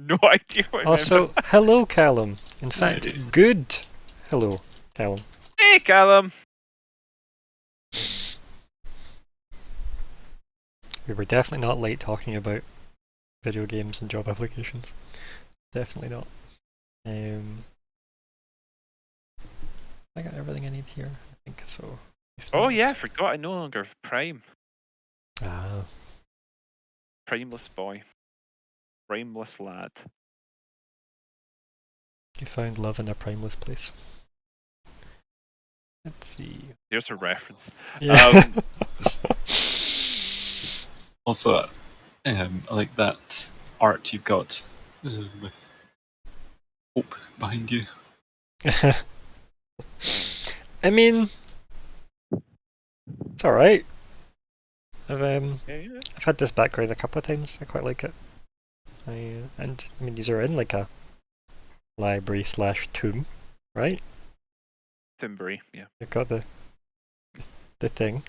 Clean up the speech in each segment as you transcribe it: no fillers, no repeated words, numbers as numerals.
no idea what I meant. Also, hello, Callum. In fact, Nice. good hello, Callum. Hey, Callum. We were definitely not late talking about video games and job applications. Definitely not. I got everything I need here. I think so. If Oh not- yeah, I forgot. I no longer have Prime. Ah, Primeless boy. Primeless lad. you found love in a primeless place. Let's see. There's a reference. Yeah. Also, I like that art you've got with hope behind you. I mean, it's alright. I've Yeah. I've had this background a couple of times. I quite like it. And I mean, these are in like a library / tomb, right? Timbury, yeah. You've got the thing.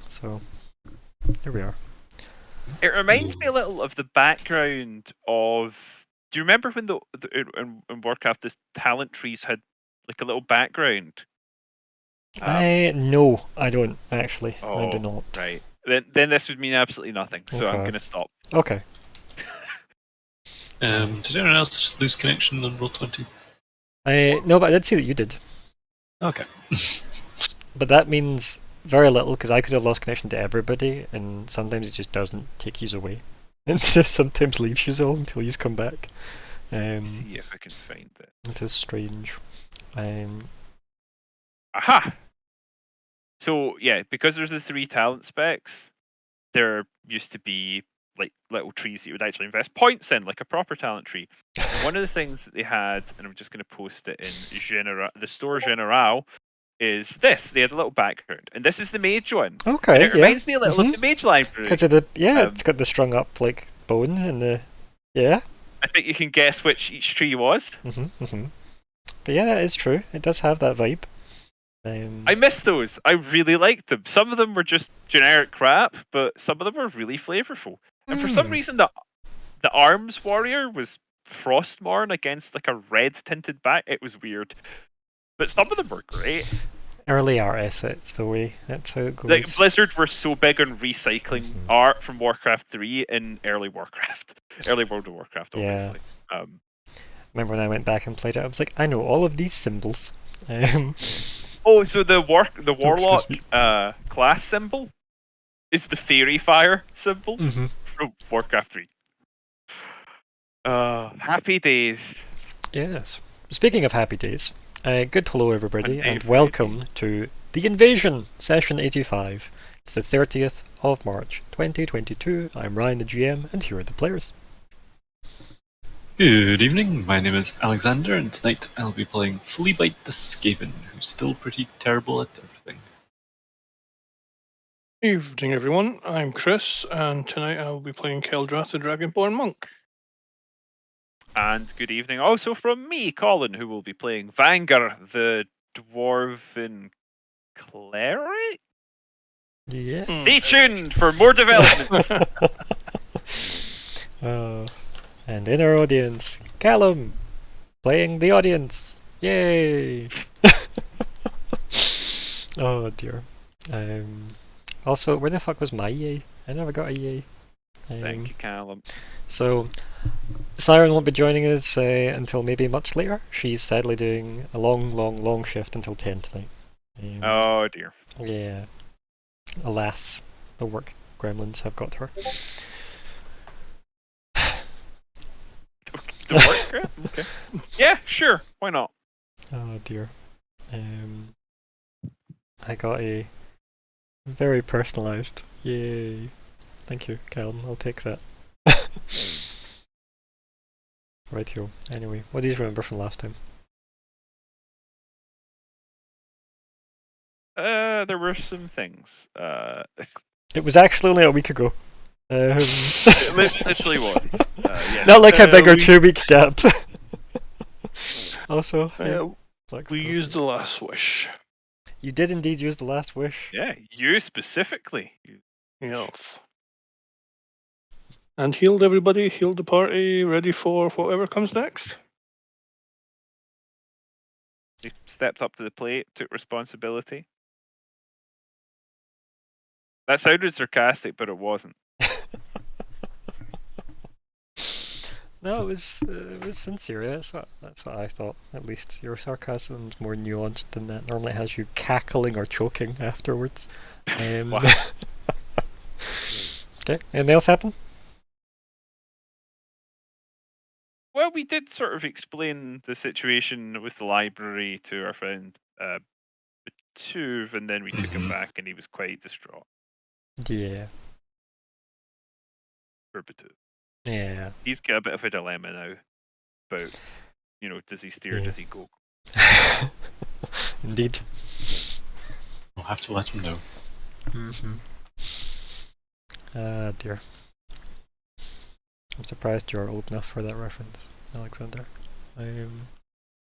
So here we are. It reminds me a little of the background of. Do you remember when in Warcraft this talent trees had like a little background? No, I don't actually. I Oh, do not. right. Then this would mean absolutely nothing. So I'm Okay. going to stop. Okay. Did anyone else just lose connection on Roll20? No, but I did see that you did. Okay. But that means very little because I could have lost connection to everybody, and sometimes it just doesn't take you away. It just sometimes leaves you all until you come back. See if I can find it. It is strange. Aha! So yeah, because there's the 3 talent specs, there used to be like little trees that you would actually invest points in, like a proper talent tree. And one of the things that they had, and I'm just going to post it in the store General, is this. They had a little background, and this is the mage one. Okay, And it yeah. reminds me a little of the mage library. Because of the it's got the strung up like bone and the I think you can guess which each tree was. But yeah, it's true. It does have that vibe. I miss those. I really liked them. Some of them were just generic crap, but some of them were really flavorful. And for some reason, the Arms Warrior was Frostmourne against like a red tinted back. It was weird, but some of them were great. Early art assets, the way that's how it goes. Like Blizzard were so big on recycling art from Warcraft 3 in early Warcraft, early World of Warcraft, obviously. Yeah. Remember when I went back and played it? I was like, I know all of these symbols. Oh, so the warlock class symbol is the fairy fire symbol from Warcraft 3. Happy days. Yes. Speaking of happy days, good hello everybody, and Dave, welcome to The Invasion, Session 85. It's the 30th of March, 2022. I'm Ryan, the GM, and here are the players. Good evening, my name is Alexander, and tonight I'll be playing Fleabite the Skaven, who's still pretty terrible at everything. Evening, everyone. I'm Chris, and tonight I will be playing Keldrath, the Dragonborn Monk. And good evening also from me, Colin, who will be playing Vangar, the Dwarven Cleric? Yes. Stay tuned for more developments! And in our audience, Callum, playing the audience. Yay! Oh dear. Also, where the fuck was my yay? I never got a yay. Thank you, Callum. So, Siren won't be joining us until maybe much later. She's sadly doing a long shift until 10 tonight. Oh dear. Yeah. Alas, the work gremlins have got her. The work grip? Okay. Yeah, sure. Why not? Oh dear. I got a very personalised. Yay. Thank you, Callum. I'll take that. Rightio. Anyway, what do you remember from last time? There were some things. It was actually only a week ago. It literally was. Yeah. Not like a bigger 2-week gap. Also, we used the last wish. You did indeed use the last wish. Yeah, you specifically. Yes. And healed everybody, healed the party, ready for whatever comes next. He stepped up to the plate, took responsibility. That sounded sarcastic, but it wasn't. No, it was sincere. That's what I thought. At least your sarcasm's more nuanced than that. Normally, it has you cackling or choking afterwards. Wow. Okay, anything else happen? Well, we did sort of explain the situation with the library to our friend Tuve, and then we took him back, and he was quite distraught. Yeah. For Batuve. Yeah. He's got a bit of a dilemma now about, does he steer, Yeah. does he go? Indeed. We'll have to let him know. Mm-hmm. Ah, dear. I'm surprised you're old enough for that reference, Alexander.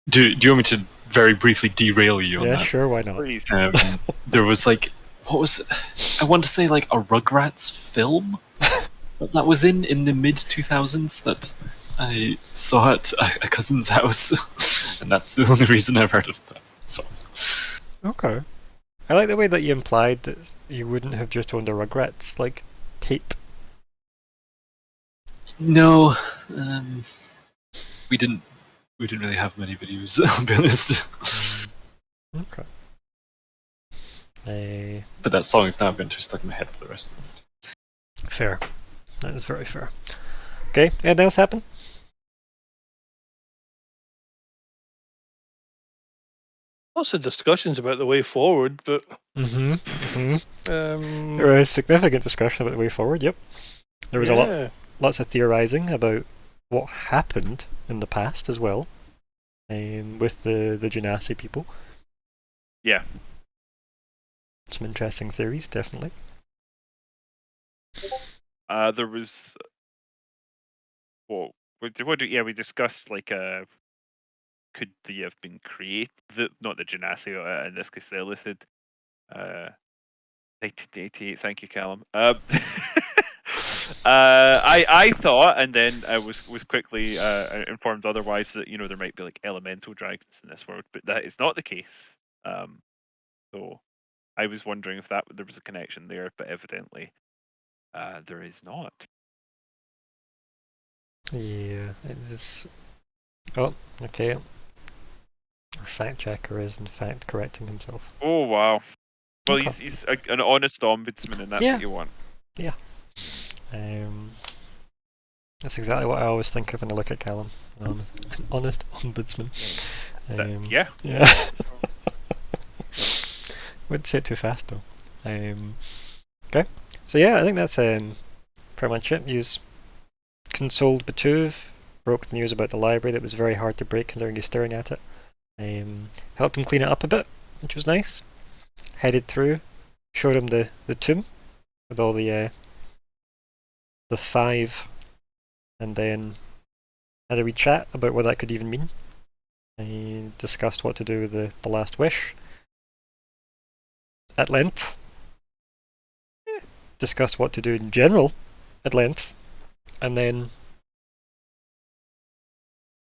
Do you want me to very briefly derail you on Yeah, that? sure, why not? Please. There was what was I want to say a Rugrats film that was in the mid 2000s that I saw at a cousin's house, and that's the only reason I've heard of that. So Okay. I like the way that you implied that you wouldn't have just owned a Rugrats, tape. no, we didn't really have many videos. I'll be honest. Okay. But that song is now going to be stuck in my head for the rest of the night. Fair. That is very fair. Okay, anything else happen? Lots of discussions about the way forward, but There was significant discussion about the way forward, yep. There was lots of theorising about what happened in the past as well, with the Genasi people. Yeah. Some interesting theories, definitely. There was. We discussed could they have been created? Not the Genasi, in this case, the Illithid. 1988. Thank you, Callum. I thought, and then I was quickly informed otherwise that there might be elemental dragons in this world, but that is not the case. So I was wondering if there was a connection there, but evidently there is not. Yeah, it's just... Oh, okay. Our fact checker is in fact correcting himself. Oh wow! Well, Okay. he's an honest ombudsman, and that's what you want. Yeah. That's exactly what I always think of when I look at Callum. An honest ombudsman. Yeah. Yeah. Wouldn't say it too fast though. Okay. So yeah, I think that's pretty much it. You've consoled Batuve, broke the news about the library that was very hard to break considering you're staring at it. Helped him clean it up a bit, which was nice. Headed through, showed him the tomb with all the 5, and then had a wee chat about what that could even mean. Discussed what to do with the last wish at length. Discussed what to do in general at length, and then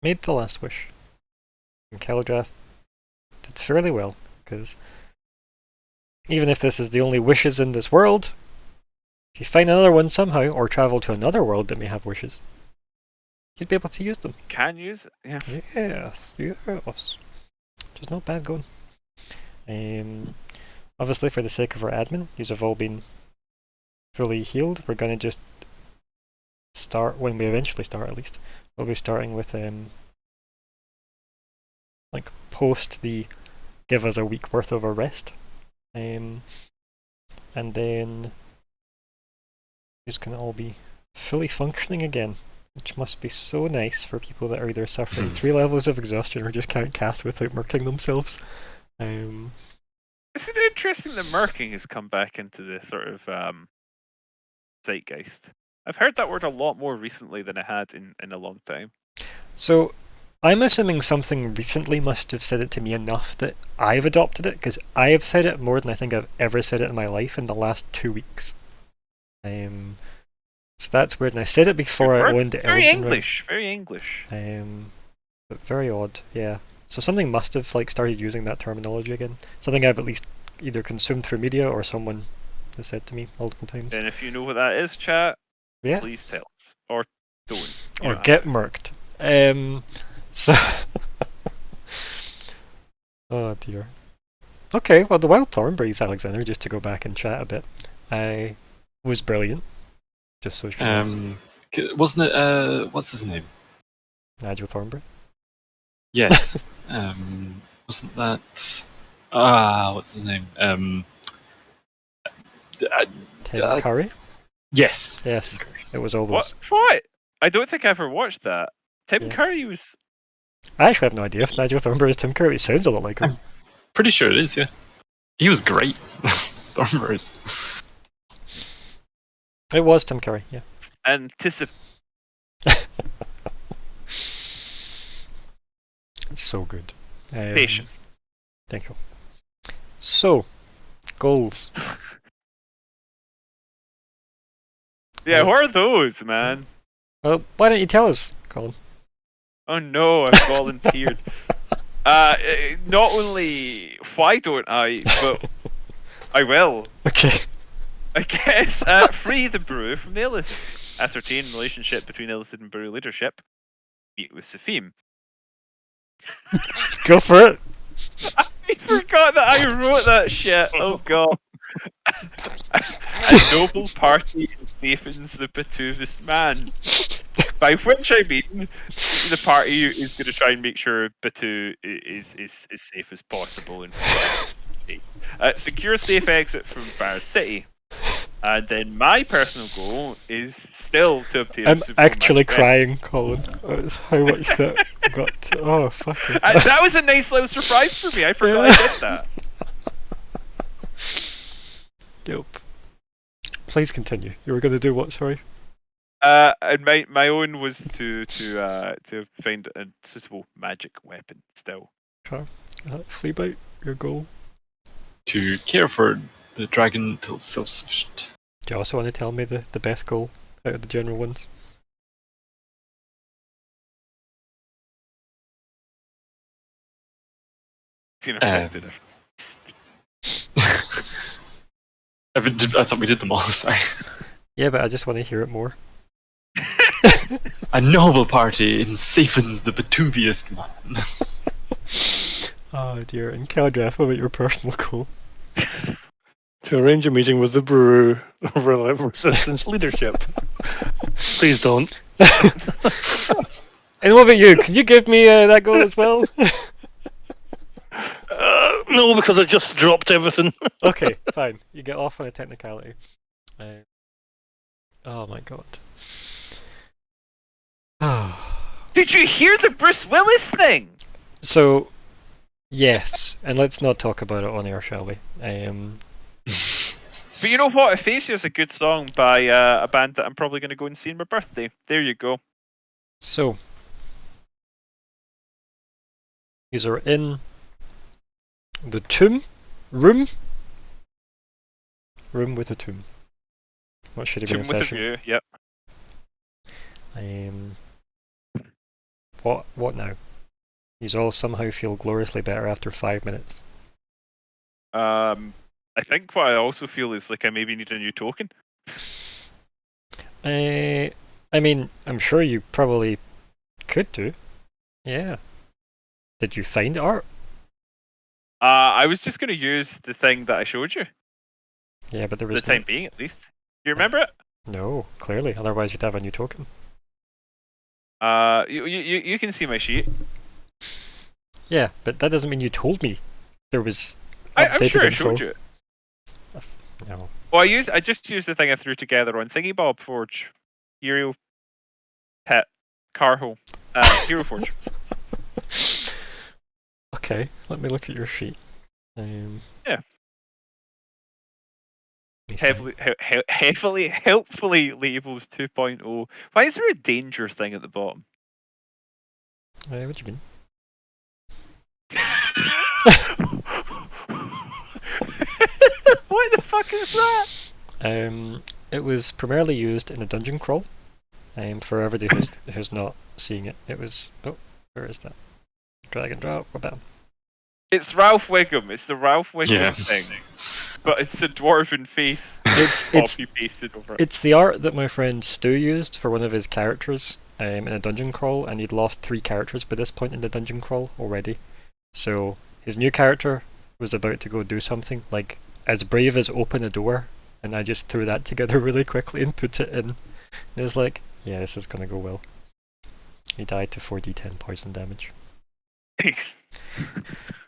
made the last wish. And Keldrath did fairly well, because even if this is the only wishes in this world, if you find another one somehow, or travel to another world that may have wishes, you'd be able to use them. Can use it, yeah. Yes. Just not bad going. Obviously, for the sake of our admin, yous have all been fully healed. We're going to just start, when we eventually start at least, we'll be starting with post the give us a week worth of a rest. And then these can all be fully functioning again, which must be so nice for people that are either suffering 3 levels of exhaustion or just can't cast without murking themselves. Isn't it interesting that murking has come back into the sort of zeitgeist? I've heard that word a lot more recently than I had in a long time. So I'm assuming something recently must have said it to me enough that I've adopted it, because I have said it more than I think I've ever said it in my life in the last 2 weeks. So that's weird. And I said it before I owned it. Very English. Very English. But very odd. Yeah. So something must have like started using that terminology again. Something I've at least either consumed through media or someone has said to me multiple times. And if you know what that is, chat, Yeah. please tell us. Or don't. Or get murked. So oh dear. Okay, well the Wild Thornberries, Alexander, just to go back and chat a bit, was brilliant. Just so she knows. Wasn't it what's his name? Nigel Thornberry. Yes. Wasn't that what's his name? Tim Curry? Yes. Yes. It was all those. What? I don't think I ever watched that. Tim Curry was... I actually have no idea if Nigel Thornberry is Tim Curry. It sounds a lot like him. I'm pretty sure it is, yeah. He was great. Thornberry's. It was Tim Curry, yeah. It's so good. Patient. Thank you. So, goals. Yeah, what are those, man? Well, why don't you tell us, Colin? Oh no, I've volunteered. Not only why don't I, but I will. Okay. I guess free the brew from the Illithid. Ascertain relationship between Illithid and brew leadership. Meet with Safim. Go for it. I forgot that I wrote that shit. Oh god. A noble party safens the Batuvus man. By which I mean the party is going to try and make sure Batu is safe as possible and secure safe exit from Bar City. And then my personal goal is still to obtain. I'm actually crying, Colin. That's how much that got. Oh fuck it. That was a nice little surprise for me. I forgot I did that. Dope. Please continue. You were going to do what? Sorry. And my own was to find a suitable magic weapon. Still. Fleabite, your goal. To care for the dragon until it's self-sufficient. Do you also want to tell me the best goal out of the general ones? I thought we did them all, sorry. Yeah, but I just want to hear it more. A noble party ensafens the Batuvius man. Oh dear. And Caldrath, what about your personal goal? To arrange a meeting with the brew resistance leadership. Please don't. And what about you? Could you give me that goal as well? No, because I just dropped everything. Okay, fine. You get off on a technicality. Oh my god. Did you hear the Bruce Willis thing? So, yes, and let's not talk about it on air, shall we? But you know what? Aphasia is a good song by a band that I'm probably going to go and see on my birthday. There you go. So, these are in the room with a tomb. What should have been a Tomb with a session? view, yep. What now? These all somehow feel gloriously better after 5 minutes. I think what I also feel is like I maybe need a new token. I mean, I'm sure you probably could do. Yeah. Did you find art? I was just going to use the thing that I showed you. Yeah, but there For was the time being, at least. Do you remember it? No, clearly. Otherwise, you'd have a new token. You can see my sheet. Yeah, but that doesn't mean you told me there was I'm updated sure I info. showed you it. No. Well, I just used the thing I threw together on Thingy Bob Forge, Hero Pet Carhole, Hero Forge. Okay, let me look at your sheet. Yeah. Heavily. Helpfully labeled 2.0. Why is there a danger thing at the bottom? What do you mean? What the fuck is that? it was primarily used in a dungeon crawl. For everybody who's not seeing it, it was. Oh, where is that? Drag and drop. Bam. It's Ralph Wiggum. It's the Ralph Wiggum Yeah. thing, but it's a dwarven face. It's Copy pasted over it. It's the art that my friend Stu used for one of his characters in a dungeon crawl, and he'd lost 3 characters by this point in the dungeon crawl already. So his new character was about to go do something like as brave as open a door, and I just threw that together really quickly and put it in. And it was like, yeah, this is gonna go well. He died to 4d10 poison damage. Thanks.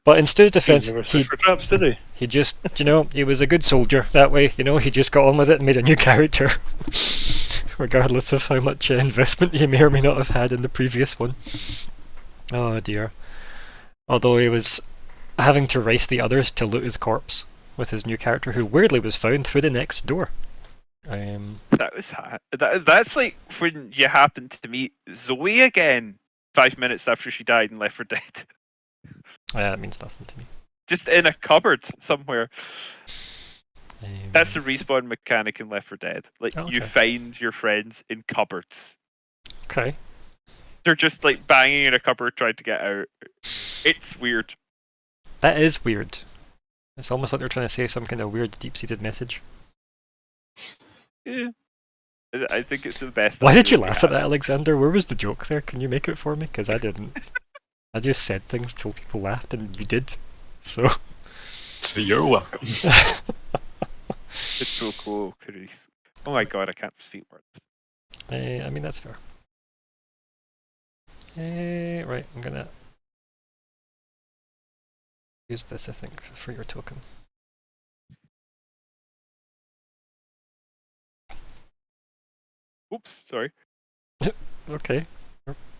But in Stu's defense, He never searched for traps, did he? he just, he was a good soldier that way. He just got on with it and made a new character, regardless of how much investment he may or may not have had in the previous one. Oh dear. Although he was having to race the others to loot his corpse with his new character, who weirdly was found through the next door. That was that's like when you happened to meet Zoe again 5 minutes after she died and left for dead. That means nothing to me. Just in a cupboard somewhere. That's the respawn mechanic in Left 4 Dead. Like, Oh, okay. you find your friends in cupboards. Okay. They're just like banging in a cupboard trying to get out. It's weird. That is weird. It's almost like they're trying to say some kind of weird deep-seated message. Yeah. I think it's the best. Why did you we laugh have. at that, Alexander? Where was the joke there? Can you make it for me? Because I didn't. I just said things till people laughed, and you did. So. So you're welcome. It's so cool, Chris. Oh my god, I can't speak words. I mean, that's fair. Right, I'm gonna use this, I think, for your token. Oops, sorry. Okay,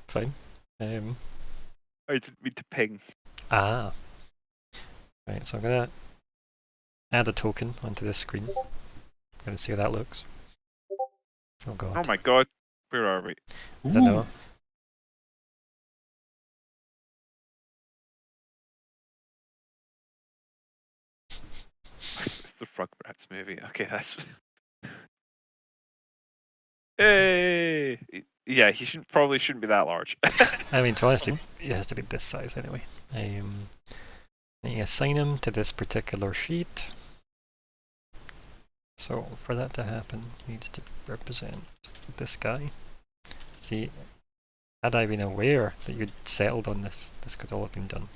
fine. I didn't mean to ping. Right, so I'm gonna add a token onto this screen. I'm gonna see how that looks. Oh god. Oh my god, where are we? I don't know. It's the Rugrats movie. Okay, that's. Hey! Yeah, he probably shouldn't be that large. I mean, to honestly, it has to be this size anyway. You assign him to this particular sheet. So for that to happen, he needs to represent this guy. See, had I been aware that you'd settled on this, this could all have been done.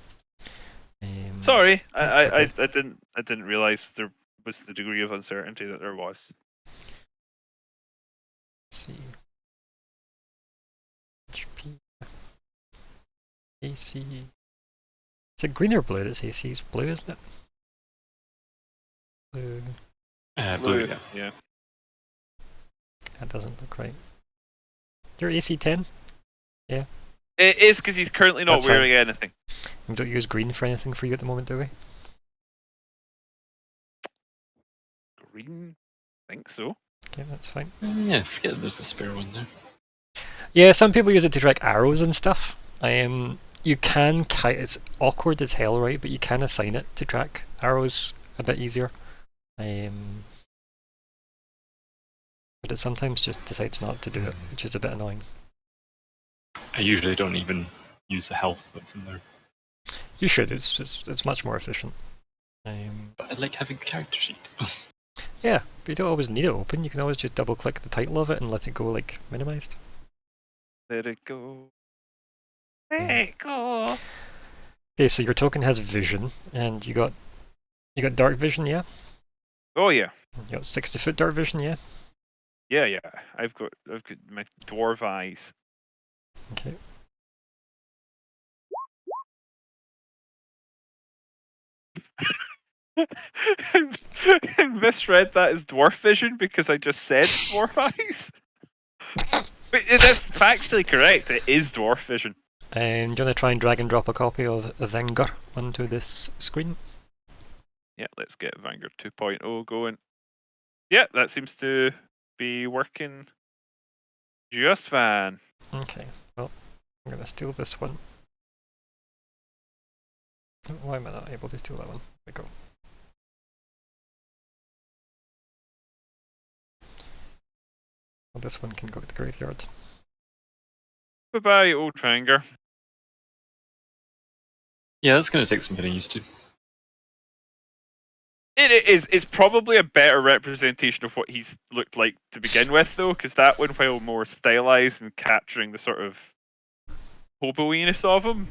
Sorry, It's okay. I didn't realize there was the degree of uncertainty that there was. Let's see. HP. AC. Is it green or blue? That's AC's blue, isn't it? Blue. Blue, yeah. Yeah. That doesn't look right. You're AC 10? It is because he's currently not That's fine. wearing anything. We don't use green for anything for you at the moment, do we? Green? I think so. Okay, that's fine. Yeah, forget there's a spare one there. Yeah, some people use it to track arrows and stuff. You can it's awkward as hell, right? But you can assign it to track arrows a bit easier. But it sometimes just decides not to do it, which is a bit annoying. I usually don't even use the health that's in there. You should. It's much more efficient. But I like having the character sheet. Yeah, but you don't always need it open. You can always just double click the title of it and let it go like minimized. Let it go. Let it go. Okay, so your token has vision, and you got dark vision, yeah. Oh yeah. You got 60-foot dark vision, yeah. Yeah. I've got my dwarf eyes. Okay. I misread that as dwarf vision because I just said dwarf eyes. But that's factually correct. It is dwarf vision. Do you want to try and drag and drop a copy of Venger onto this screen? Yeah, let's get Vanguard 2.0 going. Yeah, that seems to be working just fine. Okay, well, I'm going to steal this one. Why am I not able to steal that one? There we go. Well, this one can go to the graveyard. Bye-bye, old Tranger. Yeah, that's going to take some getting used to. It's probably a better representation of what he's looked like to begin with, though, because that one, while more stylized and capturing the sort of hobo-iness of him,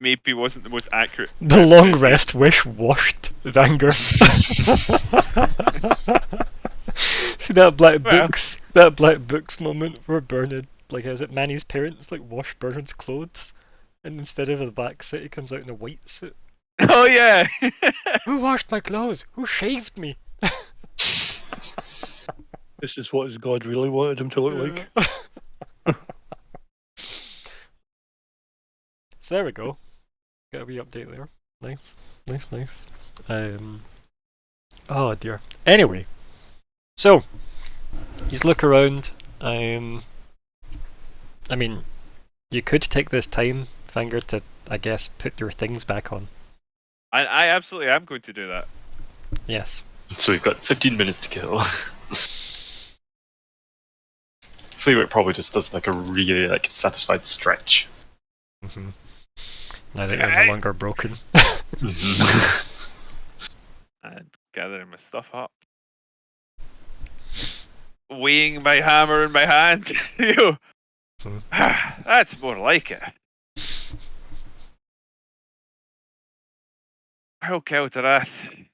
maybe wasn't the most accurate. The long rest wish washed Vanger. See that black books moment where Bernard, like, is it Manny's parents, like, wash Bernard's clothes, and instead of a black suit, he comes out in a white suit. Oh yeah. Who washed my clothes? Who shaved me? This is what his God really wanted him to look like. So there we go. Got a wee update there. Nice. Oh dear. Anyway, so you look around. I mean, you could take this time, Finger, to, I guess, put your things back on. I absolutely am going to do that. Yes. So we've got 15 minutes to kill. Fleetwood probably just does like a really like satisfied stretch. Mm-hmm. Now that you're no longer broken. And gathering my stuff up. Weighing my hammer in my hand. That's more like it. I'll kill Darath.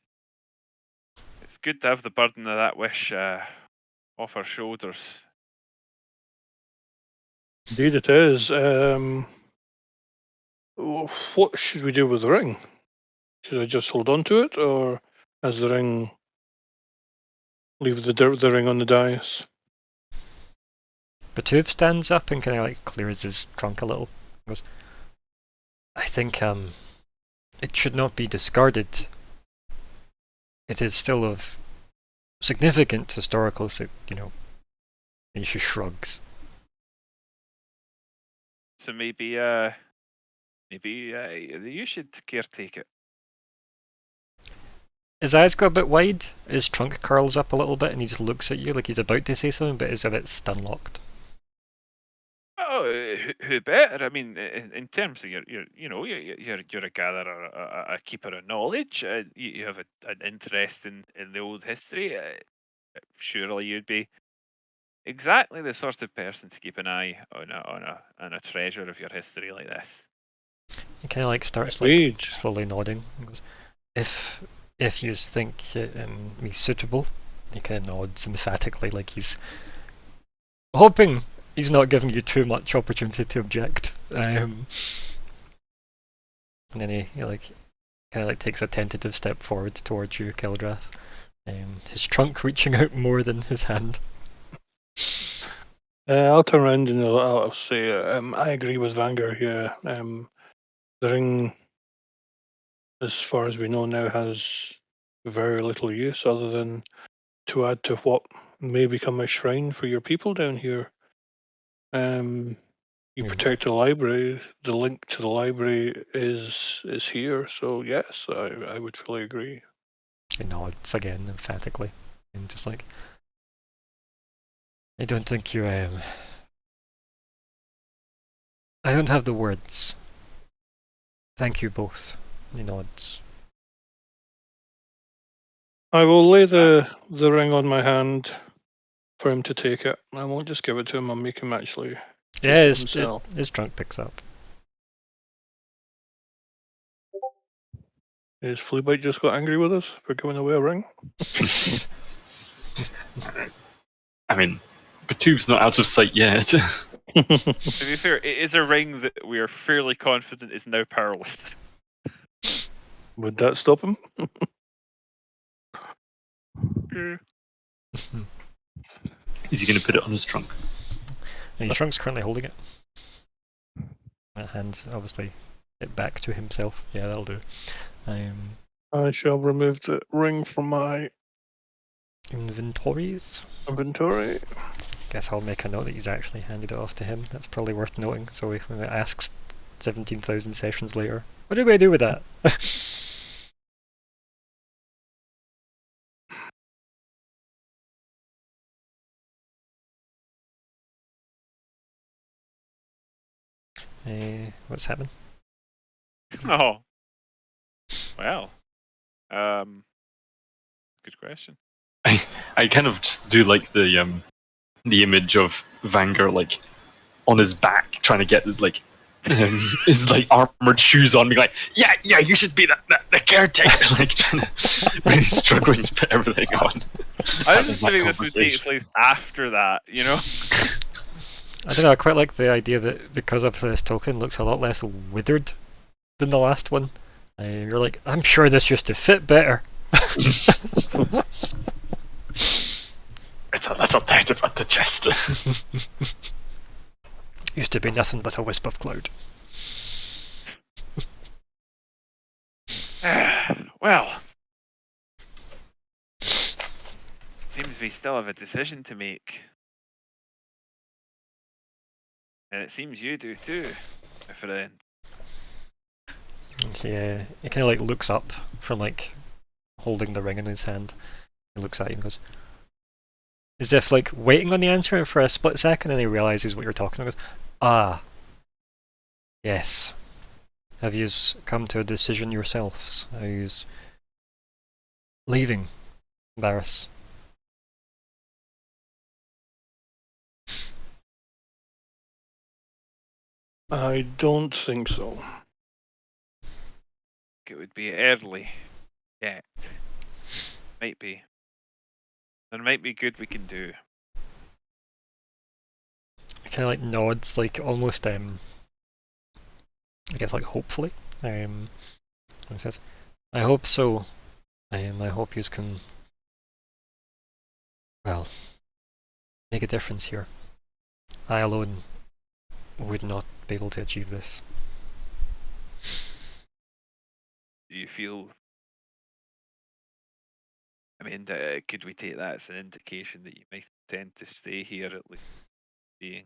It's good to have the burden of that wish off our shoulders. Indeed it is. What should we do with the ring? Should I just hold on to it, or as the ring, leave the ring on the dais? Batuv stands up and kind of like clears his trunk a little. He goes, I think it should not be discarded. It is still of significant historical, and she shrugs. So maybe you should caretake it. His eyes go a bit wide, his trunk curls up a little bit, and he just looks at you like he's about to say something, but is a bit stun-locked. Oh, who better? I mean, in terms of you're a gatherer, a keeper of knowledge. You have an interest in the old history. Surely you'd be exactly the sort of person to keep an eye on a treasure of your history like this. He kind of like starts like slowly nodding. He goes, if you think it be suitable, he kind of nods emphatically, like he's hoping he's not giving you too much opportunity to object. And then he like kind of like takes a tentative step forward towards you, Keldrath. His trunk reaching out more than his hand. I'll turn around and I'll say, I agree with Vanger here. The ring, as far as we know now, has very little use other than to add to what may become a shrine for your people down here. You protect the library. The link to the library is here. So yes, I would fully agree. He nods again emphatically, and just like, I don't think you I don't have the words. Thank you both. He nods. I will lay the ring on my hand for him to take it. I won't just give it to him. I'll make him actually. Yeah, his trunk picks up. Is Fleabite just got angry with us for giving away a ring? I mean, Batuv's not out of sight yet. To be fair, it is a ring that we are fairly confident is now powerless. Would that stop him? Is he going to put it on his trunk? And his trunk's currently holding it. That hand's obviously it back to himself. Yeah, that'll do. I shall remove the ring from my inventories. Inventory. Guess I'll make a note that he's actually handed it off to him. That's probably worth noting. So when it asks 17,000 sessions later, what do I do with that? What's happening? Oh. Well. Good question. I kind of just do like the image of Vanger like on his back trying to get like his like armored shoes on, being like, yeah, you should be the caretaker, like trying to really struggling to put everything on. I Having didn't that think this would take conversation. place after that, you know? I don't know. I quite like the idea that because of this token looks a lot less withered than the last one. You're like, I'm sure this used to fit better. It's a little tight about the chest. Used to be nothing but a wisp of cloud. Well. Seems we still have a decision to make. And it seems you do too, my friend. And he kind of like looks up from like holding the ring in his hand. He looks at you and goes, as if like waiting on the answer for a split second, and he realizes what you're talking about. Goes, ah, yes. Have you come to a decision yourselves? Are you leaving, Varys? I don't think so. It would be early yet. Might be. There might be good we can do. He kind of like nods, like almost I guess like hopefully. And says, I hope so. I hope you can, well, make a difference here. I alone would not be able to achieve this. Do you feel? I mean, could we take that as an indication that you might tend to stay here at least? Being.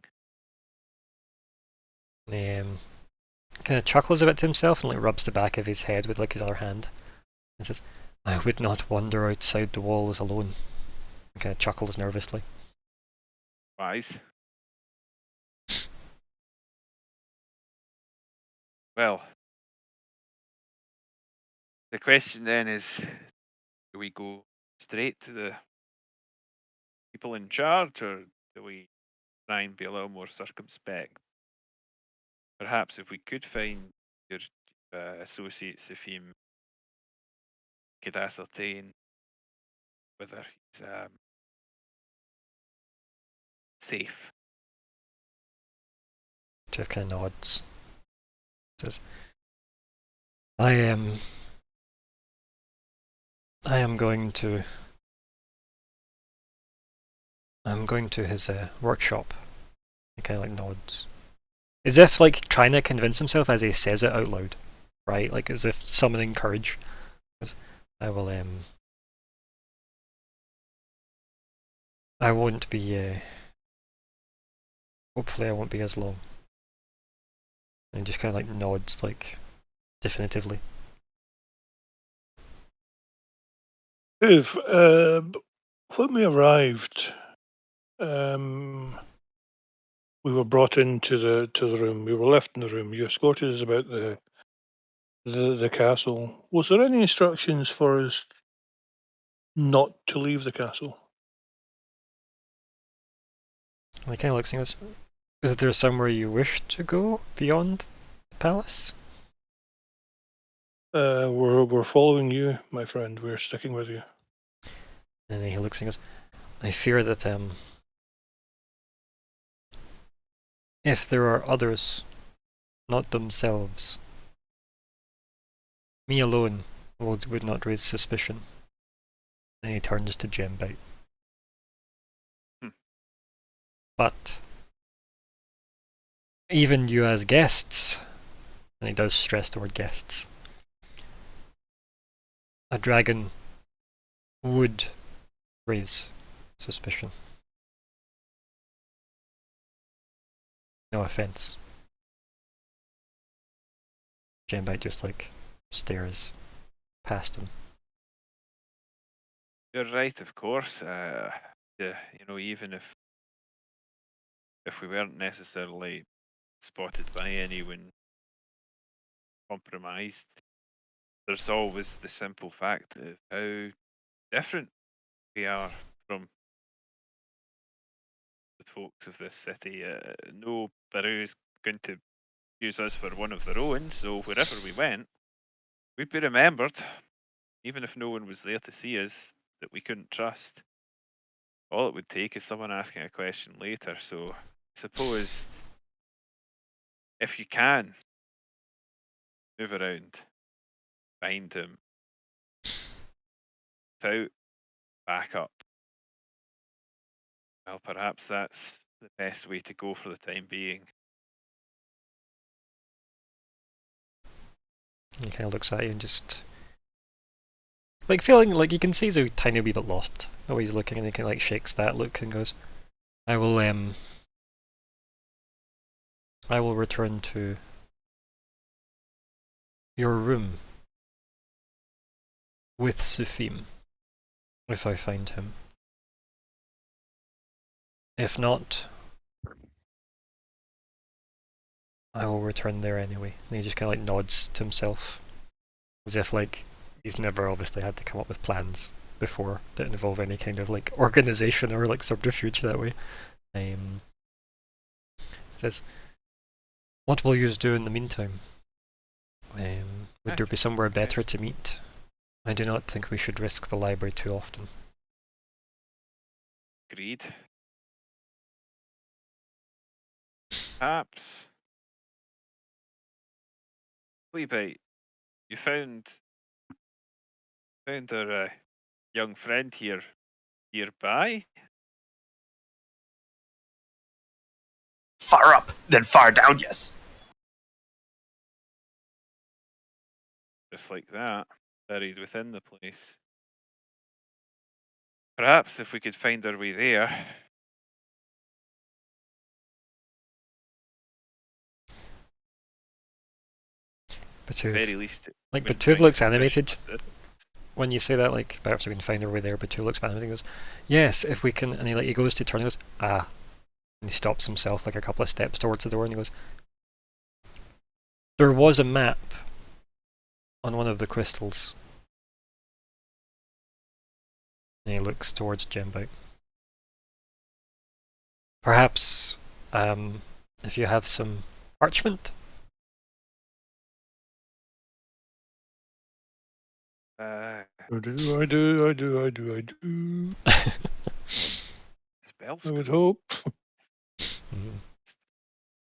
Kind of chuckles a bit to himself and like rubs the back of his head with like his other hand and says, I would not wander outside the walls alone. And kind of chuckles nervously. Wise. Well, the question then is, do we go straight to the people in charge, or do we try and be a little more circumspect? Perhaps if we could find your associate Safim, could ascertain whether he's safe. Jeff kind of nods. Says, I am going to his workshop. He kind of like nods. As if like trying to convince himself as he says it out loud. Right? Like as if summoning courage. I will I won't be hopefully I won't be as long. And he just kinda like nods like definitively. If when we arrived, we were brought into the room. We were left in the room. You escorted us about the castle. Was there any instructions for us not to leave the castle? And he kinda looks and goes, is there somewhere you wish to go beyond the palace? We're following you, my friend. We're sticking with you. And then he looks and goes, I fear that if there are others, not themselves, me alone would not raise suspicion. And he turns to Gembite. But even you as guests, and he does stress the word guests, a dragon would raise suspicion. No offense. Gembite just like stares past him. You're right, of course. Yeah, even if we weren't necessarily spotted by anyone compromised. There's always the simple fact of how different we are from the folks of this city. No Barrow's going to use us for one of their own, so wherever we went, we'd be remembered, even if no one was there to see us that we couldn't trust. All it would take is someone asking a question later, so I suppose if you can move around, find him without backup, well, perhaps that's the best way to go for the time being. He kind of looks at you and just like feeling like you can see he's a tiny wee bit lost. The way he's looking, and he kind of like shakes that look and goes, I will return to your room with Sufim if I find him. If not, I will return there anyway. And he just kind of like nods to himself, as if like he's never obviously had to come up with plans before that involve any kind of like organization or like subterfuge that way. Says, what will you do in the meantime? Would there be somewhere better to meet? I do not think we should risk the library too often. Agreed. Perhaps. Fleabite, you found our young friend here nearby? Far up, then far down, yes. Just like that, buried within the place. Perhaps if we could find our way there. Very least. Like, Batuv looks animated when you say that, like, perhaps we can find our way there. Batuv looks animated and goes, yes, if we can, and he goes to turn and goes, ah. And he stops himself like a couple of steps towards the door and he goes, there was a map on one of the crystals. And he looks towards Jembite. Perhaps, if you have some parchment? I do. Spells. I would hope.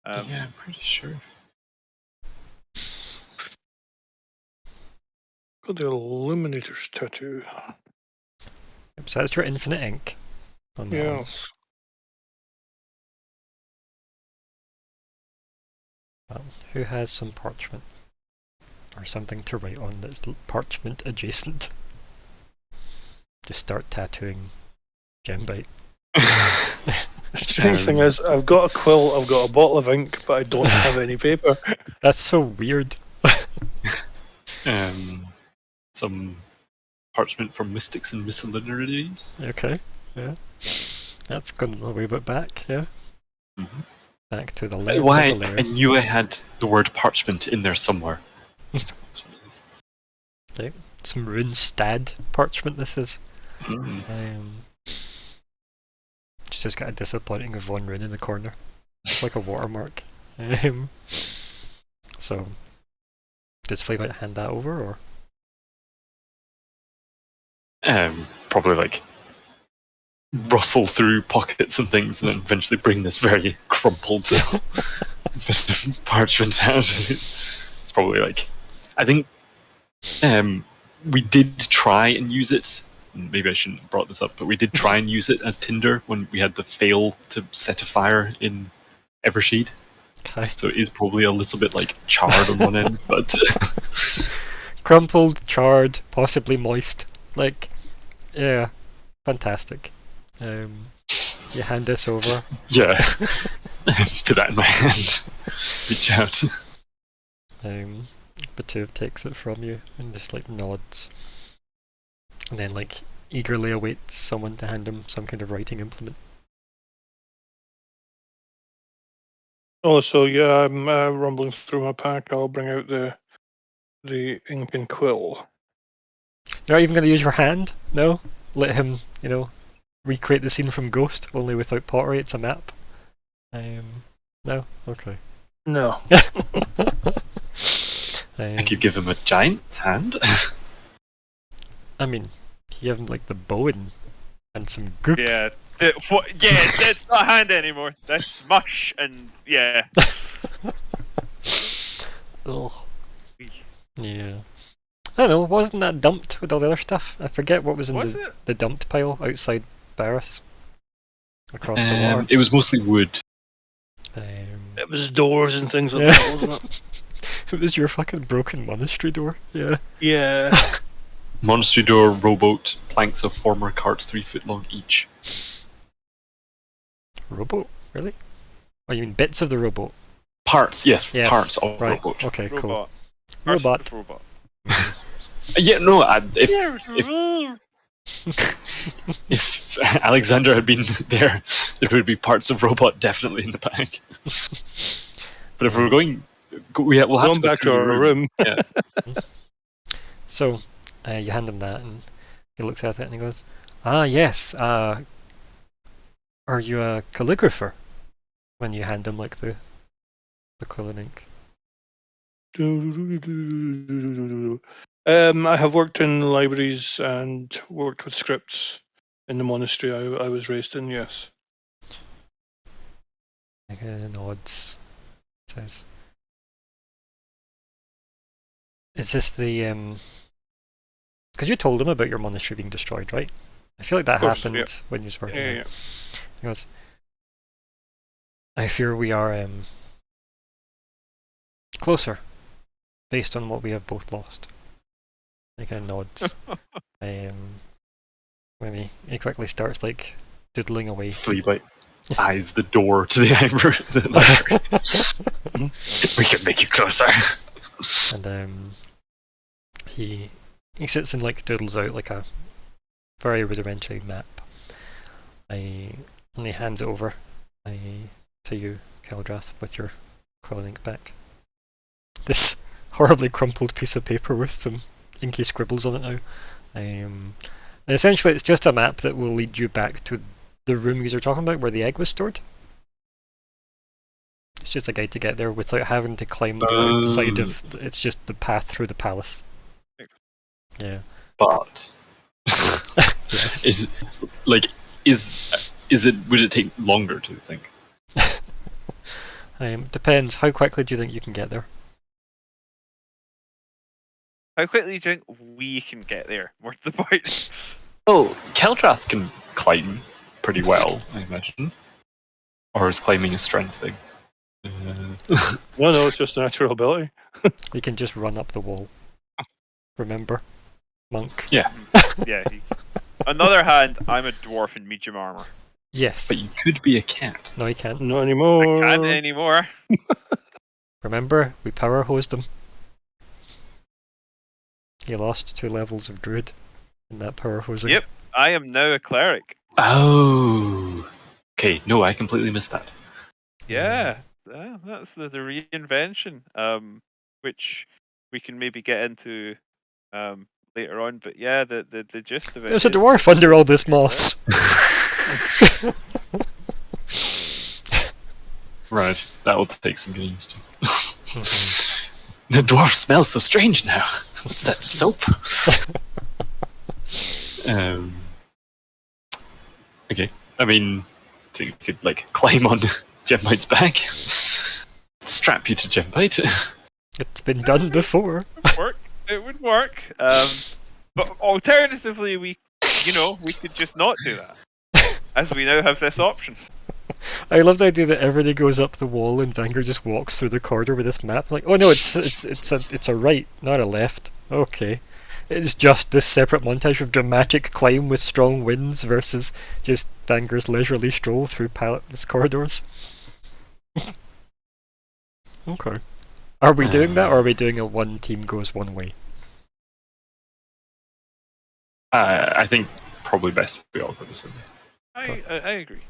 Yeah, I'm pretty sure. Got the Illuminator's tattoo. So that's your infinite ink on that one. Yes. Well, who has some parchment? Or something to write on that's parchment adjacent? Just start tattooing Jembite. The strange thing is, I've got a quill, I've got a bottle of ink, but I don't have any paper. That's so weird. Some parchment from Mystics and Miscellanies. Okay, yeah. That's gone a wee bit back, yeah. Mm-hmm. Back to the layer. Why? I knew I had the word parchment in there somewhere. That's what it is. Okay. Some Runestad parchment this is. It's just got a disappointing Von Rune in the corner. It's like a watermark. So, does Fleabite hand that over, or? Probably like rustle through pockets and things, and then eventually bring this very crumpled parchment out. It's probably like, I think we did try and use it. Maybe I shouldn't have brought this up, but we did try and use it as tinder when we had the fail to set a fire in Evershade. Okay. So it is probably a little bit like charred on one end, but crumpled, charred, possibly moist. Like, yeah, fantastic. You hand this over. Yeah. Put that in my hand. Reach out. Batuv takes it from you and just like nods. And then like eagerly awaits someone to hand him some kind of writing implement. Oh, so yeah, I'm rumbling through my pack. I'll bring out the ink and quill. You're not even going to use your hand? No? Let him, recreate the scene from Ghost, only without pottery, it's a map? No? Okay. No. I could give him a giant hand. I mean, you have like the bow and some goop. Yeah. That's not hand anymore. That's mush and yeah. Ugh. Yeah. I don't know, wasn't that dumped with all the other stuff? I forget what was in the dumped pile outside Barris. Across the water. It was mostly wood. It was doors and things like that, wasn't it? It was your fucking broken monastery door. Yeah. Yeah. Monastery door, rowboat, planks of former carts 3 foot long each. Rowboat? Really? Oh, you mean bits of the rowboat? Parts, yes. Parts of right. rowboat. Okay, cool. Robot. Yeah, no, if Alexander had been there, there would be parts of robot definitely in the bag. But if we're we'll have to go back to our room. Yeah. So, you hand him that, and he looks at it and he goes, "Ah, yes. Are you a calligrapher?" When you hand him like the quill and ink. I have worked in libraries and worked with scripts in the monastery I was raised in. Yes. Nods. Says, "Is this the Because you told him about your monastery being destroyed, right? I feel like that happened when you were working there. He goes, I fear we are closer, based on what we have both lost. He kind of nods. When he quickly starts like doodling away. Fleabite eyes the door to the library. We can make you closer. And he sits and like doodles out like a very rudimentary map. And he hands it over to you, Keldrath, with your quill and ink back. This horribly crumpled piece of paper with some inky scribbles on it now. And essentially it's just a map that will lead you back to the room you were talking about where the egg was stored. It's just a guide to get there without having to climb the outside of... It's just the path through the palace. Yeah. But... yes. Would it take longer, do you think? Depends. How quickly do you think you can get there? How quickly do you think we can get there? More to the point. Well, Keldrath can climb pretty well, I imagine. Or is climbing a strength thing? No, it's just natural ability. You can just run up the wall. Remember? Monk. Yeah. Yeah. On the other hand, I'm a dwarf in medium armor. Yes. But you could be a cat. No, you can't. Not anymore. I can't anymore. Remember, we power hosed him. He lost 2 levels of druid in that power hosing. Yep, I am now a cleric. Oh. Okay, no, I completely missed that. Yeah, that's the reinvention, which we can maybe get into later on. But yeah, the gist of it. There's a dwarf under all this moss. Right, that will take some getting used to. The dwarf smells so strange now. What's that soap? Okay, I mean, so you could like climb on Gembite's back, strap you to Gembite. It's been done before. It would work. But alternatively, we could just not do that, as we now have this option. I love the idea that everybody goes up the wall and Vanger just walks through the corridor with this map. Like, oh no, it's a right, not a left. Okay, it's just this separate montage of dramatic climb with strong winds versus just Vanger's leisurely stroll through palace corridors. Okay, are we doing that, or are we doing a one team goes one way? I think probably best we all go the same way. I agree.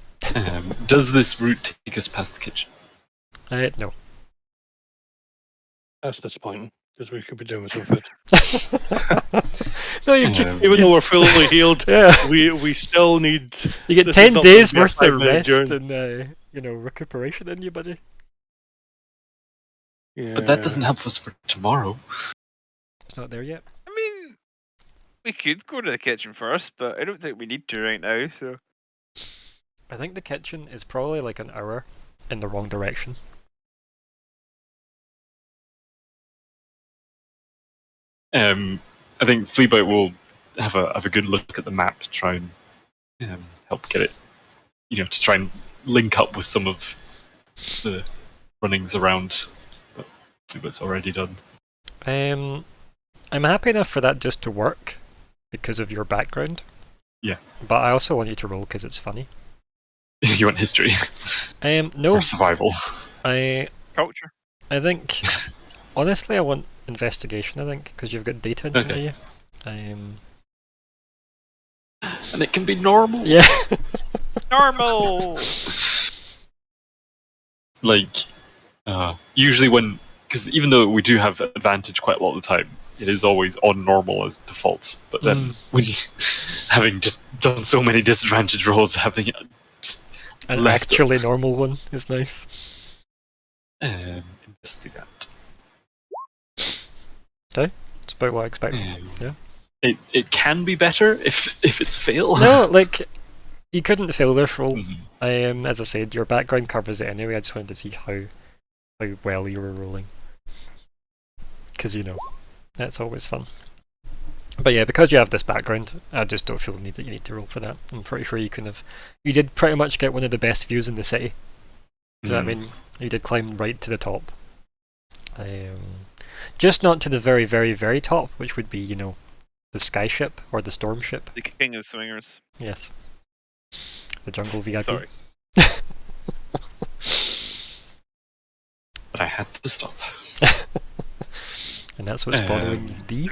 Does this route take us past the kitchen? No. That's disappointing because we could be doing with some food. No, Even though we're fully healed, yeah. we still need. You get this is 10 not going days to be a worth of 5-minute rest journey. and recuperation in you, buddy. Yeah. But that doesn't help us for tomorrow. It's not there yet. I mean, we could go to the kitchen first, but I don't think we need to right now. So I think the kitchen is probably like an hour in the wrong direction. I think Fleabite will have a good look at the map, try and help get it, to try and link up with some of the runnings around that Fleabite's already done. I'm happy enough for that just to work because of your background. Yeah. But I also want you to roll because it's funny. You want history? No. Or survival? culture. I think, honestly, I want investigation, I think, because you've got data in front of you. And it can be normal? Yeah. Normal! Usually because even though we do have advantage quite a lot of the time, it is always on normal as default. But then when you, having just done so many disadvantage rolls, having just An left actually normal one is nice. Investigate. It's about what I expected. Yeah. It can be better if it's fail. No, you couldn't fail this roll. Mhm. As I said, your background covers it anyway. I just wanted to see how well you were rolling. Because, that's always fun. But yeah, because you have this background, I just don't feel the need that you need to roll for that. I'm pretty sure you did pretty much get one of the best views in the city. Does that mean you did climb right to the top? Just not to the very, very, very top, which would be, the sky ship or the storm ship. The king of swingers. Yes. The jungle VIP. Sorry. But I had to stop. And that's what's bothering you, D?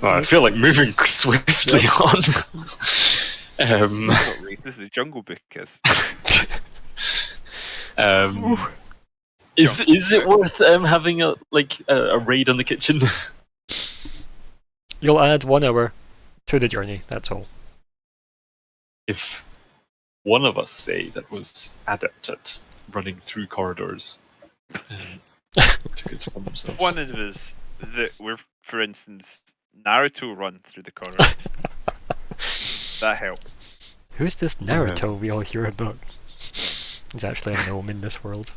I feel like moving swiftly on. Not racist, the Jungle Book is. Is it worth having a raid on the kitchen? You'll add 1 hour to the journey, that's all. If one of us, say, that was adept at running through corridors took it upon themselves. One of us that were, for instance, Naruto run through the corridor. That helped. Who's this Naruto we all hear about? He's actually a gnome in this world.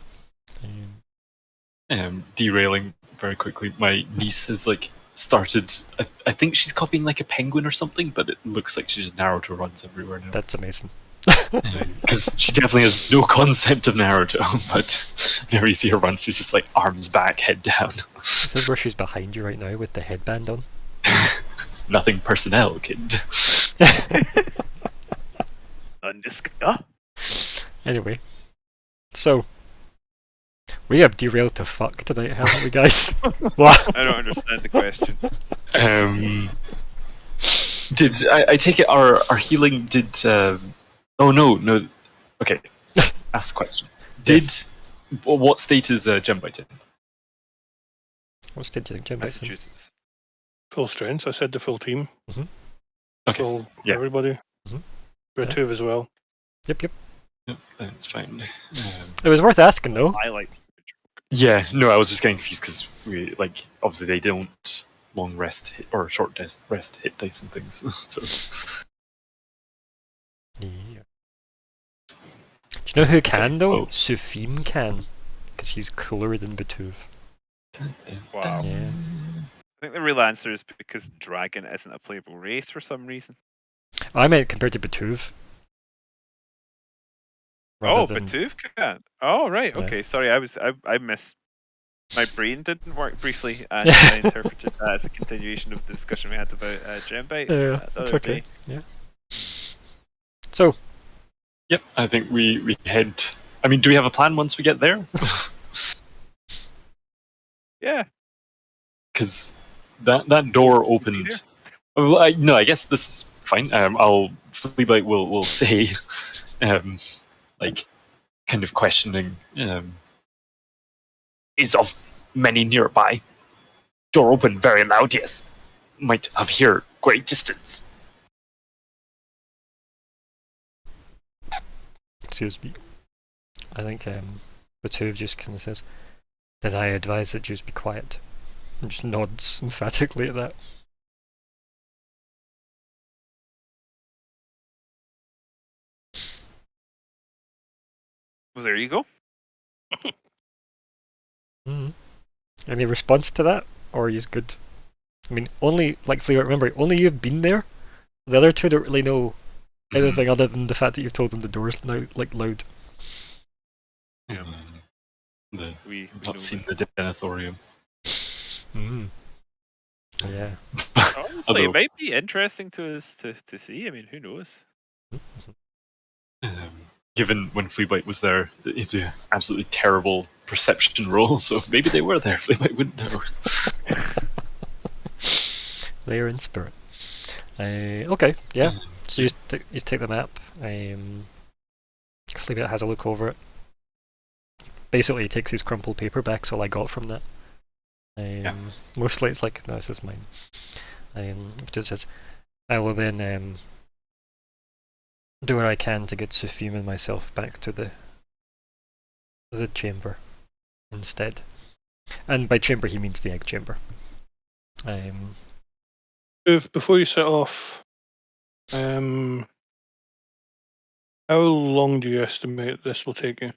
Derailing very quickly, my niece has started. I think she's copying a penguin or something, but it looks like she just Naruto runs everywhere now. That's amazing. Because she definitely has no concept of Naruto, but whenever you see her run, she's just arms back, head down. This is where she's behind you right now with the headband on. Nothing personnel, kid. Anyway, so we have derailed to fuck tonight, haven't we, guys? What? I don't understand the question. Did I take it our healing did? Oh no. Okay, ask the question. What state is Gembite in? What state do you think Jim Bite's in? Massachusetts. Full strength. I said the full team. Okay. Full Yeah. everybody. Bertuve as well. Yep. Yep, that's fine. It was worth asking, though. I like. Yeah, no, I was just getting confused because we obviously they don't long rest hit, or short rest hit dice and things. So Yeah. Do you know who can, though? Oh. Sufim can. Because he's cooler than Betuve. Wow. Yeah. I think the real answer is because dragon isn't a playable race for some reason. I meant compared to Betuve. Oh, than- Betuve can. Oh, right. Yeah. Okay. Sorry, I missed. My brain didn't work briefly, and I interpreted that as a continuation of the discussion we had about Gembite. Yeah, the it's other okay. day. Yeah. So, yep, I think we head. I mean, do we have a plan once we get there? Yeah. Because that door opened. Easier. Well, no, I guess this is fine. Fleabite will say like kind of questioning. Is of many nearby. Door open very loud, yes. Might have hear great distance. Excuse me. I think Batuv just kind of says, "Then I advise that you be quiet," and just nods emphatically at that. Well, there you go. Any response to that, or he's good? I mean, only like Flea, remember, only you've been there. The other two don't really know anything other than the fact that you've told them the door's now like loud. Yeah. We Not know seen the Denethorium. Yeah. Honestly, it might be interesting to us to see. I mean, who knows? Given when Fleabite was there, it's an absolutely terrible perception roll, so maybe they were there. Fleabite wouldn't know. They are in spirit. Okay, yeah. So you take the map. Fleabite has a look over it. Basically, he takes his crumpled paper back. So all I got from that. Mostly, it's like, no, this is mine. It says, I will then do what I can to get Sufim and myself back to the chamber instead. And by chamber, he means the egg chamber. Before you set off, how long do you estimate this will take you?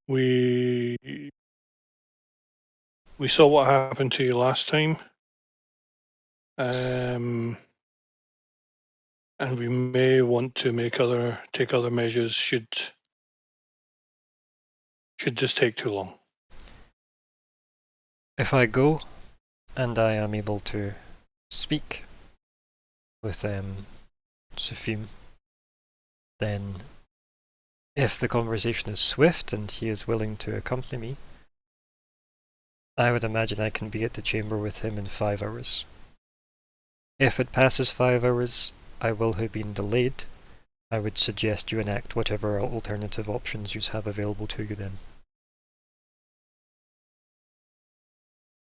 We saw what happened to you last time, and we may want to take other measures should this take too long. If I go and I am able to speak with Sufim, then if the conversation is swift and he is willing to accompany me, I would imagine I can be at the chamber with him in 5 hours. If it passes 5 hours, I will have been delayed. I would suggest you enact whatever alternative options you have available to you then.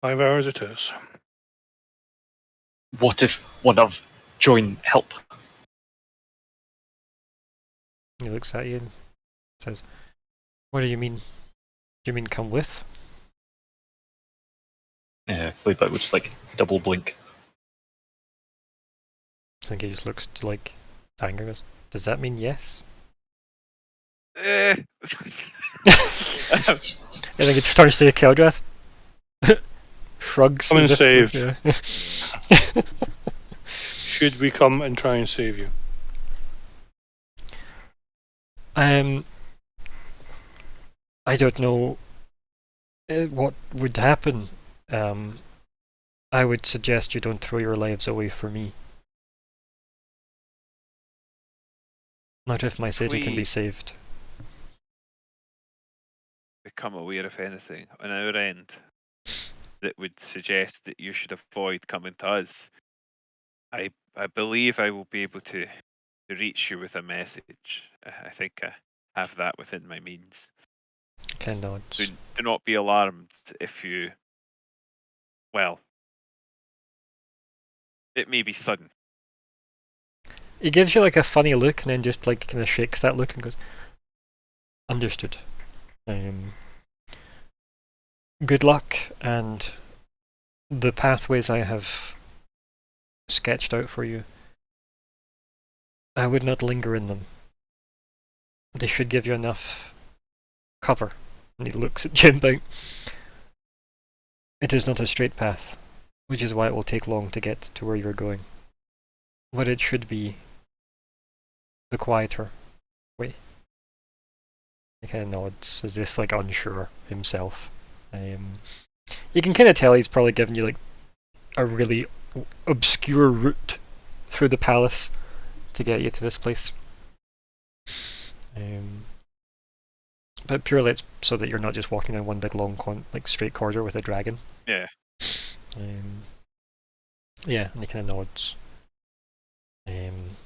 5 hours it is. What if one of join help? He looks at you and says, "What do you mean? Do you mean come with?" Fleabite would just like double blink. I think he just looks to like anger us. Does that mean yes? Eh. I think it's starting to say Keldrath. Shrugs. Come and as if- save. Yeah. Should we come and try and save you? I don't know what would happen. I would suggest you don't throw your lives away for me. Not if my city can be saved. Become aware of anything on our end that would suggest that you should avoid coming to us, I believe I will be able to reach you with a message. I think I have that within my means. Ken nods. Do not be alarmed if you... Well, it may be sudden. He gives you like a funny look and then just like kind of shakes that look and goes, "Understood. Good luck, and the pathways I have sketched out for you, I would not linger in them. They should give you enough cover." And he looks at Jinbei. "It is not a straight path, which is why it will take long to get to where you're going. But it should be the quieter way." He kind of nods, as if like unsure himself. You can kind of tell he's probably given you like a really obscure route through the palace to get you to this place. But purely it's so that you're not just walking down one big long like straight corridor with a dragon. Yeah. Yeah, and he kind of nods. I'm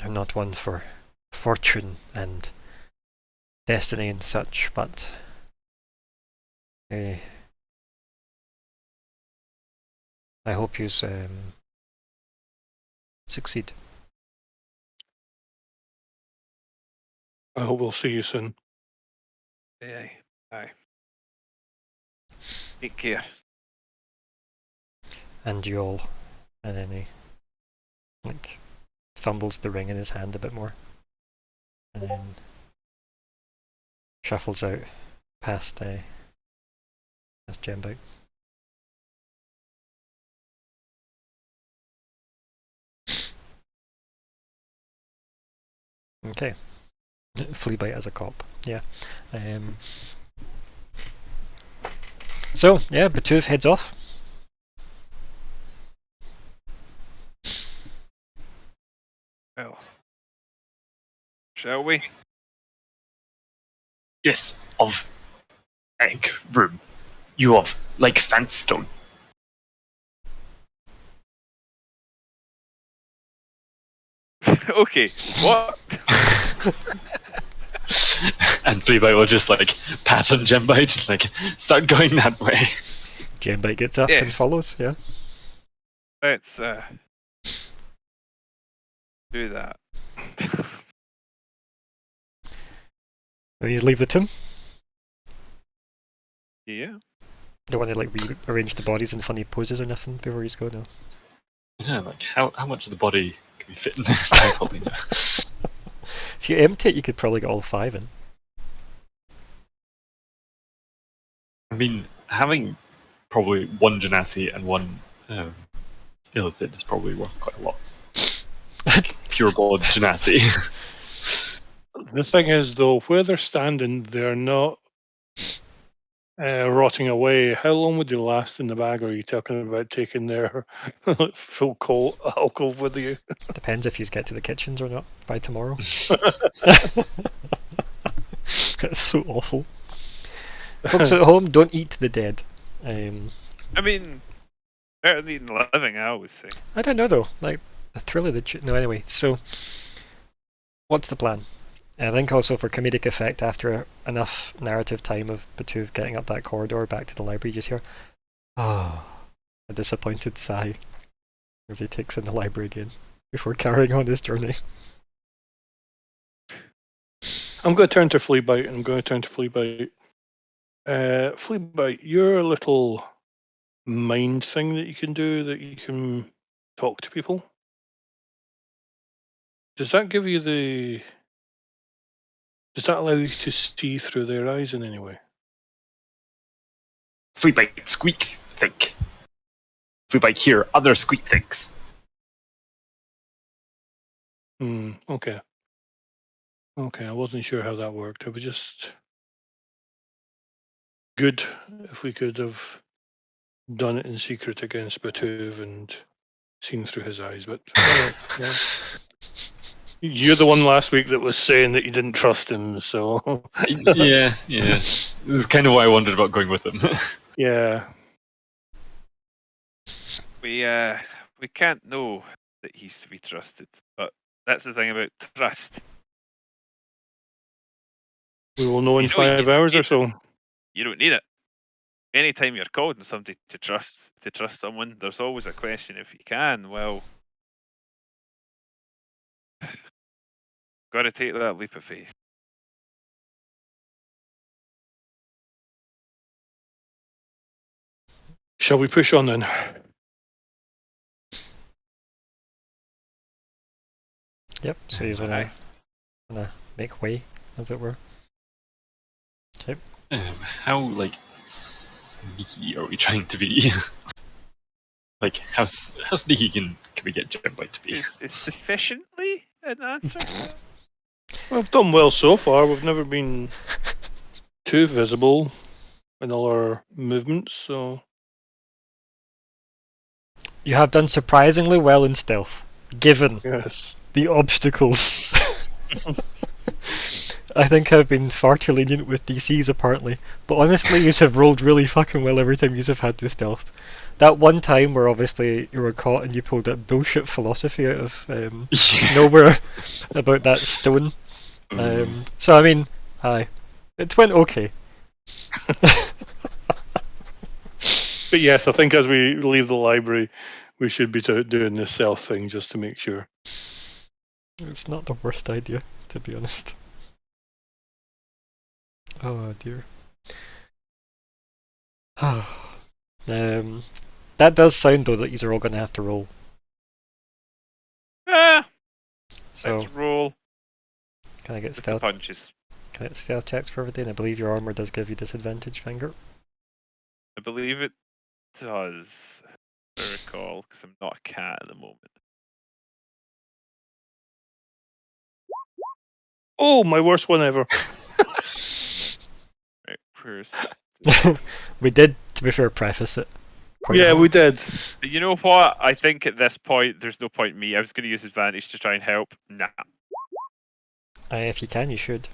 not one for fortune and destiny and such, but I hope you succeed. I hope we'll see you soon. Aye. Aye. Take care. And you all. And then he like fumbles the ring in his hand a bit more. And then shuffles out past Jembite. Okay. Fleabite as a cop. Yeah. So, yeah, Batuv heads off. Well, shall we? Yes, of egg room. You of like Fanstone. Okay, what? And Fleabite will just like pat on Jembite and like start going that way. Jembite gets up and Yes. follows, yeah. Let's do that. And you leave the tomb. Yeah. Don't want to like rearrange the bodies in funny poses or nothing before you go now. I don't know, like how much of the body can be fit in there? I probably know. If you empty it, you could probably get all 5 in. I mean, having probably one Genasi and one Illithid is probably worth quite a lot. Pure blood Genasi. The thing is, though, where they're standing, they're not rotting away. How long would they last in the bag? Or are you talking about taking their full alcove with you? Depends if you get to the kitchens or not by tomorrow. That's so awful. Folks at home, don't eat the dead. I mean, better than eating living, I always say. I don't know though. Like the thrill of the no. Anyway, so what's the plan? I think also for comedic effect, after enough narrative time of Batuv getting up that corridor back to the library, you just hear, a disappointed sigh as he takes in the library again before carrying on his journey. I'm going to turn to Fleabite, and I'm going to turn to Fleabite. Fleabite, your little mind thing that you can do, that you can talk to people, does that give you the... Does that allow you to see through their eyes in any way? Fleabite, squeak, think. Fleabite, hear other squeak thinks. Okay. Okay, I wasn't sure how that worked. It was just good if we could have done it in secret against Batuv and seen through his eyes, but alright, yeah. You're the one last week that was saying that you didn't trust him, so Yeah. This is kind of why I wondered about going with him. yeah. We can't know that he's to be trusted, but that's the thing about trust. We will know in You know, 5 hours or so. You don't need it. Anytime you're called on somebody to trust someone, there's always a question if you can. Well, got to take that leap of faith. Shall we push on then? Yep, so he's gonna make way, as it were. Okay. How like sneaky are we trying to be? Like how sneaky can we get Jembite to be? Is sufficiently an answer? We've done well so far. We've never been too visible in all our movements, so... You have done surprisingly well in stealth, given Yes. the obstacles. I think I've been far too lenient with DCs apparently, but honestly you have rolled really fucking well every time you have had to stealth. that one time where obviously you were caught and you pulled that bullshit philosophy out of nowhere about that stone. So I mean, aye, it went okay. But yes, I think as we leave the library, we should be doing this stealth thing just to make sure. It's not the worst idea, to be honest. Oh dear. That does sound though that these are all going to have to roll. So Let's roll. can I get With the stealth? punches. Can I get stealth checks for everything? I believe your armor does give you disadvantage, Finger. I believe it does. I recall, because I'm not a cat at the moment. Oh, my worst one ever. Right, where's... We did, to be fair, preface it. quite Yeah, well. we did. You know what? I think at this point, there's no point in me. I was going to use advantage to try and help. Nah. If you can, you should.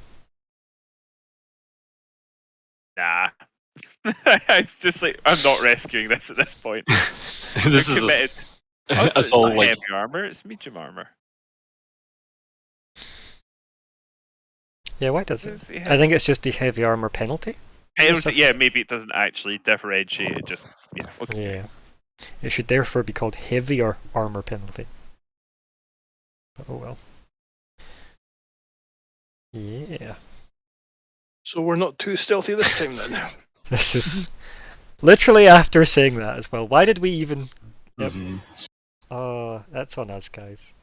Nah. It's just like, I'm not rescuing this at this point. This I'm is committed. us, Also, us it's all not like heavy armor, it's medium armor. Yeah, why does it? Is it I think it's just the heavy armor penalty. penalty? Yeah, maybe it doesn't actually differentiate. It just, yeah, okay. Yeah. It should therefore be called heavier armor penalty. But oh well. Yeah. So we're not too stealthy this time then. This is literally after saying that as well. Why did we even... Yep. mhm. Oh, that's on us, guys.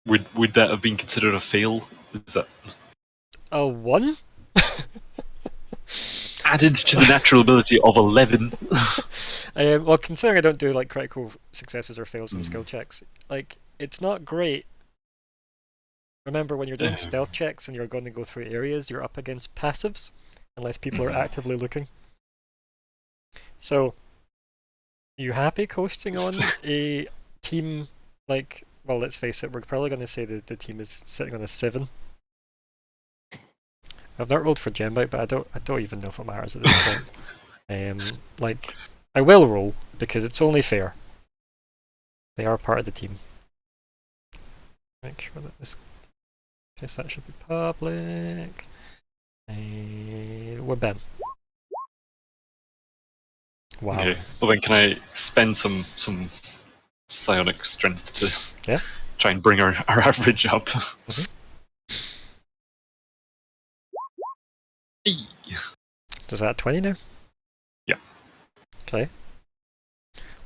Would that have been considered a fail? Is that A 1? added to the natural ability of 11? Well, considering I don't do like critical successes or fails in skill checks, like it's not great. Remember, when you're doing stealth checks and you're going to go through areas, you're up against passives, unless people are actively looking. So, you happy coasting on a team like? Well, let's face it, we're probably going to say that the team is sitting on a 7. I've not rolled for Gembite, but I don't even know if it matters at this point. Like, I will roll because it's only fair. They are part of the team. Make sure that this. Guess that should be public. We're Ben. Wow. Okay. Well then, can I spend some psionic strength to try and bring our average up? Does that 20 now? Yeah. Okay.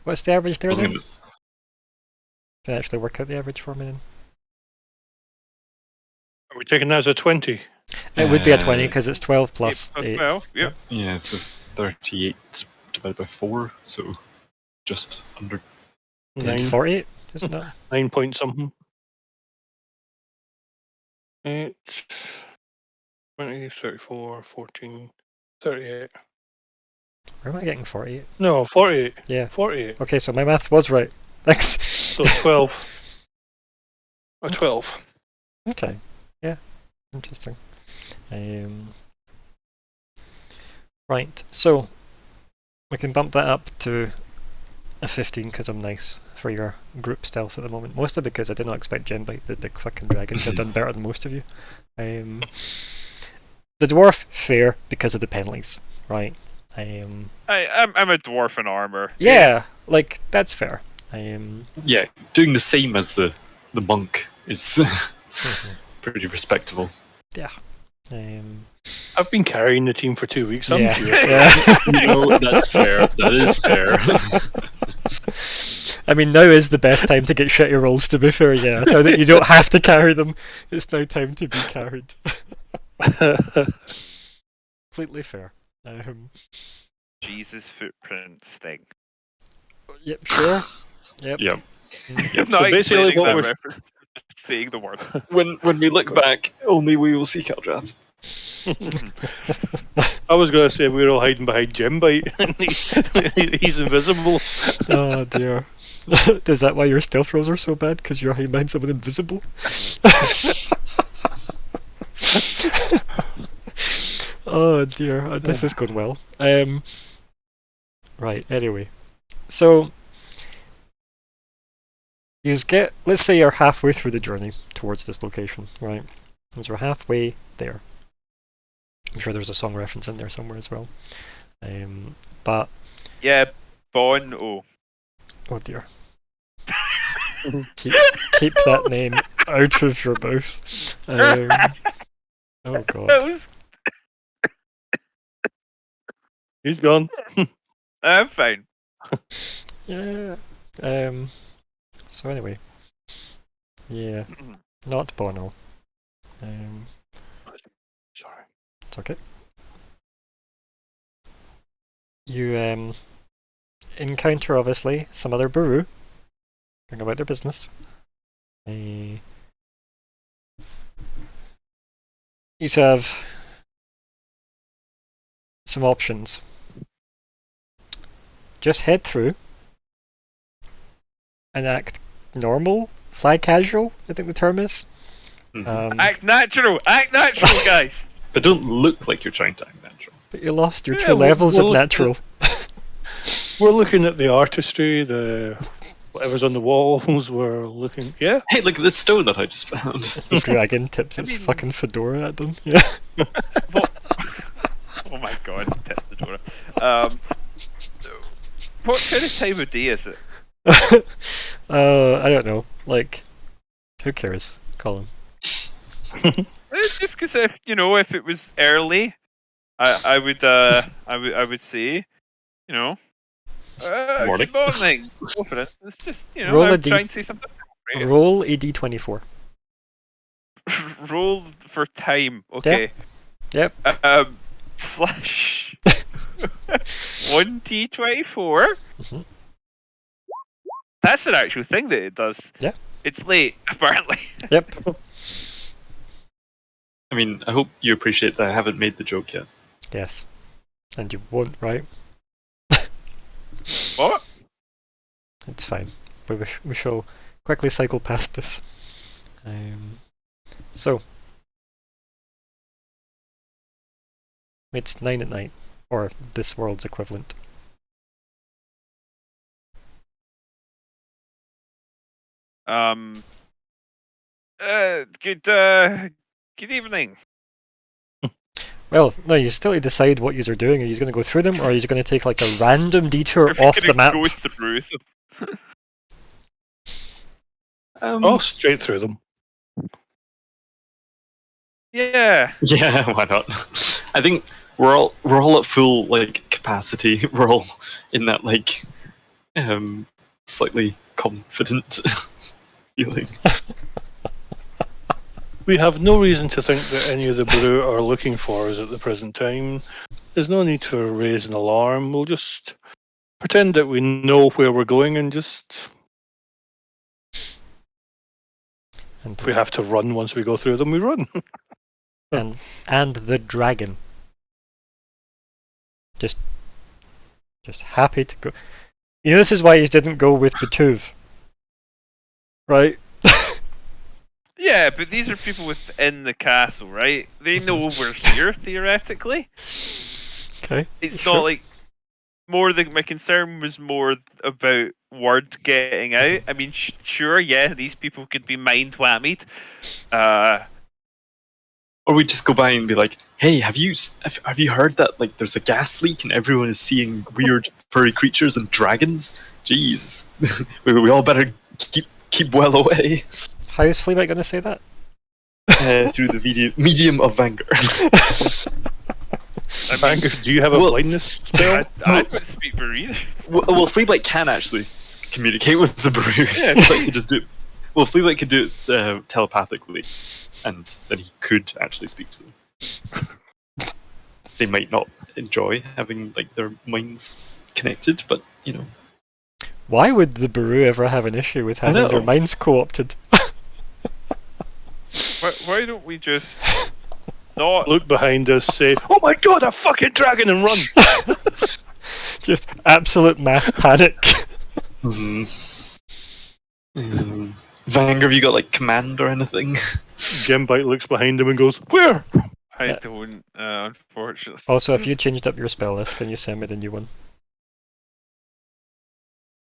What's the average there Wasn't then? gonna- Can I actually work out the average for me then? Are we taking that as a 20? It would be a 20 because it's 12 plus 8 8. 12, yep. Yeah, so 38 divided by 4, so just under. 9, 48, isn't it? 9 point something. 8, 20, 34, 14, 38. Where am I getting 48? No, 48. Yeah. 48. Okay, so my maths was right. Thanks. So 12. A 12. Okay. Yeah. Interesting. Right. So we can bump that up to a 15 because I'm nice for your group stealth at the moment. Mostly because I did not expect Gembite, the big fucking dragon, to have done better than most of you. The dwarf, fair because of the penalties, right? I'm a dwarf in armor. Yeah, like that's fair. Yeah, doing the same as the monk is pretty respectable. Yeah. I've been carrying the team for 2 weeks. Yeah. Haven't you? Yeah. No, that's fair. That is fair. I mean, now is the best time to get shitty rolls, to be fair, yeah. Now that you don't have to carry them, it's now time to be carried. Completely fair. Jesus footprints thing. Yep, sure. Yep. Yep. I'm not So basically explaining what that we're- reference, just saying the words. When we look back, only we will see Caldrath. I was going to say we were all hiding behind Gembite and he's invisible. Oh dear. Is that why your stealth rolls are so bad? Because you're hiding behind someone invisible? Oh dear, this is going well. Right, anyway. So, let's say you're halfway through the journey towards this location, right? As we're halfway there. I'm sure there's a song reference in there somewhere as well. But, Yeah, Bon. Oh, dear. keep that name out of your mouth. Oh that god. was. He's gone. I'm fine. Yeah. So anyway. Yeah. Not Bono. Sorry. It's okay. You encounter obviously some other Baru going about their business. You have some options. Just head through and act normal, fly casual, I think the term is. Act natural, guys. But don't look like you're trying to act natural. But you lost your Yeah, 2 levels we'll of look natural. We're looking at the artistry, the whatever's on the walls. We're looking. Yeah. Hey, look at this stone that I just found. The dragon tips its fucking fedora at them. Yeah. Oh my god, tip the door. What kind of time of day is it? I don't know. Like, who cares, Colin? It's just because if it was early, I would say, Morning. Good morning. Go for it. It's just Roll a I would D- try and say something. Right. Roll a d24. Roll for time. Okay. Yep. Slash 1d24. Mhm. That's an actual thing that it does. Yeah. It's late, apparently. Yep. I mean, I hope you appreciate that I haven't made the joke yet. Yes. And you won't, right? What? It's fine. We shall quickly cycle past this. So. It's 9 at night. Or this world's equivalent. Good evening. Well, no, you still need to decide what you're doing. Are you going to go through them, or are you going to take like a random detour If you're off the gonna map? Go through them. Oh, straight through them. Yeah. Yeah, why not? I think we're all at full like capacity. We're all in that like slightly confident feeling. We have no reason to think that any of the Brew are looking for us at the present time. There's no need to raise an alarm. We'll just pretend that we know where we're going and just. And If we have to run once we go through them, we run. and the dragon. Just happy to go. You know, this is why you didn't go with Betuve. Right? Yeah, but these are people within the castle, right? They know we're here, theoretically. Okay. It's sure. not like my concern was more about word getting out. I mean, sure, yeah, these people could be mind whammied. Or we just go by and be like, "Hey, have you heard that like there's a gas leak and everyone is seeing weird furry creatures and dragons? Jeez, we all better keep well away." How is Fleabag going to say that? Through the medium of Vanguard. Vanguard, do you have a blindness spell? I don't speak for either. Well, Fleabag can actually communicate with the Brew. Yeah, Fleabag could just do. Well, Fleabag could do it telepathically, and then he could actually speak to them. They might not enjoy having like their minds connected, but you know. Why would the Baru ever have an issue with having their minds co-opted? Why don't we just not Look behind us, say, "Oh my god, a fucking dragon!" and run. Just absolute mass panic. Vanguard, have you got like command or anything? Gembite looks behind him and goes, "Where?" I don't, unfortunately. Also, if you changed up your spell list, can you send me the new one?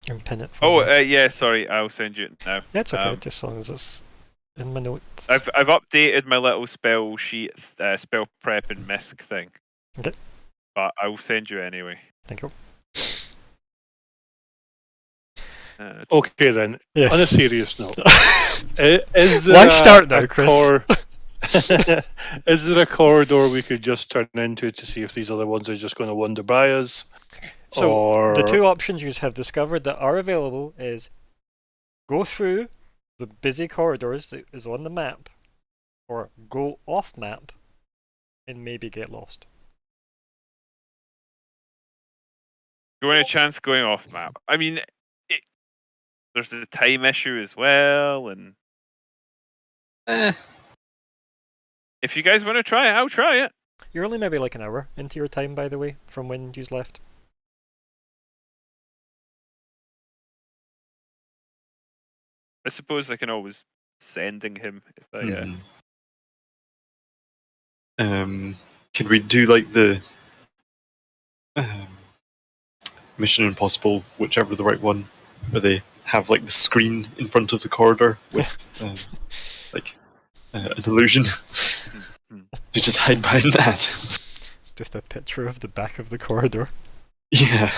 And pin it for Oh, me. yeah, sorry, I'll send you it now. Yeah, it's okay, just as long as it's in my notes. I've updated my little spell sheet, spell prep and misc thing. Okay. But I will send you anyway. Thank you. Okay then. Yes. On a serious note, is there Why start now, Chris? Is there a corridor we could just turn into to see if these other ones are just going to wander by us? So or the two options you have discovered that are available is go through the busy corridors that is on the map, or go off map and maybe get lost. Do you want a chance going off map? I mean, there's a time issue as well, and if you guys want to try it, I'll try it. You're only maybe like an hour into your time, by the way, from when you've left. I suppose I can always sending him if I. Can we do like the Mission Impossible, whichever the right one, where they have like the screen in front of the corridor with like an illusion to just hide behind that? Just a picture of the back of the corridor. Yeah.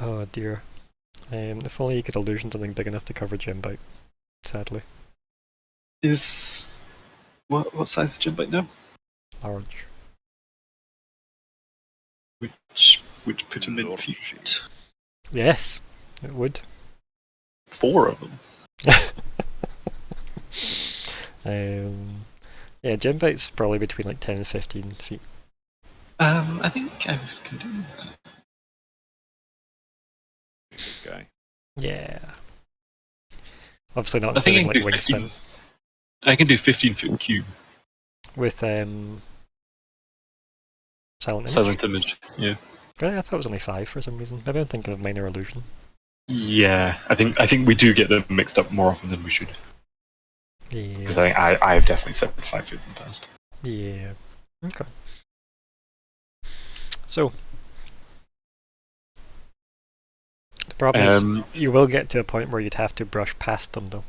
Oh dear. If only you could illusion something big enough to cover Gem Bite. Sadly. Is what size is Gem Bite now? Large. Which would put him in feet. Yes, it would. 4 of them. Yeah, Gem Bite's probably between like 10 and 15 feet. I think I can do that. Guy. Yeah. Obviously not I think including I like can do wingspan. 15. I can do 15-foot cube. With silent image. Silent image. Yeah. I thought it was only 5 for some reason. Maybe I'm thinking of minor illusion. Yeah, I think we do get them mixed up more often than we should. Yeah. Because I've definitely said 5 feet in the past. Yeah. Okay. So the problem is you will get to a point where you'd have to brush past them though.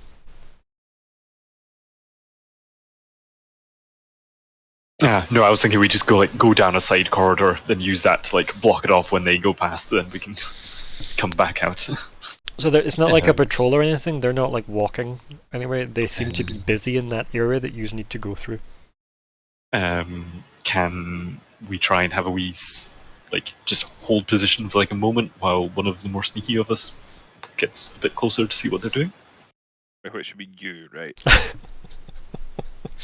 No, I was thinking we just go down a side corridor, then use that to like block it off when they go past, then we can come back out. So it's not like a patrol or anything. They're not like walking anyway. They seem to be busy in that area that you need to go through. Can we try and have a wee just hold position for like a moment while one of the more sneaky of us gets a bit closer to see what they're doing? Which should be you, right?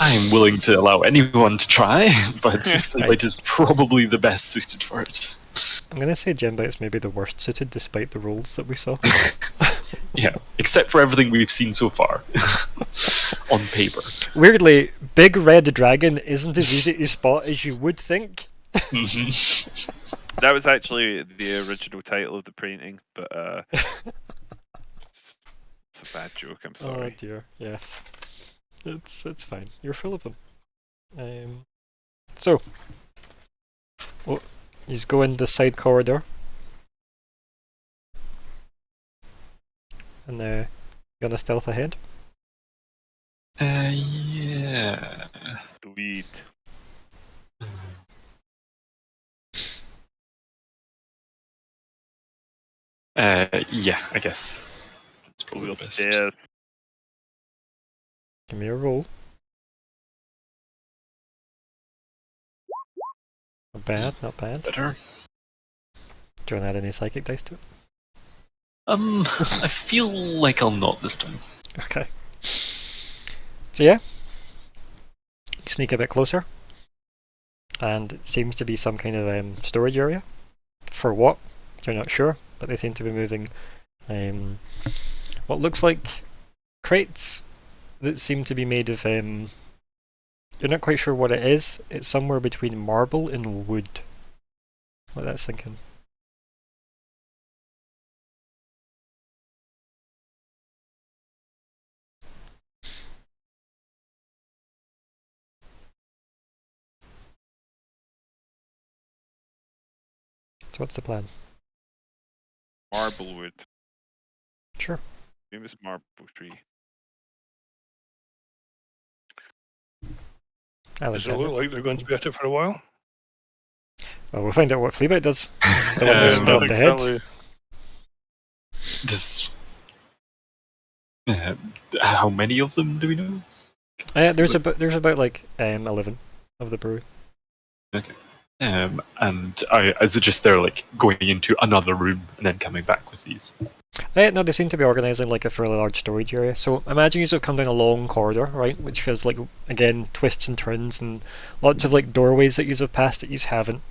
I'm willing to allow anyone to try, but Light is probably the best suited for it. I'm going to say Gembite's maybe the worst suited despite the rolls that we saw. Yeah, except for everything we've seen so far. On paper. Weirdly, Big Red Dragon isn't as easy to spot as you would think. That was actually the original title of the painting, but it's a bad joke, I'm sorry. Oh dear, yes. It's fine. You're full of them. So, he's going the side corridor, and gonna stealth ahead. Yeah. Sweet. Yeah, I guess. That's probably We'll the best. stare. Give me a roll. Not bad, not bad. Better. Do you want to add any psychic dice to it? I feel like I'll not this time. Okay. So yeah, you sneak a bit closer, and it seems to be some kind of storage area. For what? You're not sure, but they seem to be moving what looks like crates that seem to be made of you're not quite sure what it is. It's somewhere between marble and wood. What that's thinking. So what's the plan? Marblewood. Sure. Famous marble tree. I'll Does it intend look like they're going to be at it for a while? Well, we'll find out what Fleabite does. She's the one that's Um, still I up think the head. certainly Does uh, how many of them do we know? There's about like 11 of the brew. And I suggest they're like going into another room and then coming back with these. No, they seem to be organising like a fairly large storage area. So imagine you have come down a long corridor, right, which has like again twists and turns and lots of like doorways that you have passed that you haven't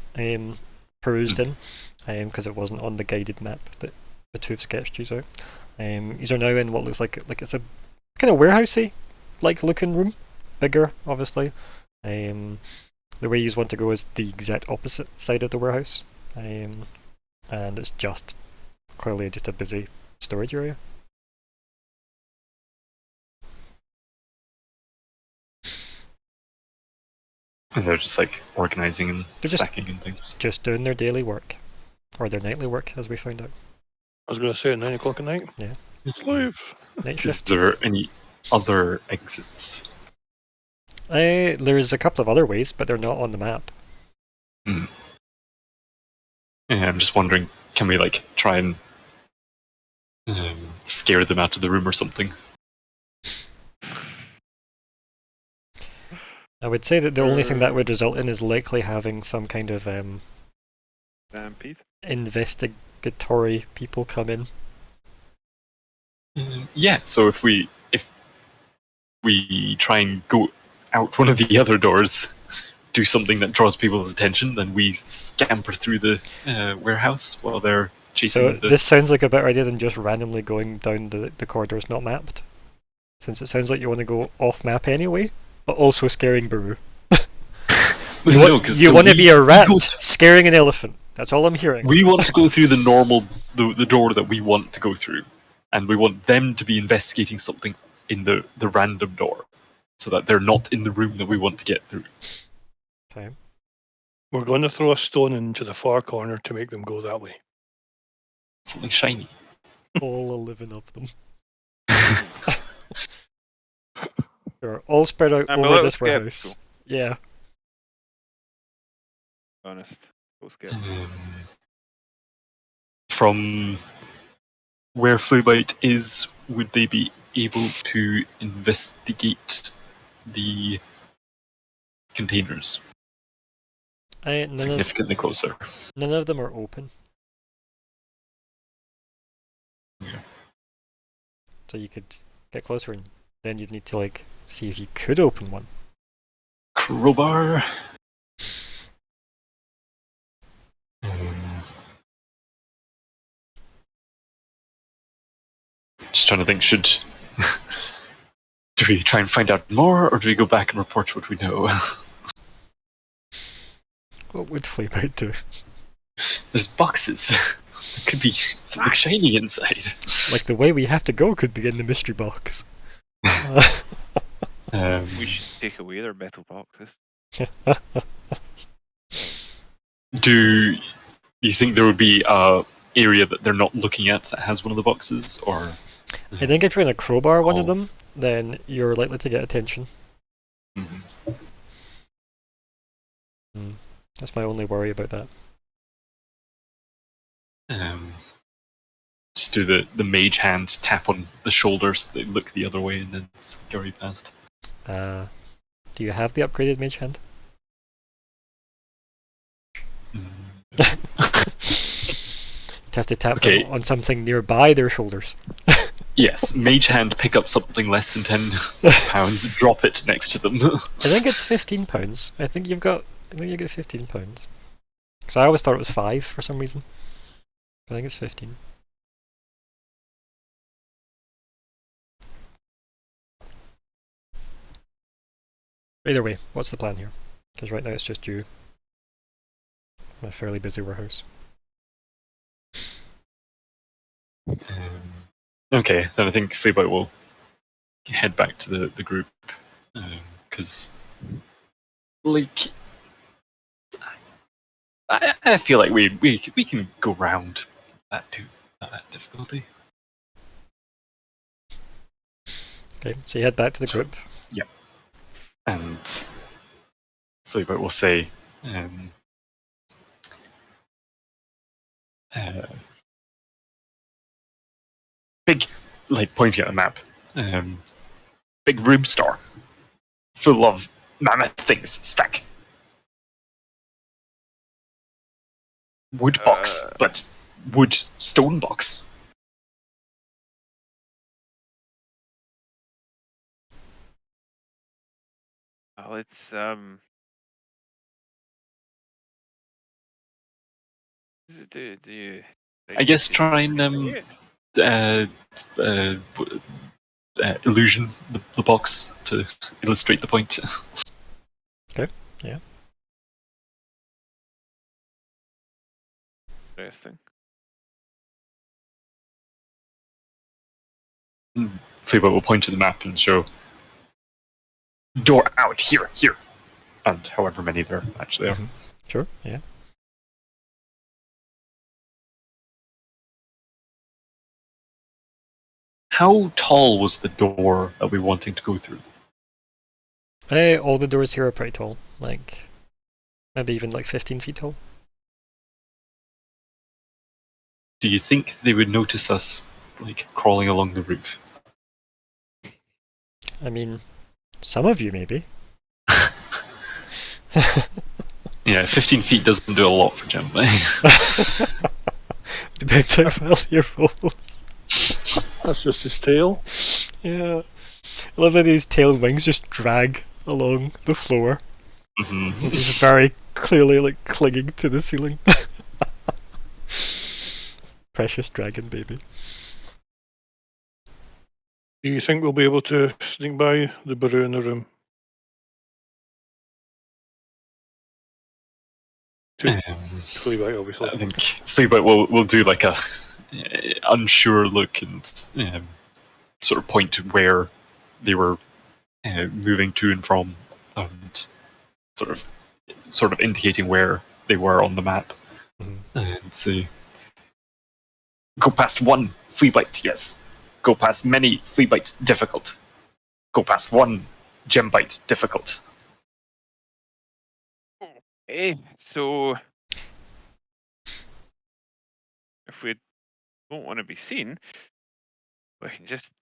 perused in, because it wasn't on the guided map that Batuve sketched you out. These are now in what looks like it's a kind of warehousey like looking room, bigger obviously. The way you want to go is the exact opposite side of the warehouse, and it's just clearly just a busy storage area. And they're just like organizing and They're just- stacking and things. Just doing their daily work, or their nightly work, as we found out. I was going to say at 9 o'clock at night. Yeah. Slave. Night Is shift. there any other exits? There's a couple of other ways, but they're not on the map. Yeah, I'm just wondering, can we like try and scare them out of the room or something? I would say that the only thing that would result in is likely having some kind of Stampede. investigatory people come in. Yeah, so if we try and go out one of the other doors, do something that draws people's attention, then we scamper through the warehouse while they're chasing So the... this sounds like a better idea than just randomly going down the corridors not mapped. Since it sounds like you want to go off map anyway, but also scaring Baru. You want to be a rat scaring an elephant. That's all I'm hearing. We want to go through the normal, the door that we want to go through, and we want them to be investigating something in the random door, so that they're not in the room that we want to get through. Okay. We're going to throw a stone into the far corner to make them go that way. Something shiny. All 11 of them. They're all spread out I'm a over little this warehouse. skeptical. Yeah. Honest. So skeptical. From where Fleabite is, would they be able to investigate the containers significantly closer? None of them are open. Yeah. So you could get closer and then you'd need to like see if you could open one. Crowbar. Just trying to think, do we try and find out more, or do we go back and report what we know? What would Fleabite do? There's boxes. There could be something shiny inside. Like the way we have to go could be in the mystery box. We should take away their metal boxes. Do you think there would be a area that they're not looking at that has one of the boxes, or? I think if you're in a crowbar one of them, then you're likely to get attention. Mhm. That's my only worry about that. Just do the mage hand tap on the shoulder so they look the other way and then scurry past. Do you have the upgraded mage hand? You'd have to tap them on something nearby their shoulders. Yes, mage hand, pick up something less than £10, drop it next to them. I think it's £15. I think you get £15. Because I always thought it was 5 for some reason. I think it's 15. Either way, what's the plan here? Because right now it's just you. In a fairly busy warehouse. Okay, then I think Fleabite will head back to the group, because like I feel like we can go round that too. Not that difficulty. Okay, so you head back to the group. And Fleabot will say, big, like pointing at a map, big room store full of mammoth things stack. Wood box, but wood stone box. Well, it's do you? I guess do you try and say it? illusion the box to illustrate the point. Okay, yeah. Interesting. Fleabot will point to the map and show door out here, and however many there actually are. Mhm. Sure, yeah. How tall was the door that we were wanting to go through? All the doors here are pretty tall, like maybe even like 15 feet tall. Do you think they would notice us, like, crawling along the roof? I mean, some of you maybe. Yeah, 15 feet doesn't do a lot for Jim. Depends how well you roll. That's just his tail. Yeah. I love that these tail and wings just drag along the floor. Mm-hmm. He's very clearly like clinging to the ceiling. Precious dragon baby. Do you think we'll be able to sneak by the Baru in the room? Fleabot, obviously. I think Fleabot will do like a unsure look and sort of point to where they were moving to and from, and sort of indicating where they were on the map, and say, "Go past one flea bite, yes. Go past many flea bites, difficult. Go past one gem bite, difficult." Okay, so if we don't want to be seen, we can just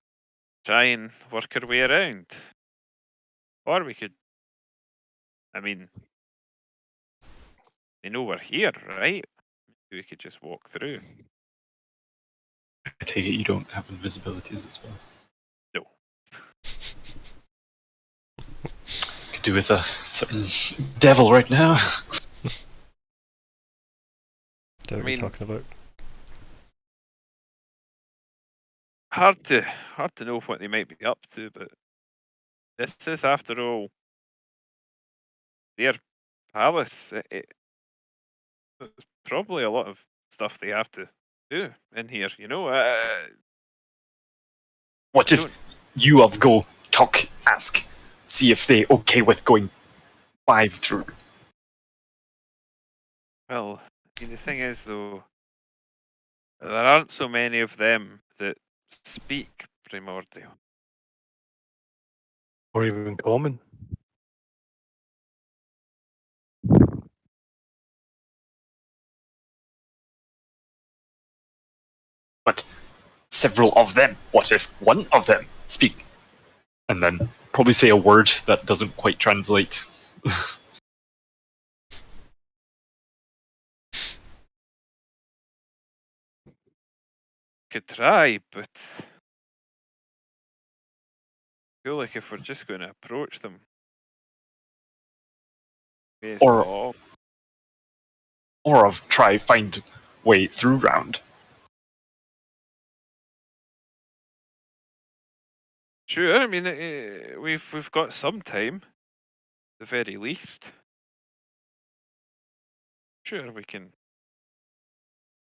try and work our way around. Or we could, I mean, they know we're here, right? We could just walk through. I take it you don't have invisibility as a spell. No. Could do with a certain devil right now. Don't know what you're talking about. Hard to know what they might be up to, but this is, after all, their palace. There's probably a lot of stuff they have to do in here, you know. What if you of go talk, ask, see if they okay with going 5 through? Well, I mean, the thing is, though, there aren't so many of them that speak primordial. Or even common. But several of them. What if one of them speak? And then probably say a word that doesn't quite translate. Could try, but I feel like if we're just going to approach them, face Or- bomb. Or of try find way through round. Sure, I mean, we've got some time, at the very least. Sure, we can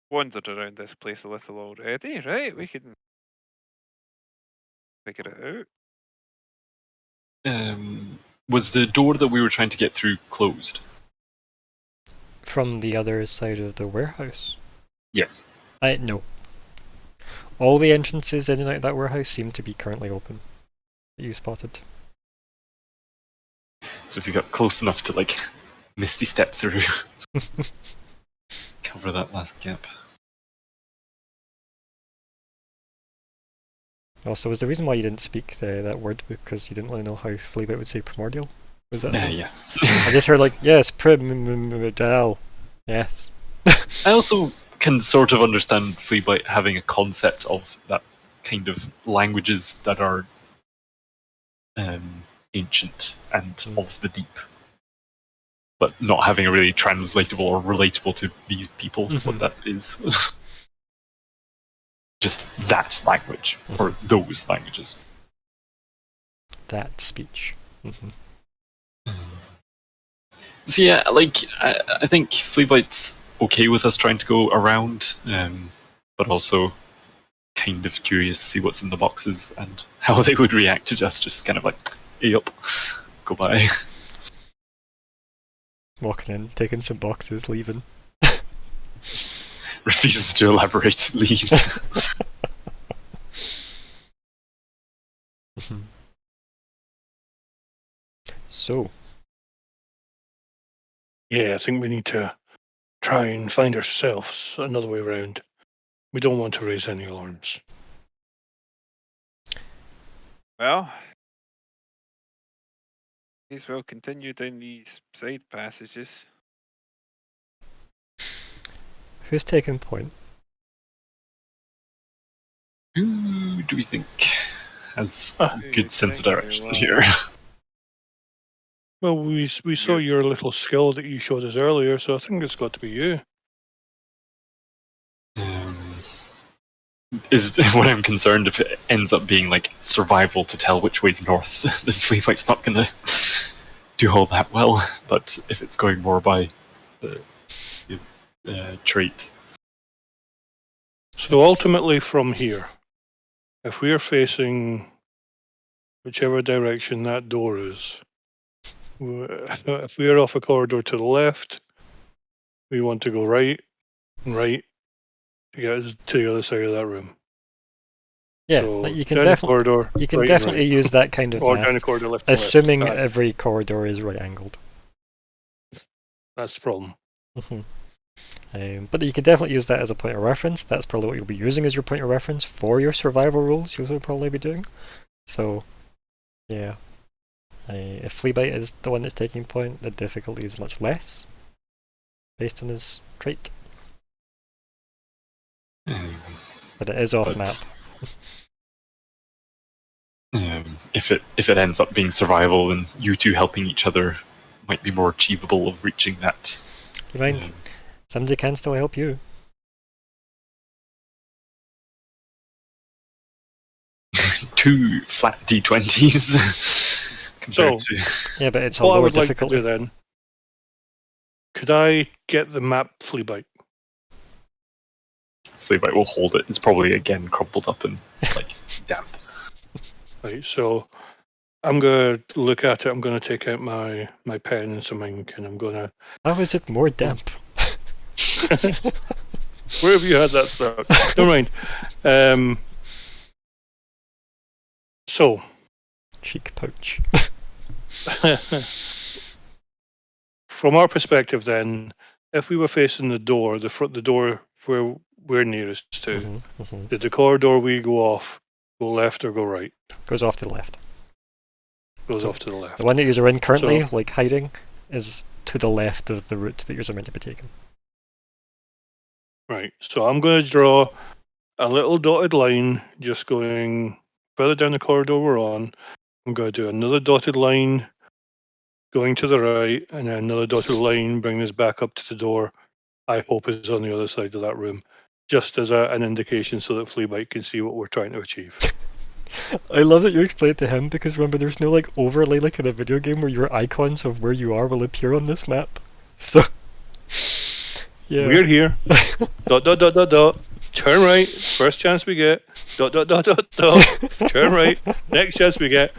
wander around this place a little already, right? We can figure it out. Was the door that we were trying to get through closed? From the other side of the warehouse? Yes. No. All the entrances in and out of that warehouse seem to be currently open. That you spotted. So if you got close enough to like misty step through, cover that last gap. Also, was the reason why you didn't speak that word because you didn't really know how Fleabit would say primordial? Was that? Yeah. I just heard like, yes, primordial. Yes. I also can sort of understand Fleabite having a concept of that kind of languages that are ancient and of the deep, but not having a really translatable or relatable to these people what that is. Just that language, or those languages. That speech. So yeah, like I think Fleabite's okay with us trying to go around, but also kind of curious to see what's in the boxes and how they would react to just kind of like, yup, go by. Walking in, taking some boxes, leaving. Refuses to elaborate, leaves. So, Yeah, I think we need to try and find ourselves another way around. We don't want to raise any alarms. Well, may as well continue down these side passages. who's taking point? Who do we think has Ah. good sense of direction here? Well, we saw your little skill that you showed us earlier, so I think it's got to be you. Is what I'm concerned if it ends up being like survival to tell which way's north, then Fleabite's not gonna do all that well. But if it's going more by the trait. So ultimately, from here, if we are facing whichever direction that door is, if we are off a corridor to the left, we want to go right and right to get us to the other side of that room. Yeah, So like you can down the definitely corridor, you can right and definitely right. use that kind of Or down the math, corridor left and assuming left. every corridor is right angled. That's the problem. But you can definitely use that as a point of reference. That's probably what you'll be using as your point of reference for your survival rules. You'll probably be doing. So, yeah. If Fleabite is the one that's taking point, the difficulty is much less, based on his trait. But it is off map. If it ends up being survival, then you two helping each other might be more achievable of reaching that. You mind? Somebody can still help you. Two flat D20s compared to. Yeah, but it's a What I lower would like to difficulty. do then, could I get the map Fleabite? Fleabite will hold it. It's probably again crumpled up and like damp. Right, so I'm going to look at it. I'm going to take out my pen and some ink, and I'm going to... How is it more damp? Where have you had that stuck? Never mind. So... Cheek pouch. From our perspective then, if we were facing the door, the door where we're nearest to, did the corridor we go off go left or go right? Goes off to the left. Goes off to the left. The one that you're in currently, So- like hiding, is to the left of the route that you're meant to be taking. Right, so I'm going to draw a little dotted line just going further down the corridor we're on. I'm going to do another dotted line going to the right, and then another dotted line bringing us back up to the door. I hope is on the other side of that room, just as an indication so that Fleabite can see what we're trying to achieve. I love that you explained it to him because remember, there's no like overlay like in a video game where your icons of where you are will appear on this map. So, yeah. We're here. Dot dot dot dot dot. Turn right. First chance we get. Dot dot dot dot dot. Turn right. Next chance we get.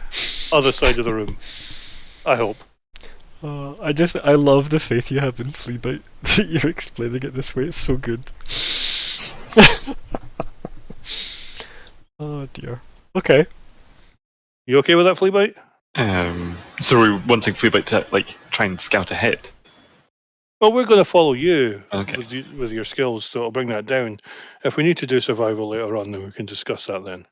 Other side of the room. I hope. I love the faith you have in Fleabite. That you're explaining it this way. It's so good. Oh dear. Okay. You okay with that, Fleabite? So we're wanting Fleabite to like try and scout ahead. Well, we're going to follow you Okay. with your skills, so it'll bring that down. If we need to do survival later on, then we can discuss that then.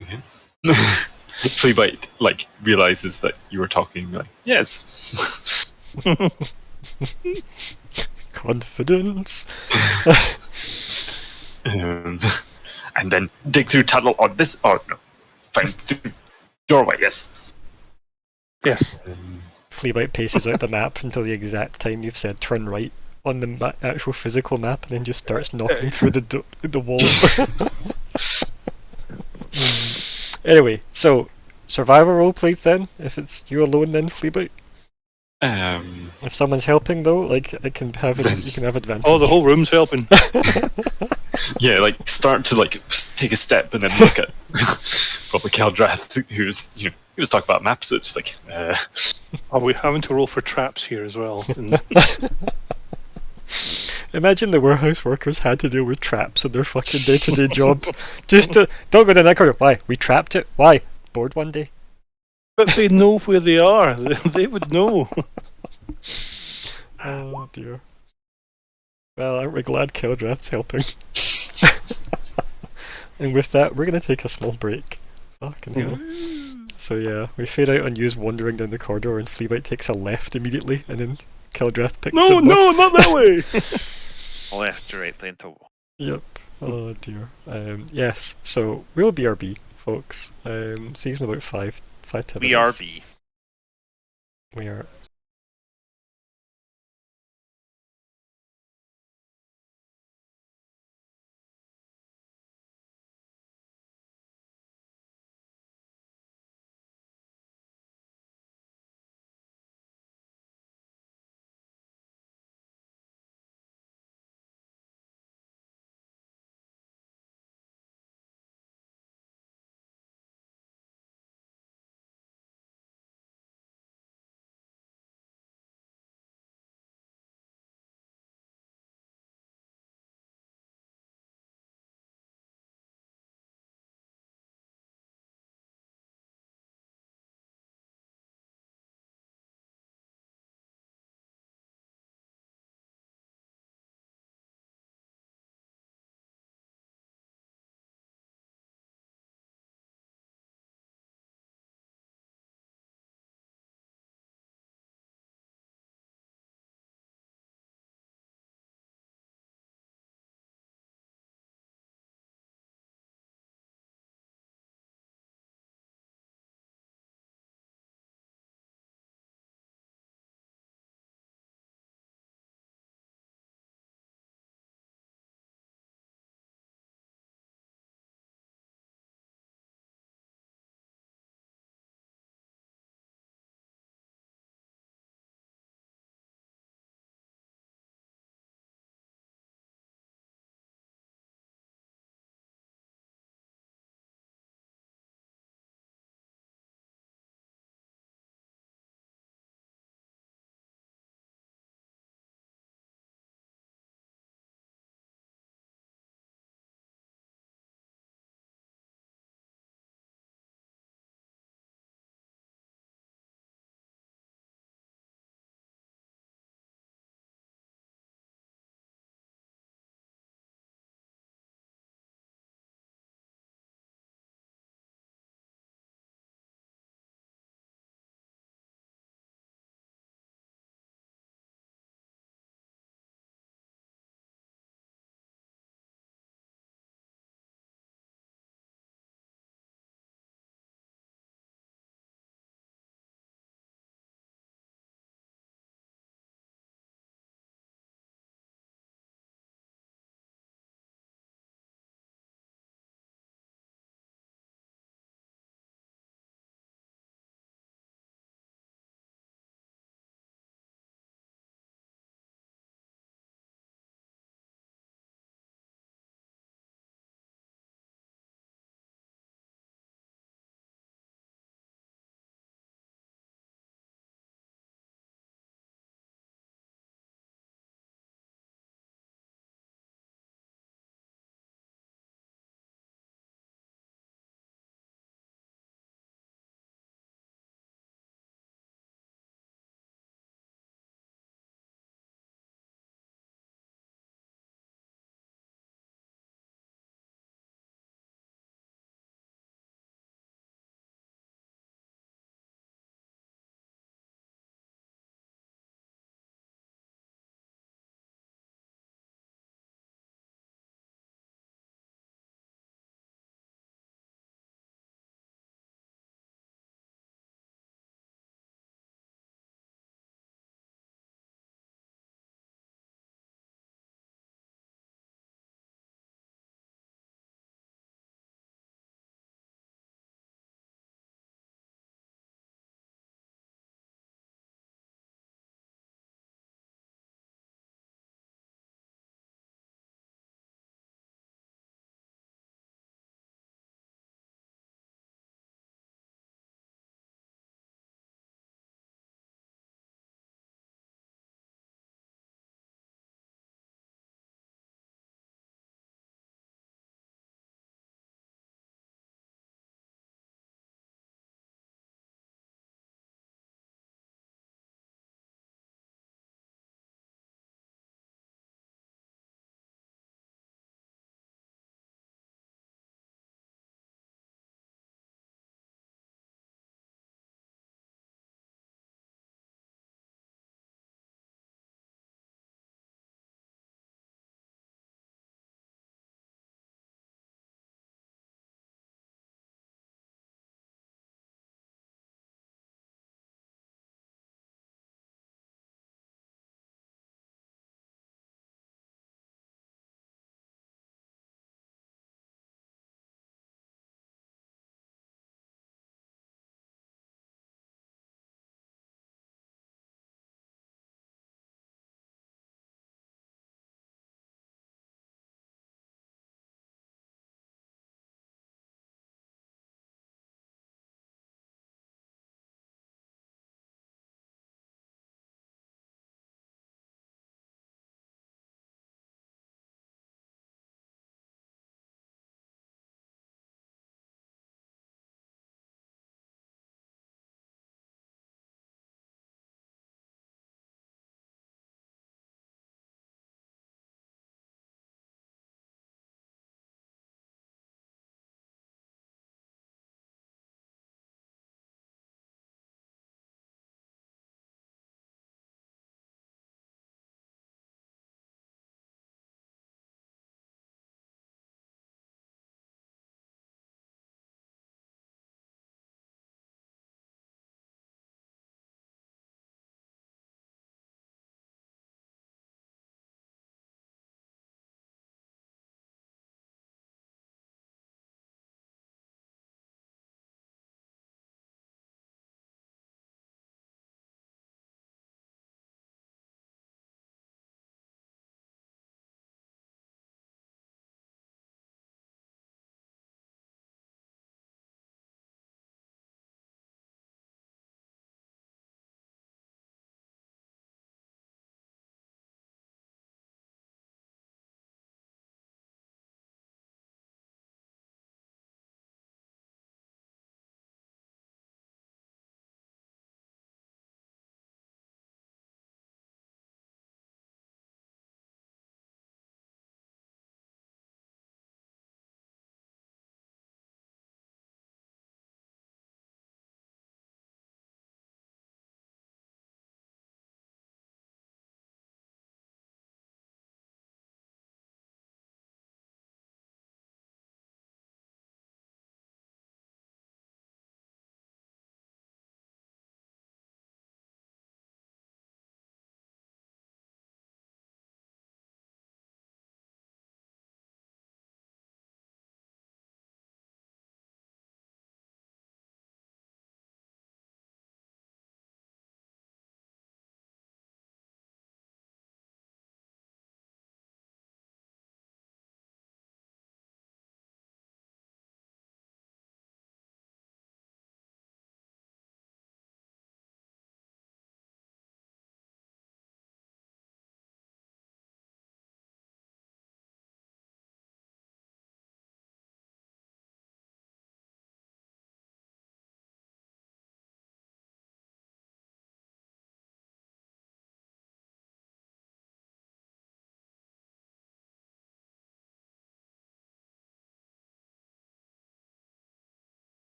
Okay. Fleabite like realizes that you were talking. Like, yes. Confidence. And then dig through tunnel on this. Oh no, find through doorway. Yes. Yes. Fleabite paces out the map until the exact time you've said turn right on the actual physical map, and then just starts knocking through the wall. Anyway, so survival role please then. If it's you alone, then Fleabite. If someone's helping though, like you can have advantage. Oh, the whole room's helping. Yeah, like start to like take a step and then look at probably Keldrath, who's he was talking about maps. So it's like, Are we having to roll for traps here as well? Imagine the warehouse workers had to deal with traps in their fucking day-to-day jobs. Just to don't go down that corridor. Why? We trapped it. Why? Bored one day. But they know where they are. They would know. Oh dear. Well, aren't we glad Keldrath's helping? And with that, we're gonna take a small break. Fucking hell. So yeah, we fade out on Yous wandering down the corridor, and Fleabite takes a left immediately, and then Keldrath picks No, him up. no, not that way. Left directly into. Yep. Oh dear. Yes. So we'll BRB, folks. Season about 5-10 minutes. BRB. We are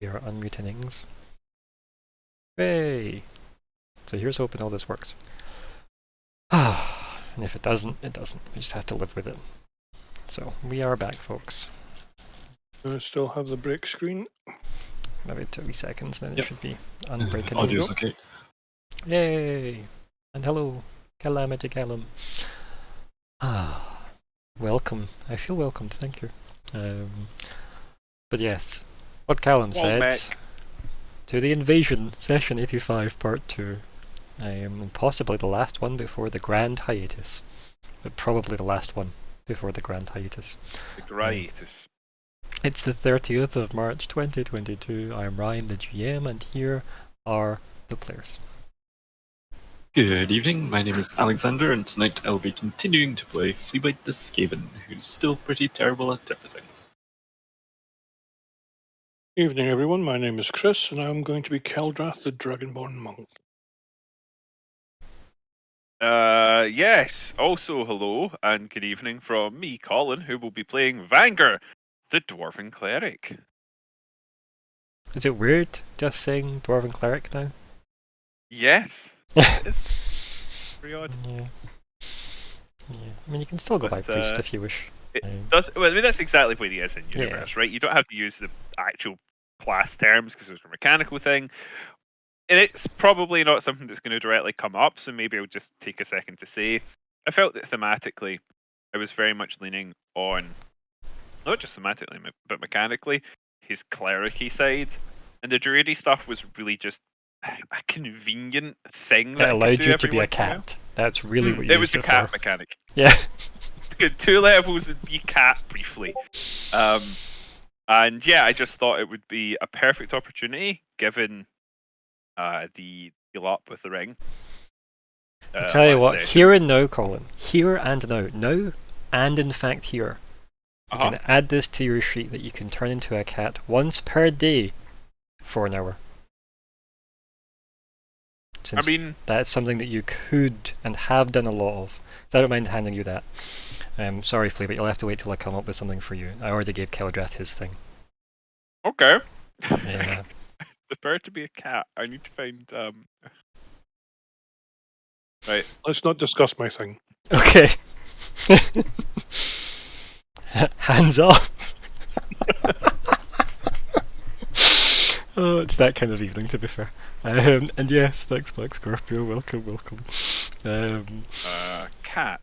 We are unmutingings. Hey! So here's hoping all this works. And if it doesn't, it doesn't. We just have to live with it. So we are back, folks. I still have the break screen. Maybe 2 seconds, then it Yep. should be unbreakable. Audio's okay. Yay! And hello, Calamity Callum. Welcome. I feel welcomed, thank you. But yes, what Callum said, Mech. to the invasion, session 85, part 2. Possibly the last one before the grand hiatus. But probably the last one before the grand hiatus. The greatest. It's the 30th of March 2022. I'm Ryan, the GM, and here are the players. Good evening, my name is Alexander, and tonight I'll be continuing to play Fleabite the Skaven, who's still pretty terrible at everything. Evening, everyone. My name is Chris, and I'm going to be Keldrath, the Dragonborn Monk. Yes. Also, hello and good evening from me, Colin, who will be playing Vanger, the Dwarven Cleric. Is it weird just saying Dwarven Cleric now? Yes. It's pretty odd. Yeah. I mean, you can still go by But, priest if you wish. It does. Well, I mean, that's exactly what he is in universe, right? You don't have to use the actual class terms because it's a mechanical thing. And it's probably not something that's going to directly come up, so maybe I'll just take a second to say. I felt that thematically, I was very much leaning on, not just thematically, but mechanically, his cleric-y side. And the druidy stuff was really just a convenient thing that It allowed could do you to be a every once in a while. cat. That's really what you It was used a it cat for. mechanic. Yeah. 2 levels and be cat briefly. And yeah, I just thought it would be a perfect opportunity given the deal up with the ring. I'll tell you last what, session. here and now, Colin. Here and now. Now, and in fact here. You can add this to your sheet that you can turn into a cat once per day for an hour. Since I mean, that's something that you could and have done a lot of. So I don't mind handing you that. Sorry, Flea, but you'll have to wait till I come up with something for you. I already gave Keldrath his thing. okay. Yeah. The bird to be a cat. I need to find right. Let's not discuss my thing. Okay. Hands off. Oh, it's that kind of evening, to be fair. And yes, thanks, Black Scorpio. Welcome. Cat.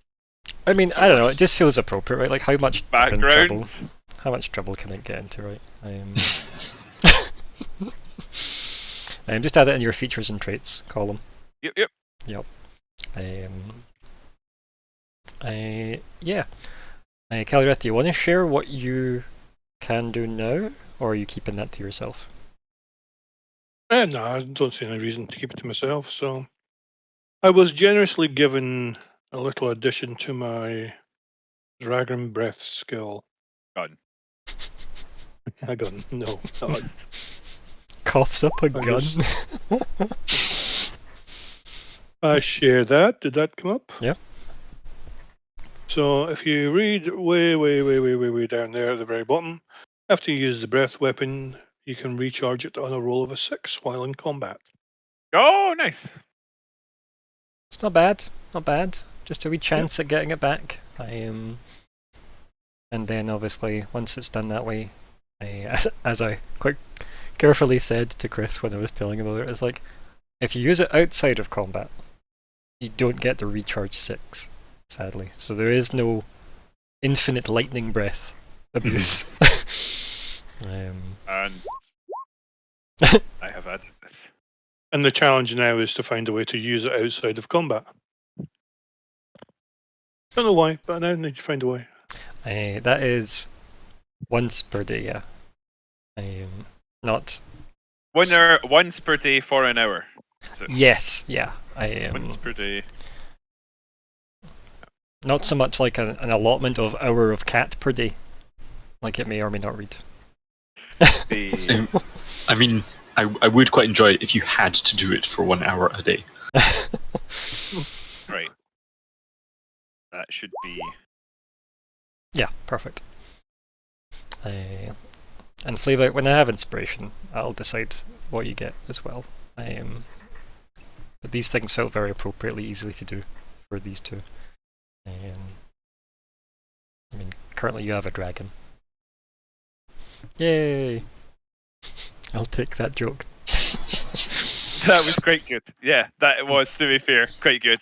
I mean, I don't know. It just feels appropriate, right? Like, how much trouble? Background. How much trouble can it get into, right? Just add it in your features and traits column. Yep. Yeah. Caldrath, do you want to share what you can do now, or are you keeping that to yourself? No, I don't see any reason to keep it to myself. So, I was generously given a little addition to my Dragon Breath skill. Gun. A gun? No. Not. Coughs up a I gun. I share that. Did that come up? Yeah. So if you read way down there at the very bottom, after you use the breath weapon, you can recharge it on a roll of a 6 while in combat. Oh, nice. It's not bad. Just a wee chance at getting it back. And then obviously once it's done that way, as I quite carefully said to Chris when I was telling him about it, it's like, if you use it outside of combat, you don't get the recharge 6, sadly. So there is no infinite lightning breath abuse. And I have added this. And the challenge now is to find a way to use it outside of combat. Don't know why, but I need to find a way. That is once per day, yeah. Not... Once per day for an hour. Yes, yeah. Once per day. Not so much like an allotment of hour of cat per day, like it may or may not read. I mean, I would quite enjoy it if you had to do it for 1 hour a day. Right. That should be... Yeah, perfect. And Fleabite, when I have inspiration, I'll decide what you get as well. But these things felt very appropriately easily to do for these two. I mean, currently you have a dragon. Yay! I'll take that joke. That was quite good. Yeah, that was, to be fair, quite good.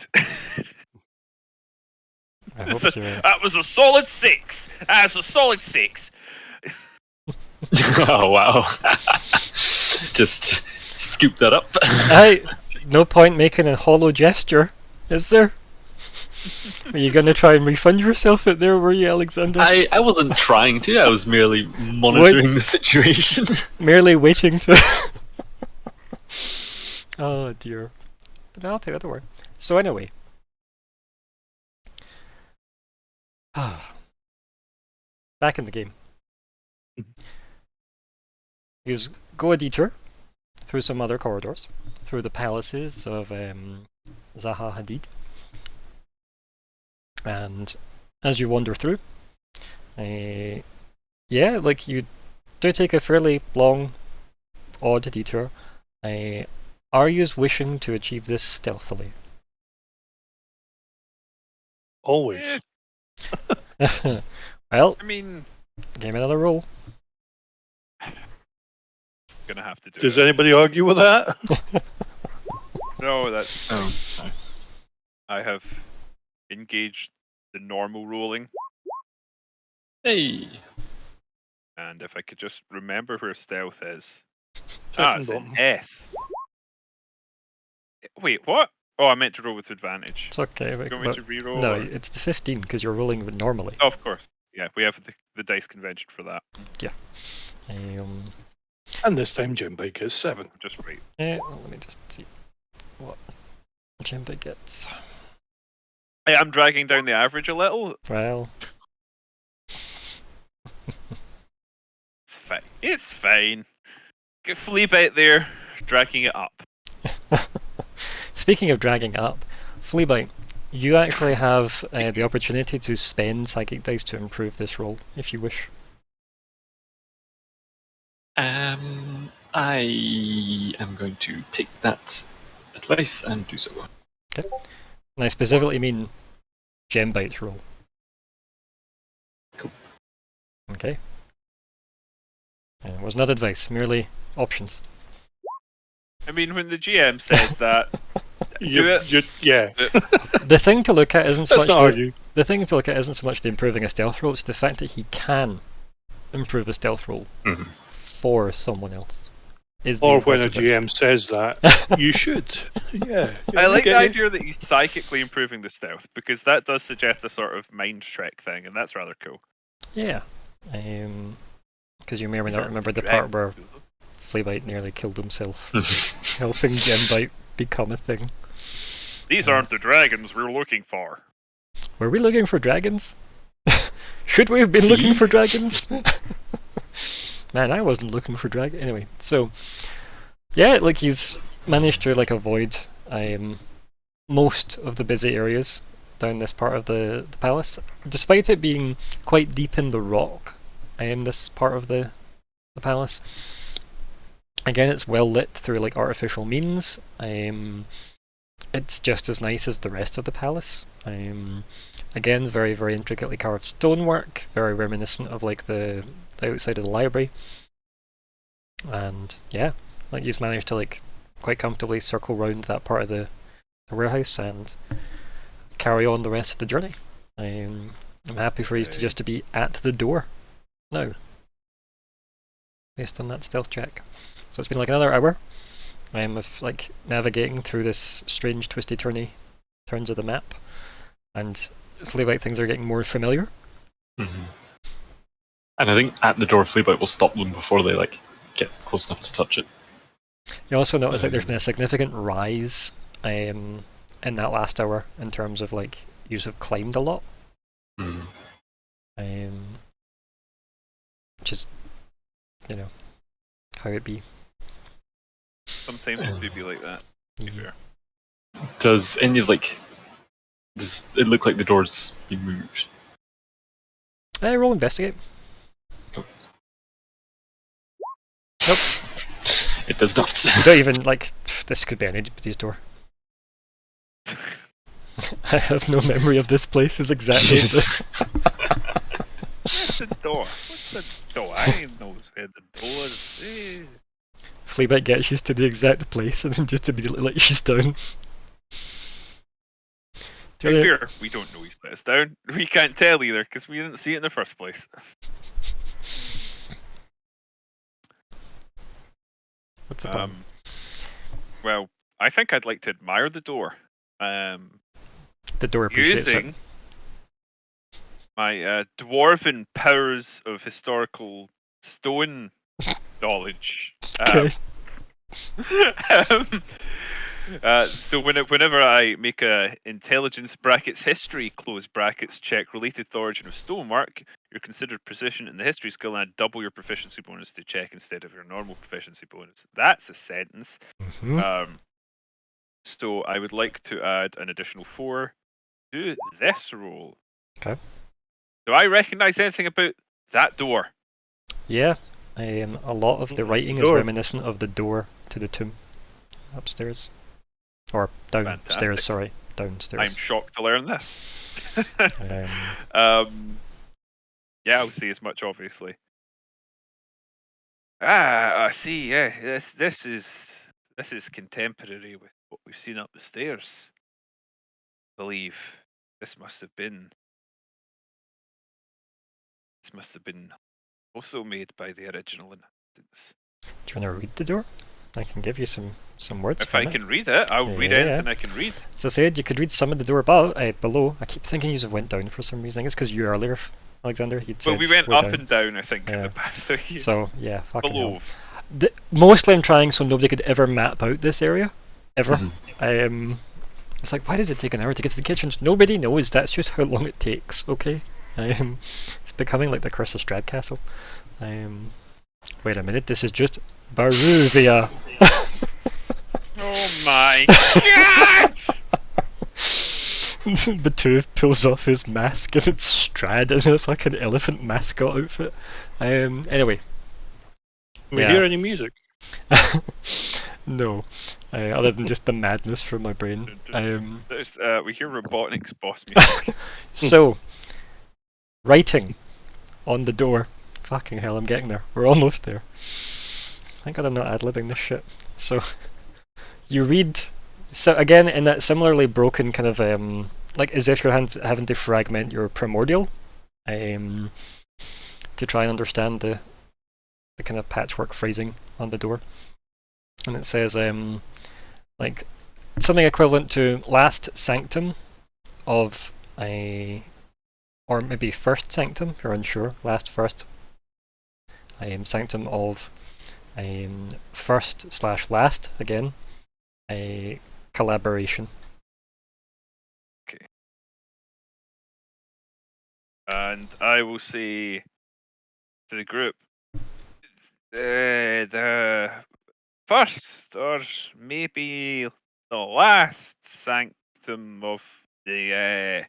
I hope That was a solid 6. That's a solid 6. Oh wow! Just scoop that up. Hey, no point making a hollow gesture, is there? Are you going to try and refund yourself out there, were you, Alexander? I wasn't trying to. I was merely monitoring the situation. Merely waiting to... Oh dear. But no, I'll take that to work. So anyway. Back in the game. You go a detour through some other corridors, through the palaces of Zaha Hadid. And as you wander through, yeah, like you do take a fairly long, odd detour. Are you wishing to achieve this stealthily? Always. Well, I mean, give me another roll. gonna have to do Does it. anybody argue with that? No, that's. Oh, sorry. I have engaged the normal rolling, Hey. and if I could just remember where stealth is. Second It's an bottom. S. Wait, what? Oh, I meant to roll with advantage. It's okay. You want me But to reroll? no, or- it's the 15 because you're rolling normally. Oh, of course. Yeah, we have the dice convention for that. And this time Jim Bike is 7. Just right. Well, let me just see what Jimba gets. Hey, I'm dragging down the average a little. Well, It's fine. It's fine. Get Fleabite there, dragging it up. speaking of dragging up, Fleabite, you actually have the opportunity to spend psychic dice to improve this roll if you wish. I am going to take that advice and do so. And I specifically mean Gembite's roll. Cool. Okay. It was not advice, merely options. I mean, when the GM says that, do it. Yeah. The thing to look at isn't so Let's much not argue. the thing to look at isn't so much the improving a stealth roll, it's the fact that he can improve a stealth roll Mhm. for someone else. Is the Or when a impressive bit. GM says that, you should. Yeah. I like the get it. idea that he's psychically improving the stealth, because that does suggest a sort of mind trick thing, and that's rather cool. Yeah. Because you may or may Is not that remember the dragon? part where Fleabite nearly killed himself helping Gembite become a thing. These aren't the dragons we're looking for. Were we looking for dragons? Should we have been looking See? for dragons? Man, I wasn't looking for dragons. Anyway, so yeah, like he's managed to like avoid most of the busy areas down this part of the palace, despite it being quite deep in the rock. This part of the palace. Again, it's well lit through like artificial means. It's just as nice as the rest of the palace. Again, very, very intricately carved stonework, very reminiscent of like the outside of the library. And yeah, like you've managed to like quite comfortably circle round that part of the warehouse and carry on the rest of the journey. I'm happy for you to just to be at the door now, based on that stealth check. So it's been like another hour of like navigating through this strange twisty turny turns of the map, and Fleabite things are getting more familiar. Mhm. And I think at the door, Fleabite will stop them before they like get close enough to touch it. You also notice like there's been a significant rise in that last hour in terms of like you have climbed a lot, Mhm. which is how it be. Sometimes it do be like that, to be fair. Does any of does it look like the door's been moved? Roll investigate. It does not. You don't even, like, this could be anybody's door. I have no memory of this place as exactly as Yes. What's the door? What's the door? I ain't know where the door is. Fleabag gets used to the exact place and then just immediately lets you down. To be fair, we don't know he's let us down. We can't tell either because we didn't see it in the first place. What's the button? Well, I think I'd like to admire the door. The door appreciates Using it. my dwarven powers of historical stone knowledge. Okay. So whenever I make a intelligence brackets history close brackets check related to the origin of stonework, you're considered proficient in the history skill and I double your proficiency bonus to check instead of your normal proficiency bonus. That's a sentence. Mhm. So I would like to add an additional 4 to this roll. Okay. Do I recognise anything about that door? Yeah. A lot of the writing is Door. reminiscent of the door to the tomb upstairs. Or downstairs, Fantastic. sorry. I'm Downstairs. shocked to learn this. Um, Yeah, I'll say as much, obviously. I see. Yeah, this is contemporary with what we've seen up the stairs. I believe this must have been also made by the original inhabitants. do you want to read the door? I can give you some words If from I it. can read it, I'll read Yeah. anything I can read. As I said, you could read some of the door above, below. I keep thinking you went down for some reason. I think it's because you earlier, Alexander, you'd said Well, we went we're up down. and down, I think, in Yeah. the back. So, So, yeah, fucking below. hell. Mostly I'm trying so nobody could ever map out this area. Ever. Mhm. It's like, why does it take an hour to get to the kitchen? Nobody knows. That's just how long it takes, okay? It's becoming like the Curse of Stradcastle. Wait a minute, this is just Baruvia. Oh my god! Batuve pulls off his mask and it's Strad in a fucking elephant mascot outfit. Anyway. Can we Yeah. hear any music? No. Other than just the madness from my brain. There's, we hear robotics boss music. So, writing on the door. Fucking hell, I'm getting there. We're almost there. Thank God I'm not ad-libbing this shit. So, you read, so again, in that similarly broken kind of, like as if you're having to fragment your primordial, to try and understand the kind of patchwork phrasing on the door. And it says, like, something equivalent to last sanctum of a, or maybe first sanctum, if you're unsure, first. Sanctum of first/last, again, a collaboration. Okay. And I will say to the group, the first or maybe the last sanctum of the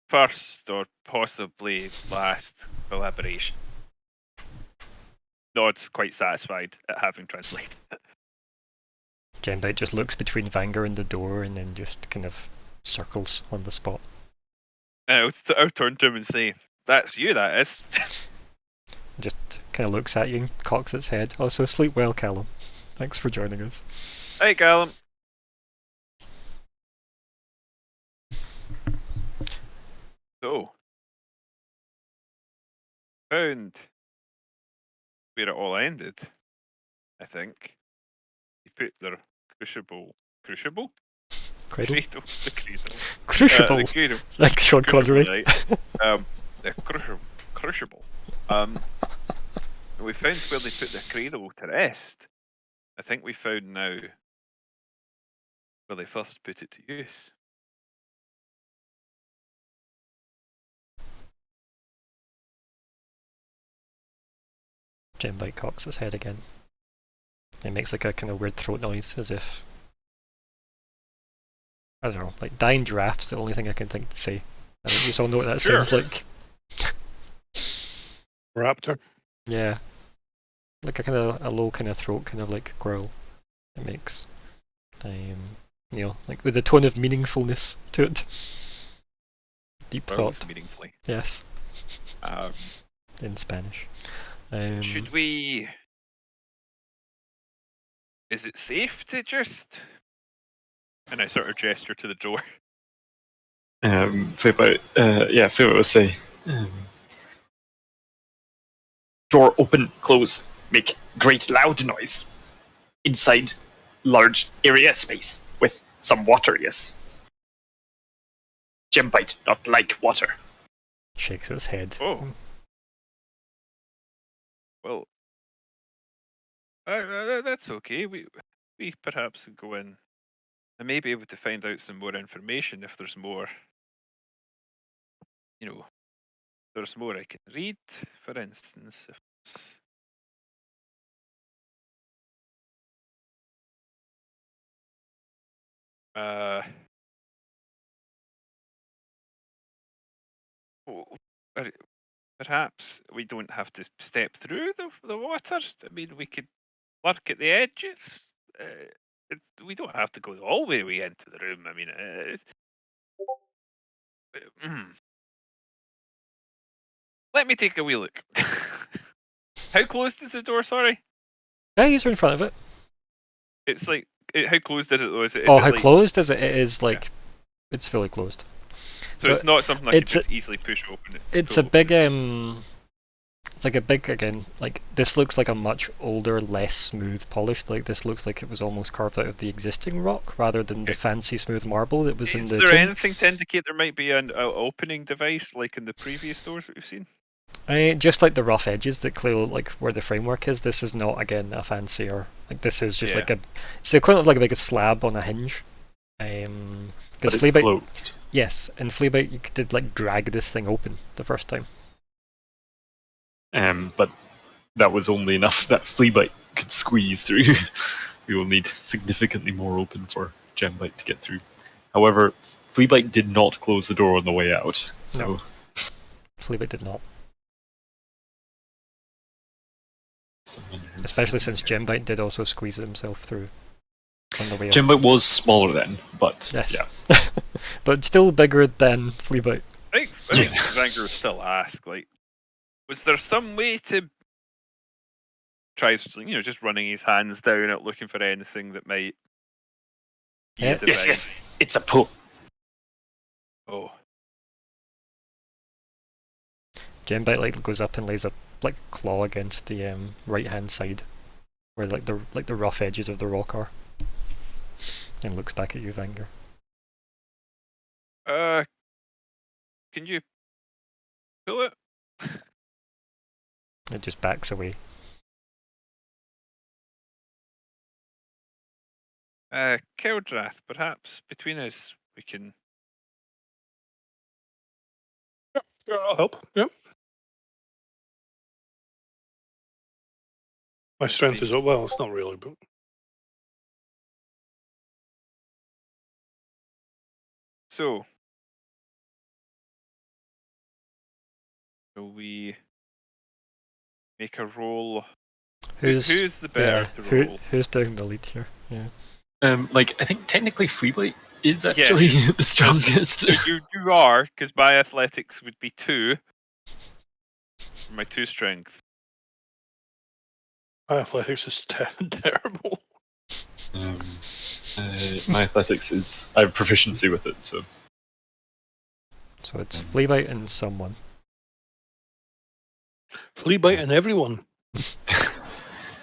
first or possibly last collaboration. Nod's quite satisfied at having translated it. Genbite just looks between Vanger and the door and then just kind of circles on the spot. I'll turn to him and say, "That's you, that is." Just kind of looks at you and cocks its head. Also, sleep well, Callum. Thanks for joining us. Hey, Callum. So, found where it all ended. I think he put their crucible, Cradle? cradle, the cradle, Crucible! the cradle, Like Sean crucible, Connery. right? The crucible. We found where they put the cradle to rest. I think we found now where they first put it to use. Genbite cocks its head again. It makes like a kind of weird throat noise as if, I don't know, like dying giraffe's the only thing I can think to say. I think you all know what that Sure. sounds like. Raptor. Yeah. like a kind of a low kind of throat kind of like growl it makes. Like with a tone of meaningfulness to it. Deep Growls thought. meaningfully. Yes. Um, In Spanish. should we? Is it safe to just? And I sort of gesture to the door. Fleabite will say, door open, close, make great loud noise. Inside, large area space with some water, yes. Gembite, not like water. Shakes his head. Oh. Well, that's okay. We perhaps could go in. I may be able to find out some more information if there's more. There's more I can read. For instance, if it's, oh, perhaps we don't have to step through the water. I mean, we could lurk at the edges. We don't have to go all the way into the room. I mean, let me take a wee look. How closed is the door? Sorry. Yeah, he's in front of it. It's like how closed is it though? Is how it like, closed is it? It is like it's fully closed. So it's not something I can just easily push open. It's a big It's like a big again. Like this looks like a much older, less smooth polished. Like this looks like it was almost carved out of the existing rock rather than the fancy smooth marble that was in the. Is there anything to indicate there might be an opening device like in the previous doors that we've seen? Just like the rough edges that clearly look like where the framework is. This is not again a fancy or like this is just like a. It's the equivalent of like a big slab on a hinge. Because Fleabite closed. Yes, in Fleabite you did like drag this thing open the first time. But that was only enough that Fleabite could squeeze through. We will need significantly more open for Gembite to get through. However, Fleabite did not close the door on the way out. So no. Fleabite did not. Especially since Gembite did also squeeze himself through on the way out. Gembite was smaller then, but yes. Yeah. But still bigger than Fleabite. I think Vanger would still ask, like, was there some way to try, just running his hands down it, looking for anything that might be a device? Yes, it's a pull. Oh. Gembite like goes up and lays a like claw against the right hand side, where like the rough edges of the rock are, and looks back at you, Vanger. Can you pull it? It just backs away. Keldrath, perhaps between us we can. Yeah, I'll help. Yep. My strength is up. Well, it's not really, but. So, will we make a roll? Who's the better to roll? Who's doing the lead here? Yeah. I think technically Fleabite is actually the strongest. You are, because my athletics would be 2. My 2 strength. My athletics is terrible. My athletics is I have proficiency with it, so. So it's Fleabite and someone. Fleabite and everyone.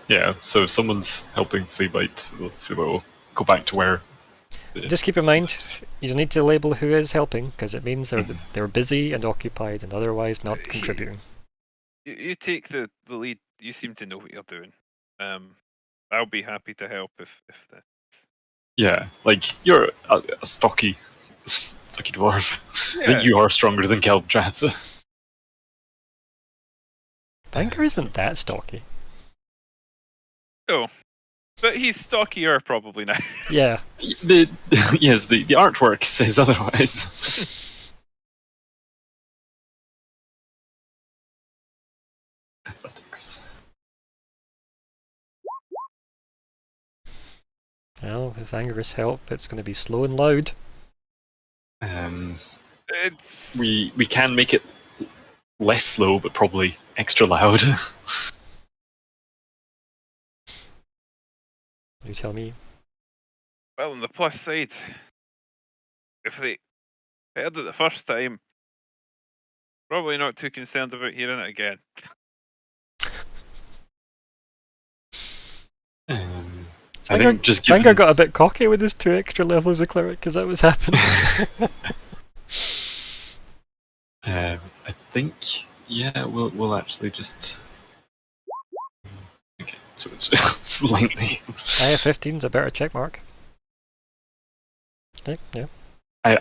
Yeah, so if someone's helping Fleabite, Fleabite will go back to where. Just keep in mind, you need to label who is helping because it means they're busy and occupied and otherwise not contributing. You take the lead. You seem to know what you're doing. I'll be happy to help if that. Yeah, like you're a stocky dwarf. Yeah. I think you are stronger than Keldrath. Vanger isn't that stocky. Oh, but he's stockier probably now. Yeah. The artwork says otherwise. Athletics. Well, with Vanguard's help, it's going to be slow and loud. It's We can make it less slow, but probably extra loud. You tell me. well, on the plus side, if they heard it the first time, probably not too concerned about hearing it again. I think just given, Vanguard got a bit cocky with his 2 extra levels of cleric because that was happening. I think we'll actually just. Okay, so it's slightly. I have 15's a better check mark. Okay, yeah.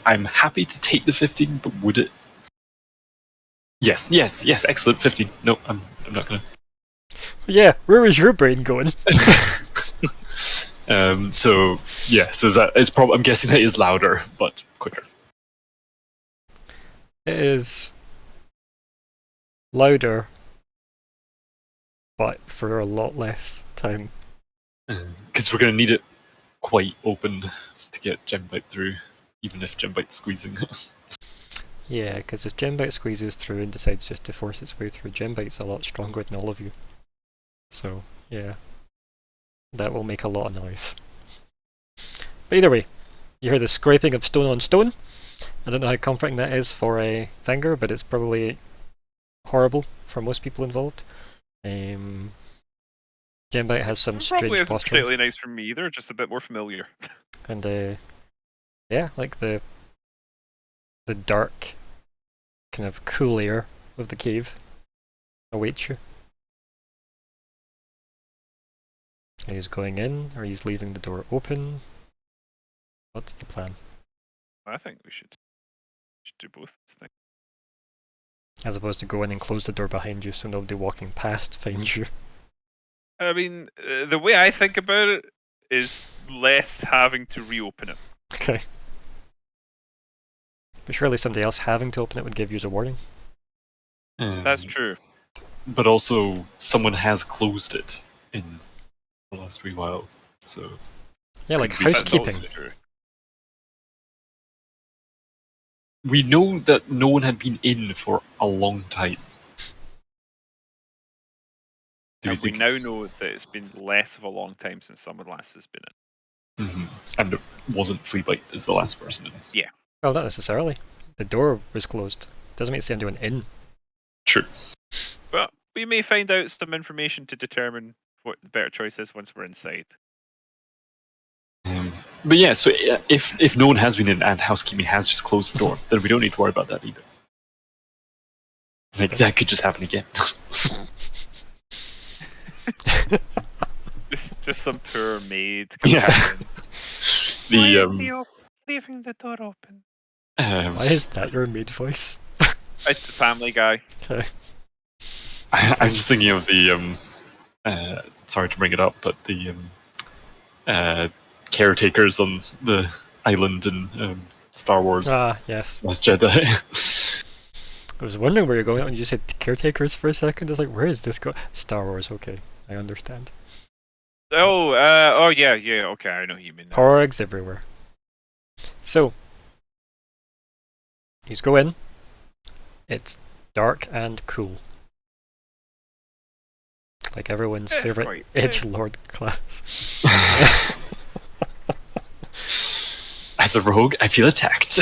I'm happy to take the 15, but would it? Yes, excellent 15. No, I'm not gonna. Yeah, where was your brain going? So is that? It's probably. I'm guessing that is louder, but quicker. It is louder, but for a lot less time. Because we're going to need it quite open to get Gembite through, even if Gembite's squeezing. Yeah, because if Gembite squeezes through and decides just to force its way through, Gembite's a lot stronger than all of you. So, yeah. That will make a lot of noise. But either way, you hear the scraping of stone on stone. I don't know how comforting that is for a Vanguard, but it's probably horrible for most people involved. Gembite has some Probably strange isn't posture. particularly nice for me either, just a bit more familiar. And yeah, like the dark, kind of cool air of the cave awaits you. He's going in, or he's leaving the door open. What's the plan? I think we should do both this thing. As opposed to go in and close the door behind you so nobody walking past finds you. I mean, the way I think about it is less having to reopen it. Okay. But surely somebody else having to open it would give you a warning. That's true. But also, someone has closed it in the last wee while, so Yeah, like Could be That's housekeeping. also true. we know that no one had been in for a long time. Do And we think now it's- know that it's been less of a long time since someone last has been in. Mhm. And it wasn't Fleabite as the last person in. Well, not necessarily. The door was closed. Doesn't mean it's anyone in. True. But we may find out some information to determine what the better choice is once we're inside. But yeah, so if no one has been in and housekeeping has just closed the door, then we don't need to worry about that either. Like that could just happen again. Just some poor maid. Yeah. The leaving the door open. Why is that your maid voice? Family Guy. Okay. I'm just thinking of the sorry to bring it up, but the caretakers on the island in Star Wars Ah, yes. Last Jedi. I was wondering where you're going when you said caretakers for a second. I was like, where is this going? Star Wars, okay. I understand. Oh, yeah, okay, I know who you mean. Now. Porgs everywhere. So, you go in. It's dark and cool. Like everyone's It's favourite quite- edgelord class. As a rogue, I feel attacked.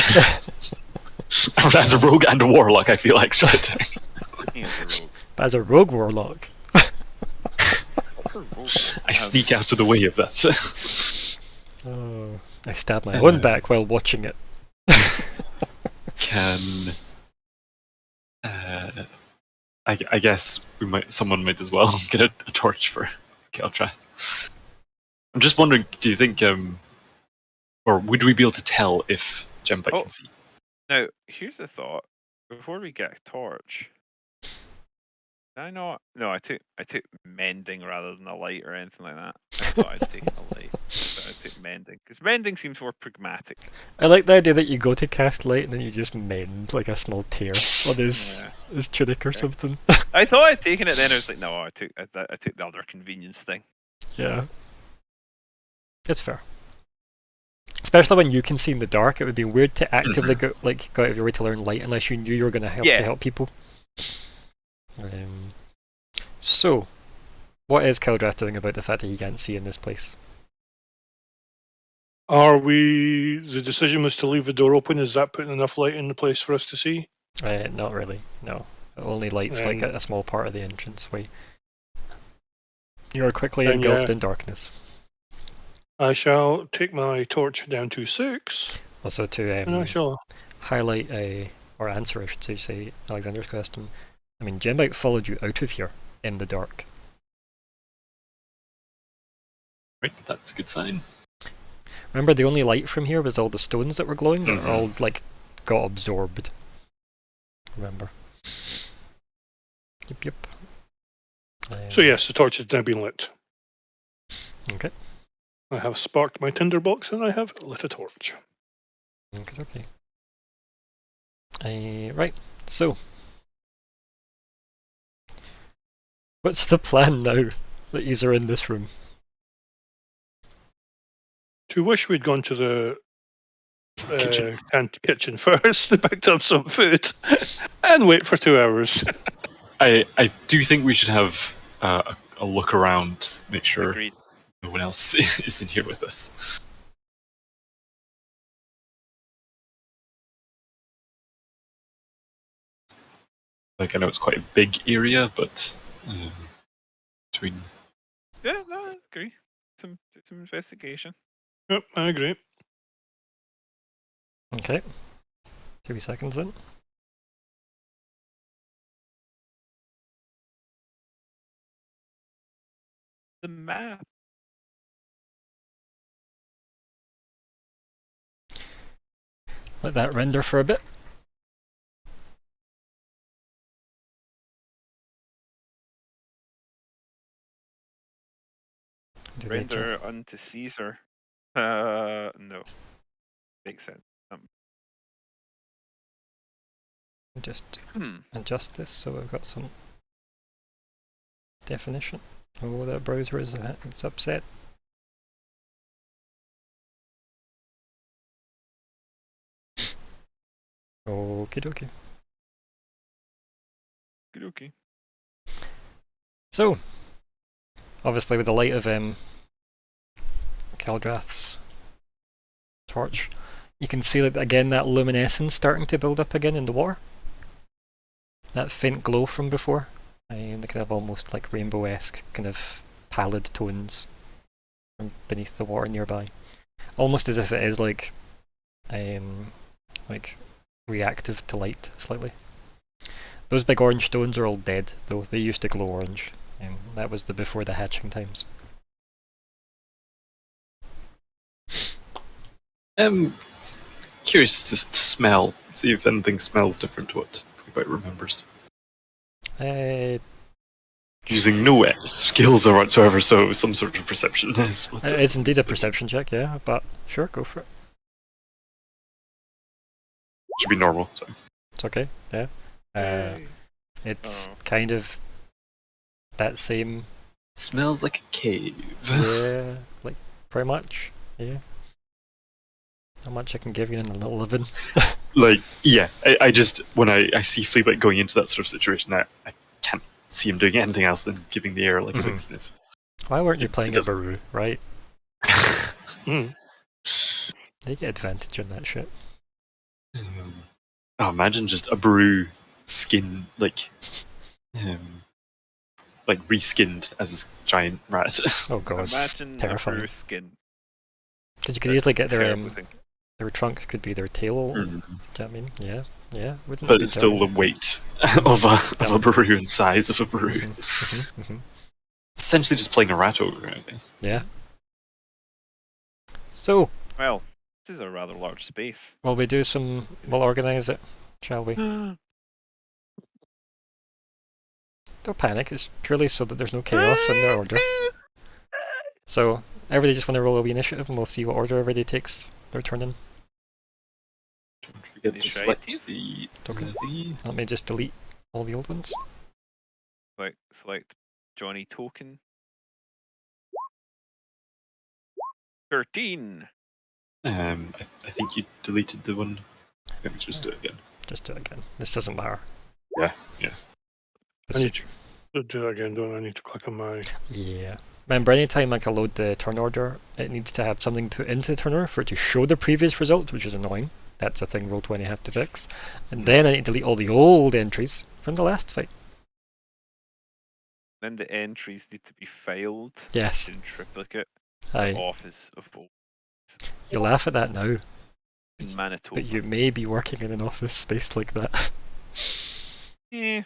As a rogue and a warlock, I feel extra attacked. But as a rogue warlock, I sneak out of the way of that. oh, I stab my own back while watching it. Can I guess someone might as well get a torch for Keltrath. I'm just wondering, do you think or would we be able to tell if Gembite can see? Now, here's a thought. Before we get a torch, did I not? No, I took mending rather than a light or anything like that. I thought I'd taken a light, but I took mending because mending seems more pragmatic. I like the idea that you go to cast light and then you just mend like a small tear on his tunic or something. I thought I'd taken it, then I was like, no, I took the other convenience thing. Yeah. It's fair. Especially when you can see in the dark, it would be weird to actively go out of your way to learn light unless you knew you were going to help people. So, what is Kildrath doing about the fact that he can't see in this place? The decision was to leave the door open. Is that putting enough light in the place for us to see? Not really, no. It only lights like a small part of the entranceway. You are quickly engulfed in darkness. I shall take my torch down to 6. Also to and I shall highlight or answer, I should say, Alexander's question. I mean, Jembite followed you out of here in the dark. Right, that's a good sign. Remember, the only light from here was all the stones that were glowing. They all like got absorbed. Remember? Yep. So yes, the torch has now been lit. Okay. I have sparked my tinderbox and I have lit a torch. Okay. Right. So, what's the plan now that yous are in this room? To wish we'd gone to the kitchen first, picked up some food, and wait for 2 hours. I do think we should have a look around, make sure Agreed. no one else is in here with us. Like, I know it's quite a big area, but between... Yeah, no, I agree. Some investigation. Yep, I agree. Okay. 2 seconds then. The map. Let that render for a bit. Render unto Caesar. No. Makes sense. Just adjust this so we've got some definition. Oh, that browser is it's upset. Okie dokie. Okay. So, obviously with the light of Caldrath's torch, you can see that again that luminescence starting to build up again in the water. That faint glow from before. And they kind of almost like rainbow-esque kind of pallid tones from beneath the water nearby. Almost as if it is like reactive to light slightly. Those big orange stones are all dead, though. They used to glow orange. That was before the hatching times. Curious to smell, see if anything smells different to what Fleabite remembers. Using no skills or whatsoever, so some sort of perception is what it's indeed a perception check, yeah, but sure, go for it. Should be normal, so. It's okay, yeah. It's kind of that same... Smells like a cave. Yeah, like, pretty much, yeah. Not much I can give you in a little living. Like, yeah, I just, when I see Fleabite going into that sort of situation, I can't see him doing anything else than giving the air like a big sniff. Why weren't you playing a Baru, right? Mm. They get advantage on that shit. Oh, imagine just a brew skin, like reskinned as a giant rat. Oh god, Imagine terrifying. a brew skin. Because you could easily get Terrible their trunk could be their tail. Do you know what I mean? Yeah. Wouldn't but it's still the weight of a brew and size of a brew. Essentially just playing a rat ogre, I guess. Yeah. So. Well, this is a rather large space. We'll organise it, shall we? Don't panic, it's purely so that there's no chaos in the order. So, everybody just want to roll a wee initiative and we'll see what order everybody takes their turn in. Don't forget to select the... Okay. Let me just delete all the old ones. Select Johnny Token. 13. I think you deleted the one. Let me just do it again. Just do it again. This doesn't matter. Yeah. I need to do that again, don't I? I need to click on my... Yeah. Remember, anytime I can load the turn order, it needs to have something put into the turn order for it to show the previous result, which is annoying. That's a thing Roll20 have to fix. And then I need to delete all the old entries from the last fight. Then the entries need to be filed Yes. in triplicate. Aye. Office of Vote You laugh at that now, in Manitoba. but you may be working in an office space like that. Yeah.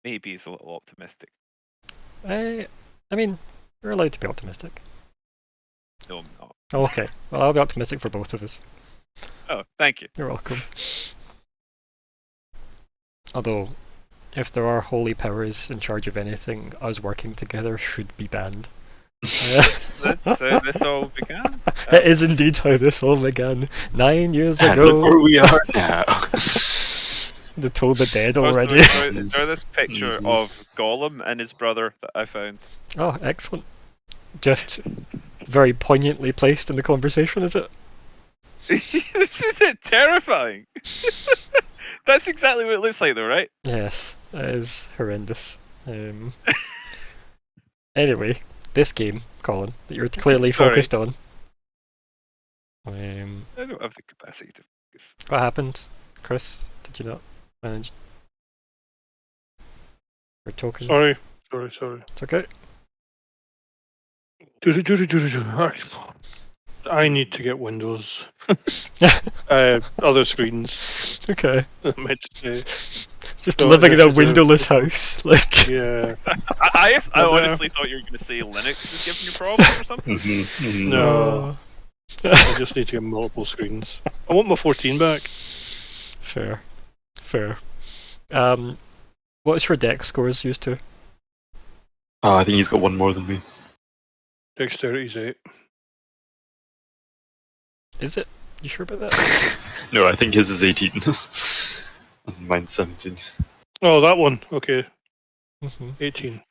Maybe it's a little optimistic. I mean, you're allowed to be optimistic. No, I'm not. Oh, okay. Well, I'll be optimistic for both of us. Oh, thank you. You're welcome. Although, if there are holy powers in charge of anything, us working together should be banned. That's how this all began. It is indeed how this all began. 9 years And ago. look where we are now. They told the dead Also, already. enjoy this picture Mhm. of Gollum and his brother that I found. Oh, excellent. Just very poignantly placed in the conversation, is it? This is it, terrifying. That's exactly what it looks like, though, right? Yes, it is horrendous. Anyway, this game, Colin, that you're clearly Sorry. focused on. I don't have the capacity to focus. What happened, Chris? Did you not manage? We're talking. Sorry. It's okay. Alright. I need to get Windows. Other screens. Okay. I meant to say. Just So living in this a is a- windowless house, like. Yeah. I But, honestly thought you were going to say Linux is giving you problems or something. No. I just need to get multiple screens. I want my 14 back. Fair. What's your dex scores used to? Oh, I think he's got one more than me. Dexterity's 8. Is it? You sure about that? No, I think his is 18. And mine's 17. Oh, that one. Okay. Mm-hmm. 18.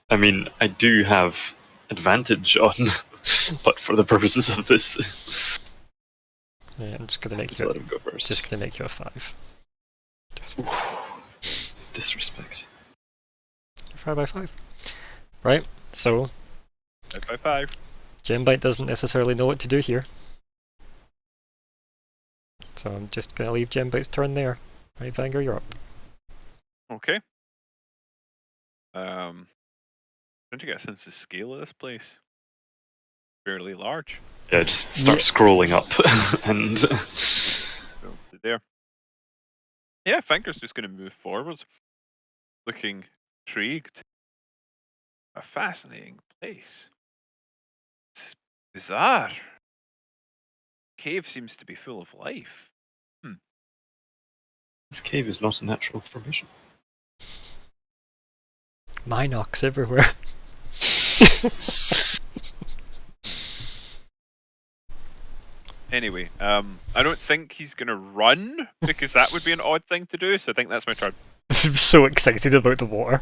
I mean, I do have advantage on, but for the purposes of this, Yeah, I'm just gonna make just you. let him go first. Just gonna make you a 5. It's disrespect. 5x5. Right. So 5x5. Gembite doesn't necessarily know what to do here. So I'm just gonna leave Gembite's turn there. Right, Vanger, you're up. Okay. Trying to get a sense of scale of this place. Fairly large. Yeah, just start scrolling up and So, there. Yeah, Finger's just going to move forward. Looking intrigued. A fascinating place. It's bizarre. Cave seems to be full of life. this cave is not a natural formation. Minox everywhere. Anyway, I don't think he's going to run, because that would be an odd thing to do, so I think that's my turn. I'm so excited about the water.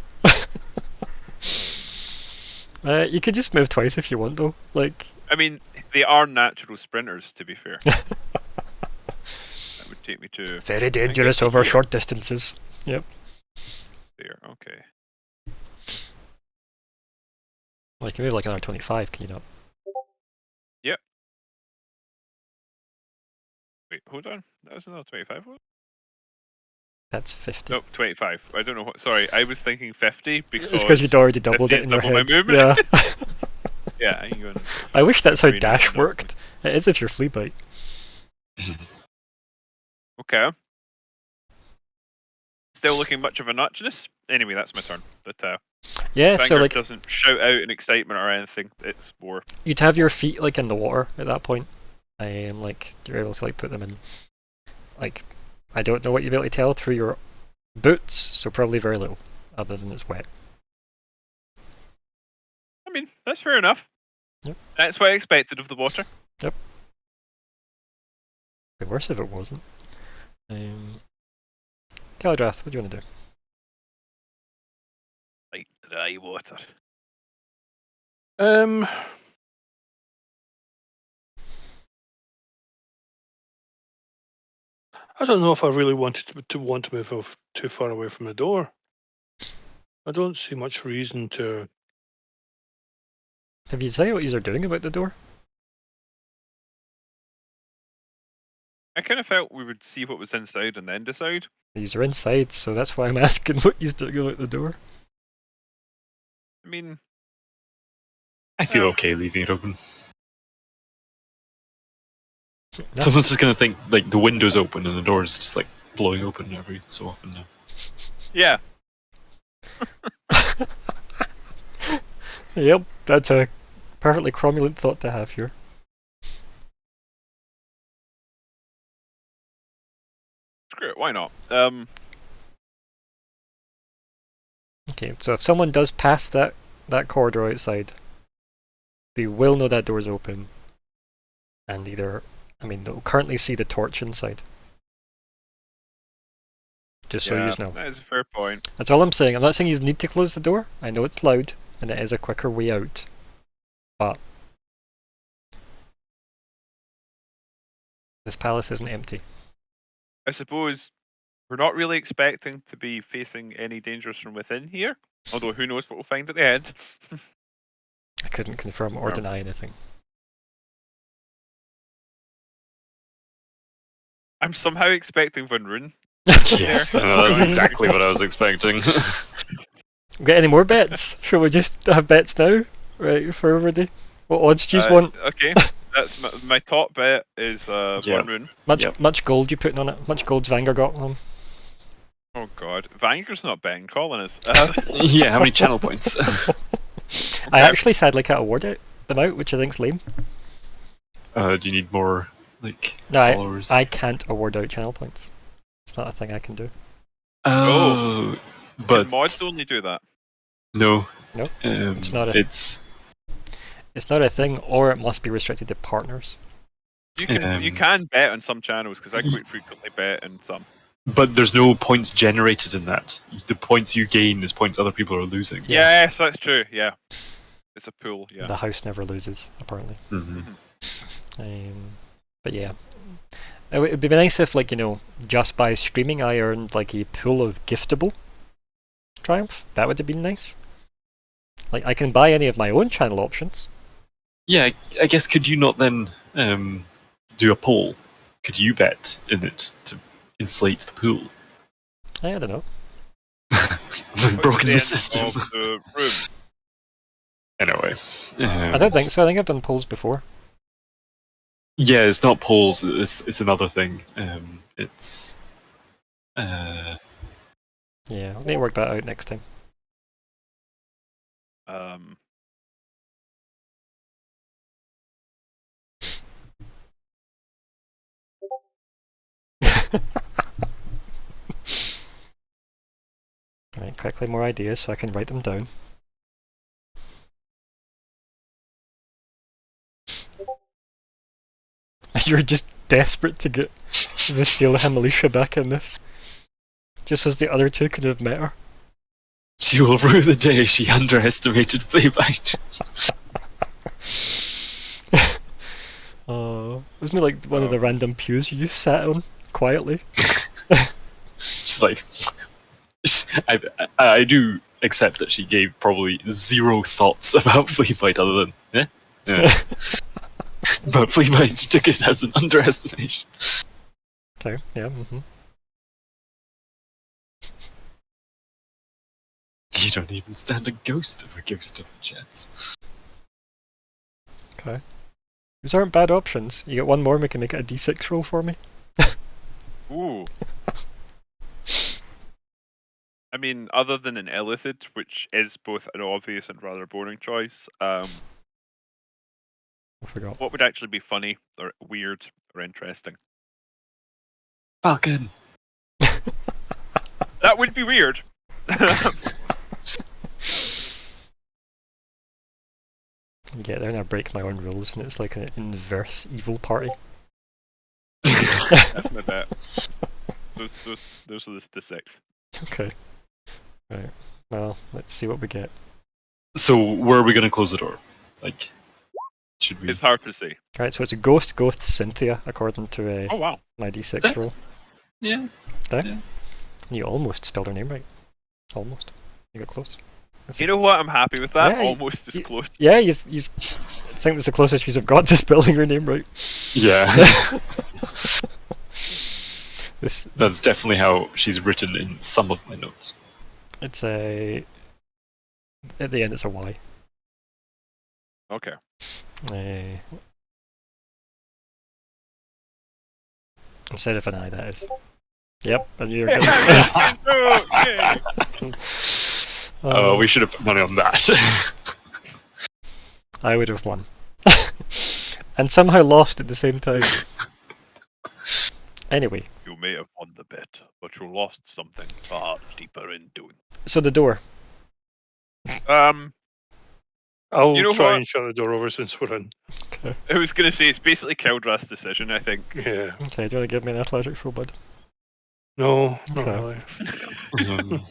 You could just move twice if you want, though. Like, I mean, they are natural sprinters, to be fair. That would take me to very dangerous over short distances. Yep. there. Okay. Well, you can move like another 25, can you not? Wait, hold on. That was another 25. That's 50. Nope, 25. I don't know what. Sorry, I was thinking 50 because. It's because you'd already doubled 50 it is in your double my head. movement. Yeah. Yeah, I can go in. I wish that's how Green is dash another worked. It is if you're flea bite. Okay. Still looking much of a notchness. Anyway, that's my turn. But Yeah, so Vanguard like doesn't shout out in excitement or anything. It's more. you'd have your feet like in the water at that point. Like you're able to like put them in. Like I don't know what you'll be able to tell through your boots, so probably very little, other than it's wet. I mean, that's fair enough. Yep. That's what I expected of the water. It'd be worse if it wasn't. Caladrath, what do you want to do? Like dry water. Um, I don't know if I really wanted to want to move off too far away from the door. I don't see much reason to. Have you decided what you're doing about the door? I kind of felt we would see what was inside and then decide. You're inside, so that's why I'm asking what you're doing about the door. I mean, I feel okay leaving it open. No. Someone's just gonna think like the window's open and the door's just like blowing open every so often now. yeah. Yep, that's a perfectly cromulent thought to have here. Screw it. Why not? Okay, so if someone does pass that corridor outside, they will know that door's open, and they'll currently see the torch inside. Just so yeah, you know. that is a fair point. That's all I'm saying. I'm not saying you need to close the door. I know it's loud, and it is a quicker way out. But this palace isn't empty. I suppose we're not really expecting to be facing any dangers from within here. Although who knows what we'll find at the end. I couldn't confirm or No. deny anything. I'm somehow expecting Van Rune. Yes, There. that's exactly what I was expecting. Got any more bets? Shall we just have bets now? Right, for everybody? What odds do you want? Okay, that's my top bet is Yeah. Van Rune. Much gold you putting on it? Much gold's Vanguard got on? Oh god, Vanger's not betting, Colin is. Yeah, how many channel points? I actually sadly can't award them out, which I think's lame. Do you need more like No, followers? I can't award out channel points. It's not a thing I can do. Oh, but mods only do that. no, Nope, it's not a- It's It's not a thing, or it must be restricted to partners. You can bet on some channels because I quite frequently bet on some. but there's no points generated in that. The points you gain is points other people are losing. Yeah. Yes, that's true. Yeah, it's a pool. Yeah. The house never loses, apparently. Mm-hmm. But yeah. It would be nice if, just by streaming I earned a pool of giftable triumph. That would have been nice. I can buy any of my own channel options. Yeah, I guess could you not then do a poll? Could you bet in it to inflate the pool? I don't know. Broken the end system. of the room. Anyway, I don't think so. I think I've done polls before. yeah, it's not polls. It's another thing. It's Yeah, I'll need to work that out next time. Right, quickly more ideas so I can write them down. You're just desperate to get the Steelham militia back in this. Just as the other two could have met her. she will rue the day she underestimated Fleabite. Wasn't it like one of the random pews you just sat on quietly? She's like, I do accept that she gave probably zero thoughts about Fleabite other than, yeah. But Fleabite took it as an underestimation. Okay, yeah, mm-hmm. You don't even stand a ghost of a chance. Okay. These aren't bad options. You get one more and we can make it a d6 roll for me. Ooh. I mean, other than an Illithid, which is both an obvious and rather boring choice, I forgot. what would actually be funny or weird or interesting? Falcon. That would be weird. You get there and I break my own rules and it's like an inverse evil party. That's my bet. Those are the six. Okay. Right. Well, let's see what we get. So where are we going to close the door? Like, should we? It's hard to say. Right, so it's a ghost Cynthia, according to Oh wow. my D6 roll. Yeah. Okay. Yeah. You almost spelled her name right. Almost. You got close. You know what? I'm happy with that. Yeah, Almost as close. Yeah, you think that's the closest you have got to spelling her name right. Yeah. This That's definitely how she's written in some of my notes. It's a... At the end it's a Y. Okay. Instead of an I, that is. Yep, and you're Oh, we should have put money on that. I would have won. And somehow lost at the same time. Anyway. You may have won the bet, but you lost something far deeper in doing. So the door. I'll You know try what? and shut the door over since we're in. Okay. I was going to say, it's basically Keldrath's decision, I think. Yeah. Okay, do you want to give me an athletics roll, bud? No, not Okay.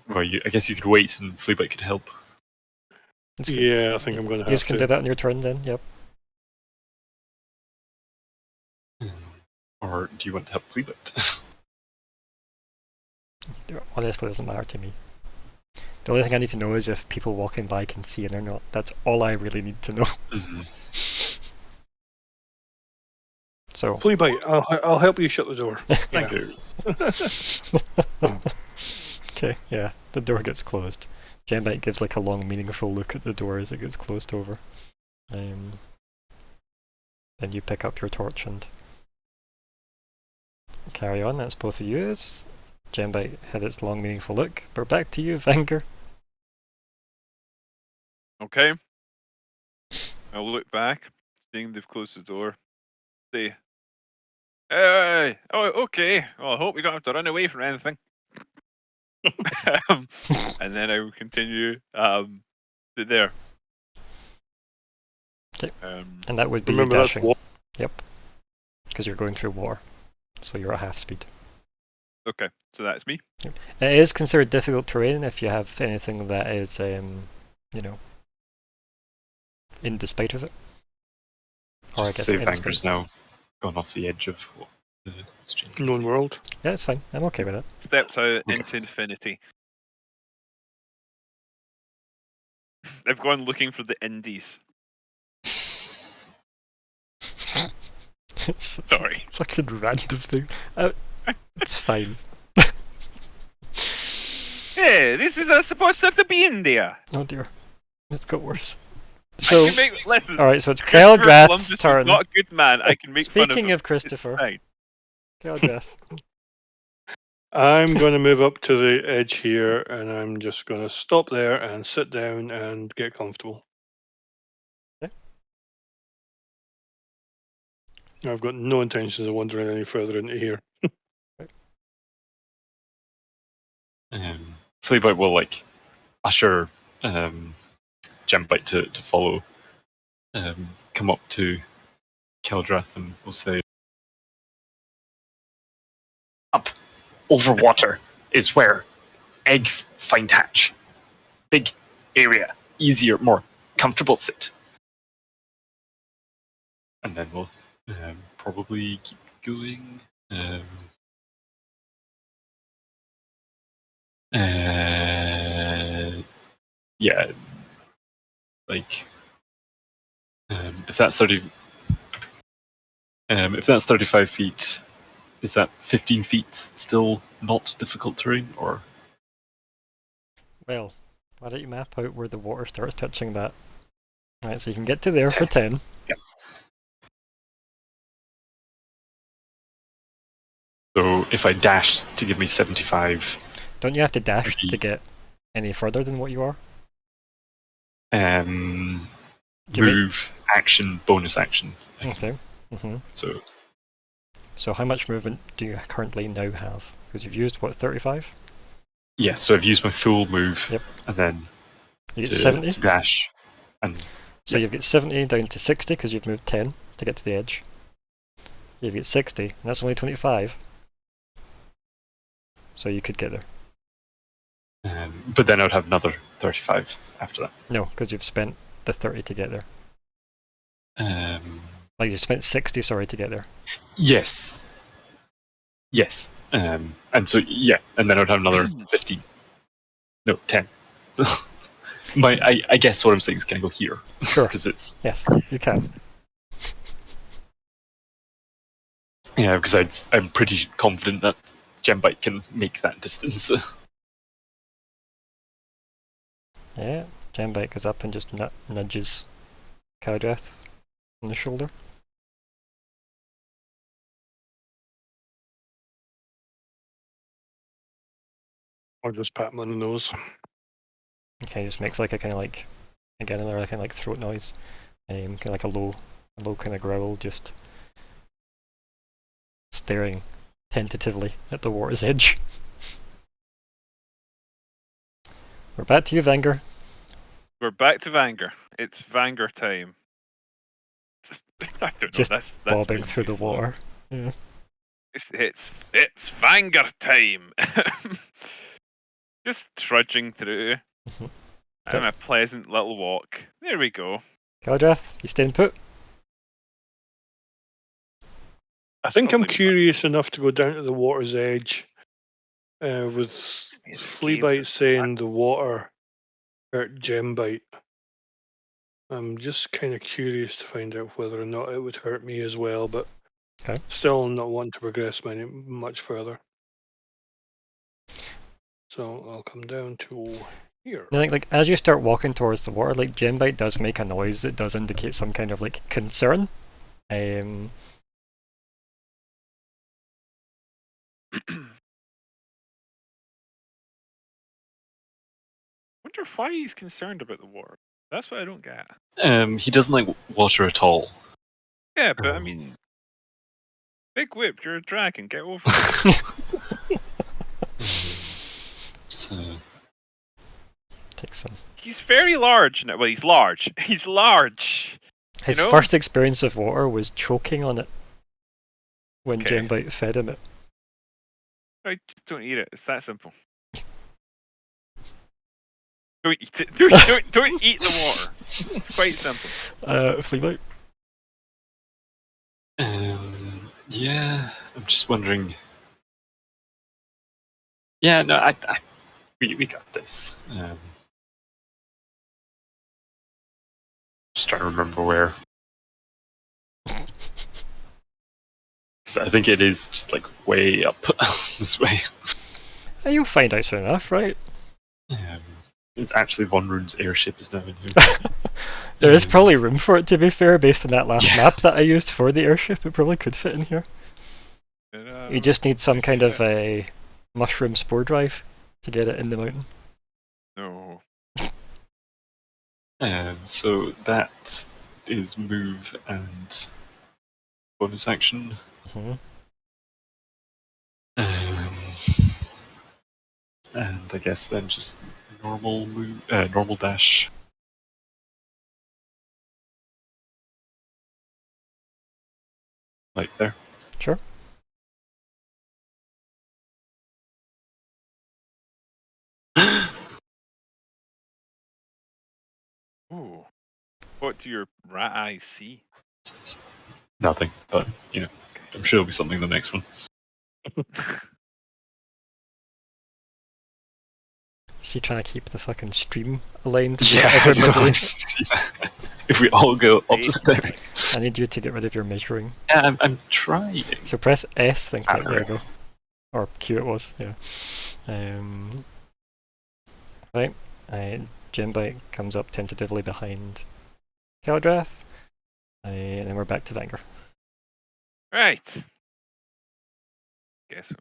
really. I guess you could wait and Fleabite could help. Yeah, I think I'm going to You have just can to. do that on your turn then, yep. Or do you want to help Fleabite? Honestly, it doesn't matter to me. The only thing I need to know is if people walking by can see and they're not. That's all I really need to know. So. Fleabite, I'll help you shut the door. Thank you. Okay, yeah, the door gets closed. Gembite gives like a long, meaningful look at the door as it gets closed over. Then you pick up your torch and carry on. That's both of you. Gembite had its long, meaningful look. But back to you, Vanger. Okay. I'll look back, seeing they've closed the door. Say, hey, oh, okay. Well, I hope we don't have to run away from anything. And then I will continue there. Okay. And that would be Remember that's dashing. war. Yep. Because you're going through war. So you're at half speed. Okay, so that's me. Yep. It is considered difficult terrain if you have anything that is, you know, in despite of it. Or Just I guess say in Vanger's spite. now gone off the edge of the strange. Known world. Yeah, it's fine. I'm okay with that. Stepped out into infinity. I've gone looking for the indies. It's Sorry. fucking random thing. It's fine. Hey, this is supposed to be India. Oh dear. It's got worse. I So, can make, listen, alright, so it's Christopher Columbus Keldrath's was turn. not a good man. I can make fun of him. Speaking of It's Christopher, fine. Keldrath. I'm going to move up to the edge here and I'm just going to stop there and sit down and get comfortable. Okay. I've got no intentions of wandering any further into here. Fleabite will like usher Gembite to follow. Come up to Keldrath and will say, "Up over water is where egg find hatch. Big area, easier, more comfortable sit." And then we'll probably keep going. Yeah, like if that's 35 feet, is that 15 feet still not difficult terrain, or? Well, why don't you map out where the water starts touching that? Right, so you can get to there for 10. Yep. So if I dash to give me 75, Don't you have to dash Okay. to get any further than what you are? Do you move, action, bonus action. Okay. So So how much movement do you currently now have? Because you've used, what, 35? yeah, so I've used my full move, Yep. and then You get to 70? dash, and So you've got 70 down to 60 because you've moved 10 to get to the edge. You've got 60, and that's only 25. So you could get there. But then I would have another 35 after that. No, because you've spent the 30 to get there. Like you spent 60, sorry, to get there. Yes. Yes. And so, yeah, and then I would have another 15. No, 10. I guess what I'm saying is, can I go here? Sure. Because it's... Yes, you can. Yeah, because I'm pretty confident that Gembite can make that distance. Yeah, Gembite goes up and just nudges Cowdeath on the shoulder. Or just pat him on the nose. Okay, just makes like a kind of like, again, another kind of like throat noise. Kind of like a low kind of growl, just staring tentatively at the water's edge. We're back to you, Vanger. We're back to Vanger. It's Vanger time. I don't know. Just that's bobbing really through the slow. water. Yeah. It's Vanger time. Just trudging through. Mhm. And a pleasant little walk. There we go. Cowdeath, you staying put? I think I'm Probably not. curious enough to go down to the water's edge. With Yeah, the Fleabite caves. saying the water hurt Gembite. I'm just kind of curious to find out whether or not it would hurt me as well, but Okay. still not wanting to progress much further. So I'll come down to here. I think like as you start walking towards the water, like Gembite does make a noise that does indicate some kind of like concern. Wonder why he's concerned about the water. That's what I don't get. He doesn't like water at all. Yeah, but I mean, big whip, you're a dragon. Get over it. So, Take some. He's very large now. Well, he's large. He's large. His know? first experience of water was choking on it when Okay. Gembite fed him it. Right, just don't eat it. It's that simple. Don't eat it. Don't eat the water. It's quite simple. Fleabite. yeah, I'm just wondering. Yeah, no, we got this. Just trying to remember where. So I think it is just like way up this way. You'll find out soon enough, right? It's actually Von Rune's airship is now in here. There is probably room for it, to be fair, based on that last map that I used for the airship. It probably could fit in here. You just need some kind of a mushroom spore drive to get it in the mountain. No. So that is move and bonus action. Mhm. And I guess then just normal move, normal dash. Like there. Sure. Ooh. What do your rat eyes see? Nothing, but you know, I'm sure there'll be something in the next one. Is he trying to keep the fucking stream aligned? Yeah, Whatever middle- if we all go opposite directions. I need you to get rid of your measuring. Yeah, I'm trying. So press S, then click. Ah, There you go. Or Q it was, yeah. Right. Gembite comes up tentatively behind Keldrath. And then we're back to Vanger. Right. Guess.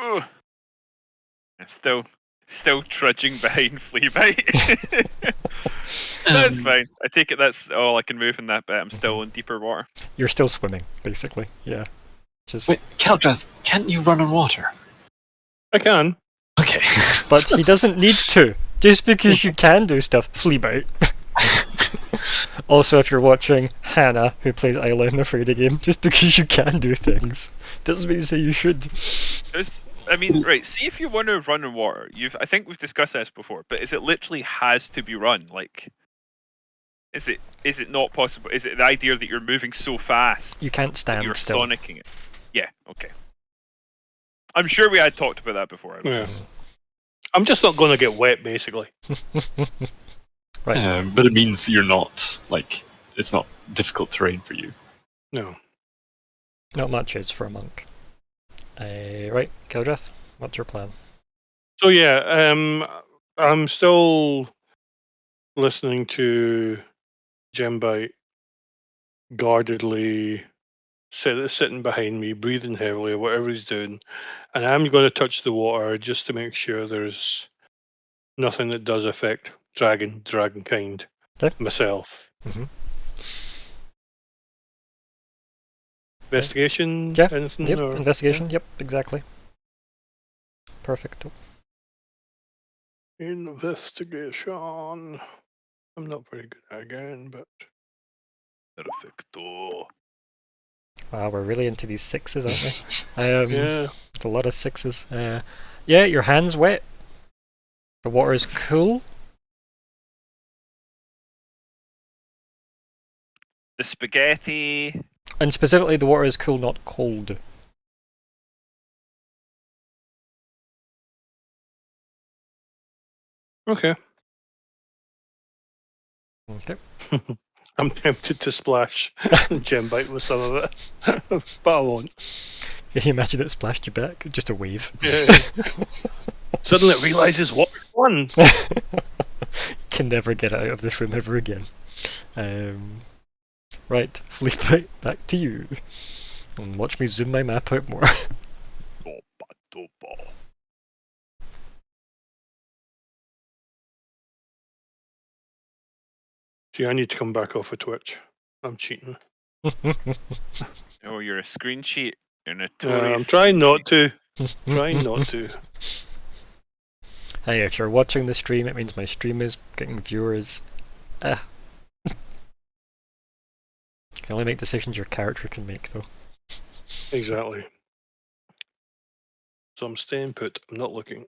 Ooh. I'm still trudging behind Fleabite. That's fine. I take it that's all I can move in that bit. I'm still in deeper water. You're still swimming, basically. Yeah. Just. Wait, Keldrath, can't you run on water? I can. Okay. But he doesn't need to. Just because you can do stuff, Fleabite. Also, if you're watching Hannah, who plays Isla in the Friday game, just because you can do things doesn't mean to say you should. I mean, right, see if you want to run in water, I think we've discussed this before, but is it literally has to be run? Like, is it not possible? Is it the idea that you're moving so fast You can't that stand you're still. sonicking it? Yeah, okay. I'm sure we had talked about that before. Yeah. I'm just not going to get wet, basically. Right. But it means you're not, like, it's not difficult terrain for you. No. Not much is for a monk. Right, Keldreth, what's your plan? So yeah, I'm still listening to Gembite guardedly sitting behind me, breathing heavily, or whatever he's doing, and I'm going to touch the water just to make sure there's nothing that does affect dragonkind, Okay. myself. Mm-hmm. Investigation? Yeah. Anything? Yep. Or, Investigation. Yep. Exactly. Perfect. yeah? Investigation. I'm not very good at it again, but Perfecto. Wow, we're really into these sixes, aren't we? yeah. A lot of sixes. Yeah, your hand's wet. The water is cool. The spaghetti. And specifically, the water is cool, not cold. Okay. Okay. I'm tempted to splash Gembite with some of it, but I won't. Can you imagine it splashed you back? Just a wave. Yeah. Suddenly it realizes what we've won. Can never get out of this room ever again. Right, Fleetbite, back to you. And watch me zoom my map out more. Gee, I need to come back off of Twitch. I'm cheating. Oh, you're a screen cheat. You're I'm notorious. trying not to. Trying not to. Hey, if you're watching the stream, it means my stream is getting viewers. Can only make decisions your character can make, though. Exactly. So I'm staying put. I'm not looking.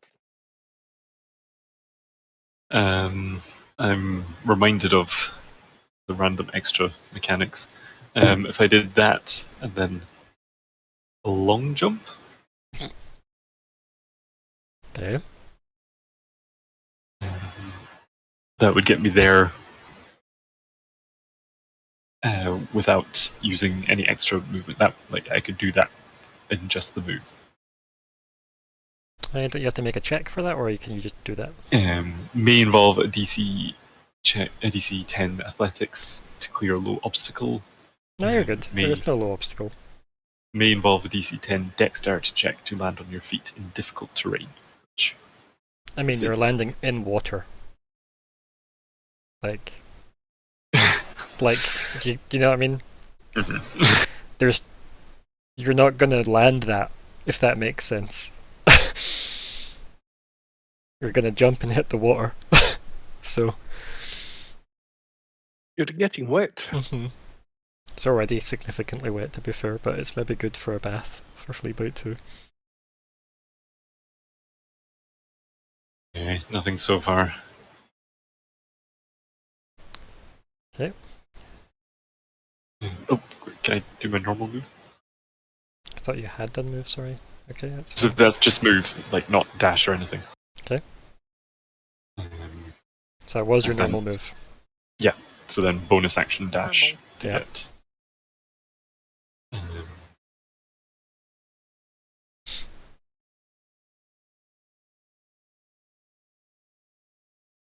I'm reminded of the random extra mechanics. If I did that and then a long jump, Okay. that would get me there without using any extra movement. That, like, I could do that in just the move. Don't you have to make a check for that, or can you just do that? May involve a DC check, a DC 10 athletics to clear a low obstacle. No, you're good. May, There's no low obstacle. may involve a DC 10 dexterity check to land on your feet in difficult terrain. Which I mean, you're is- landing in water. Like, do you know what I mean? Mhm. You're not gonna land that, if that makes sense. You're gonna jump and hit the water. So. You're getting wet. It's already significantly wet, to be fair, but it's maybe good for a bath for Fleetboot too. Okay, nothing so far. Okay. Oh, can I do my normal move? I thought you had done move, sorry. Okay, that's So fine. that's just move, like not dash or anything. Okay. Um, So that was your and then- normal move. so then bonus action dash to Yeah. get.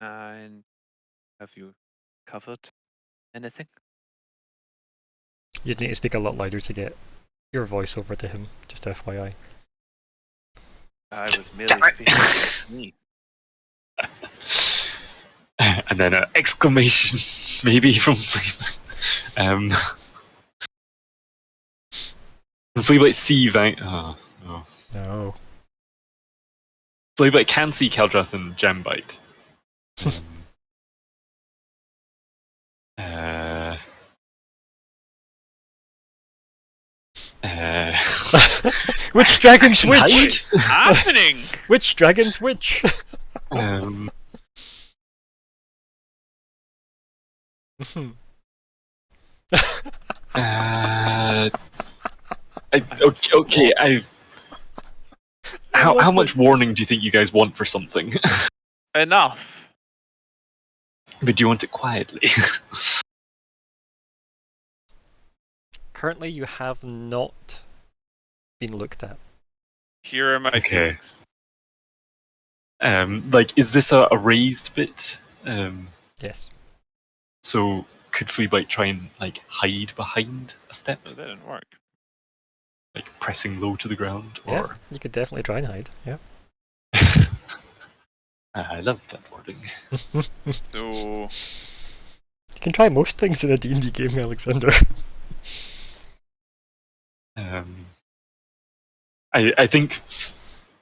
And have you covered anything? You'd need to speak a lot louder to get your voice over to him, just FYI. I was merely speaking to me. And then an exclamation, maybe from Fleabag. Fleabag see oh no. No. Fleabag can see Keldrath and Gembite. Which dragon's Action which? hide? Happening. Which dragon's which? Um, Mhm. uh, okay. How much warning do you think you guys want for something? Enough. But do you want it quietly? Currently, you have not been looked at. Here are my Okay. feelings. Like, is this a raised bit? Yes. So could Fleabite try and like hide behind a step, That didn't work. like pressing low to the ground? Yeah, Or you could definitely try and hide. Yeah. I love that wording. So You can try most things in a D&D game, Alexander. I think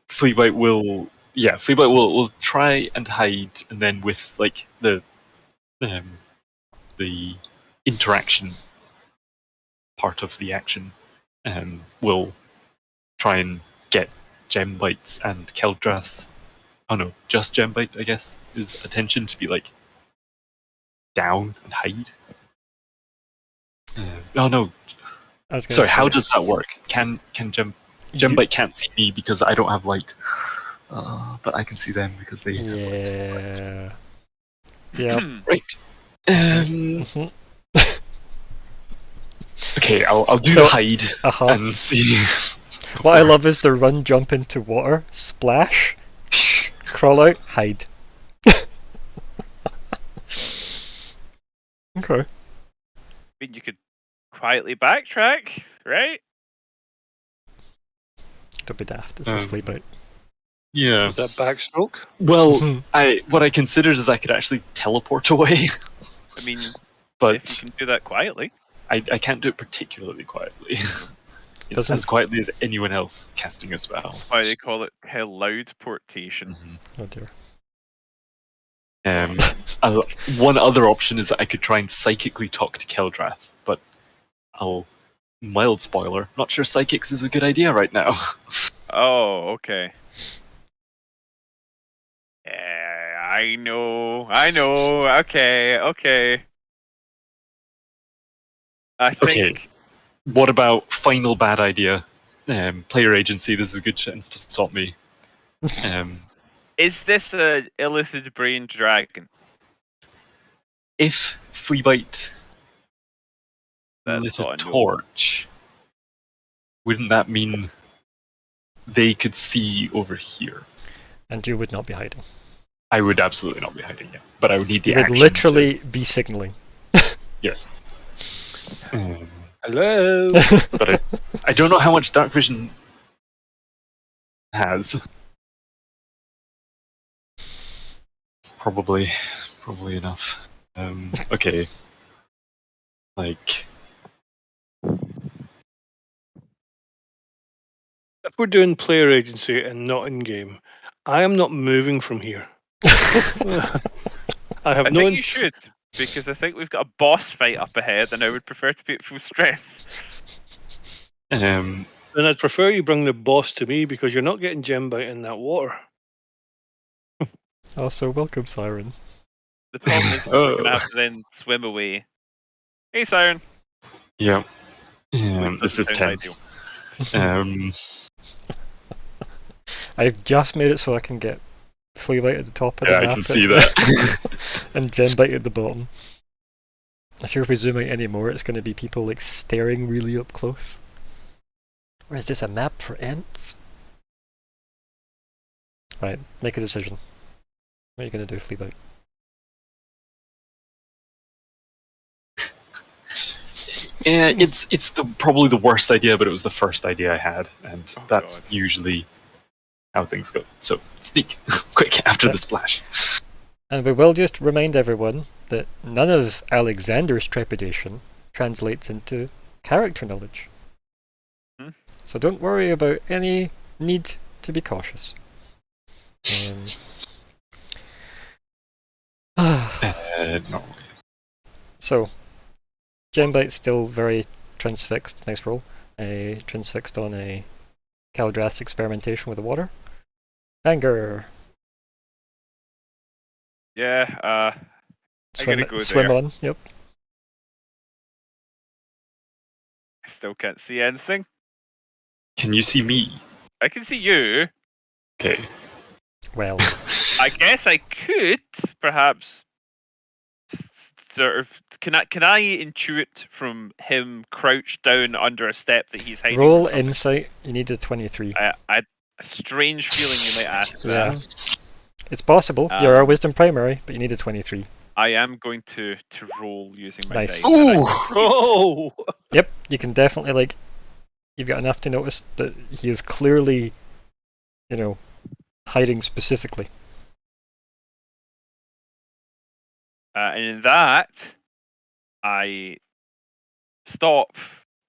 Fleabite will. Yeah, Fleabite will try and hide, and then with like the interaction part of the action, will try and get Gembite's and Keldrath's. Oh no, just Gembite, I guess, his attention to be like down and hide. Oh no, I was gonna sorry. say, How does that work? Can Gembite can't see me because I don't have light, but I can see them because they have light. Yeah. Yeah. Right. Mhm. Okay, I'll do So- the hide Uh-huh. and see. What I love is the run, jump into water, splash, crawl out, hide. Okay. I mean, you could quietly backtrack, right? Don't be daft. This is Fleabite. Yeah. Is that backstroke? Well, Mhm. what I considered is I could actually teleport away, I mean, if but you can do that quietly. I can't do it particularly quietly. It's Doesn't- as quietly as anyone else casting a spell. That's why they call it loud portation. Oh dear. One other option is that I could try and psychically talk to Keldrath, but mild spoiler, not sure psychics is a good idea right now. Oh, okay. Yeah, I know. Okay. I think Okay. What about final bad idea? Player agency, this is a good chance to stop me. is this a illicit brain dragon? If Fleabite That's lit a not a no. torch, wouldn't that mean they could see over here? And you would not be hiding. I would absolutely not be hiding it, but I would need the You would action. literally be signaling. Yes. Hello. But I don't know how much dark vision has. Probably enough. Okay. Like, If we're doing player agency and not in game, I am not moving from here. I have I no. think you should, because I think we've got a boss fight up ahead, and I would prefer to be at full strength. um, Then I'd prefer you bring the boss to me because you're not getting Gembite in that water. Also, welcome, Siren. The problem is we're gonna have to then swim away. Hey, Siren. yeah. Which This is doesn't sound tense. I've just made it so I can get Fleabite at the top of the Yeah, map. I can see that. And Gembite at the bottom. I fear if we zoom out any more, it's going to be people like staring really up close. Or is this a map for Ents? Right, make a decision. What are you going to do, Fleabite? Yeah, it's probably the worst idea, but it was the first idea I had, and Oh, that's God. usually how things go. So sneak, quick after the splash. And we will just remind everyone that none of Alexander's trepidation translates into character knowledge. Hmm. So don't worry about any need to be cautious. No. So, Gembite's still very transfixed. Nice roll. transfixed on a Caldrath's experimentation with the water. Anger. Yeah, I gotta go Swim there. on. Yep. I still can't see anything. Can you see me? I can see you. Okay. Well, I guess I could perhaps sort of. Can I intuit from him crouched down under a step that he's hiding roll from something? insight. You need a 23. I a strange feeling you might ask Yeah. that. It's possible. You're a wisdom primary, but you need a 23. I am going to roll using my Nice. dice. and I Ooh. succeed. Oh, Yep, you can definitely, like, you've got enough to notice that he is clearly, hiding specifically. And in that, I stop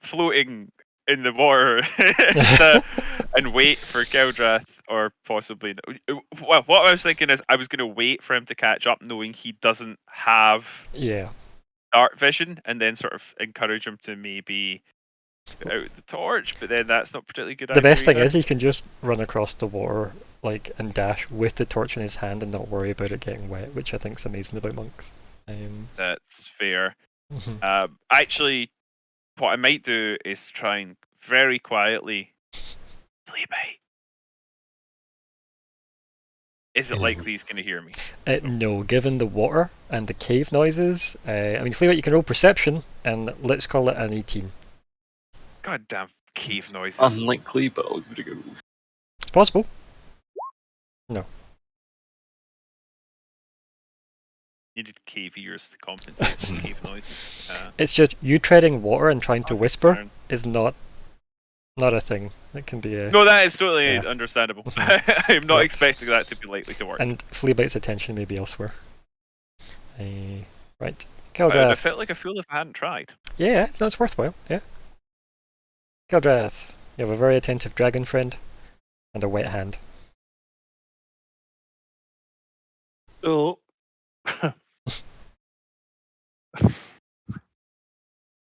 floating in the water and wait for Keldrath, or possibly. Well, what I was thinking is I was going to wait for him to catch up, knowing he doesn't have Yeah. dark vision, and then sort of encourage him to maybe put out the torch. But then that's not particularly good. The best thing either. is he can just run across the water, like, and dash with the torch in his hand and not worry about it getting wet, which I think is amazing about monks. That's fair. Mhm. Actually, what I might do is try and very quietly flea bite. Is it likely he's going to hear me? No, given the water and the cave noises, I mean, Fleabite, you can roll perception, and let's call it an 18. Goddamn cave noises. Unlikely, but I'll give it a go. It's possible. No. Needed cave ears to compensate for cave noises. It's just you treading water and trying to I'm whisper concerned. is not a thing. It can be a... No, that is totally Yeah. understandable. Mhm. I'm not Right. expecting that to be likely to work. And Fleabite's attention may be elsewhere. Right. I would have Keldrath. felt like a fool if I hadn't tried. Yeah, no, it's worthwhile. Yeah. Keldrath, you have a very attentive dragon friend and a wet hand. so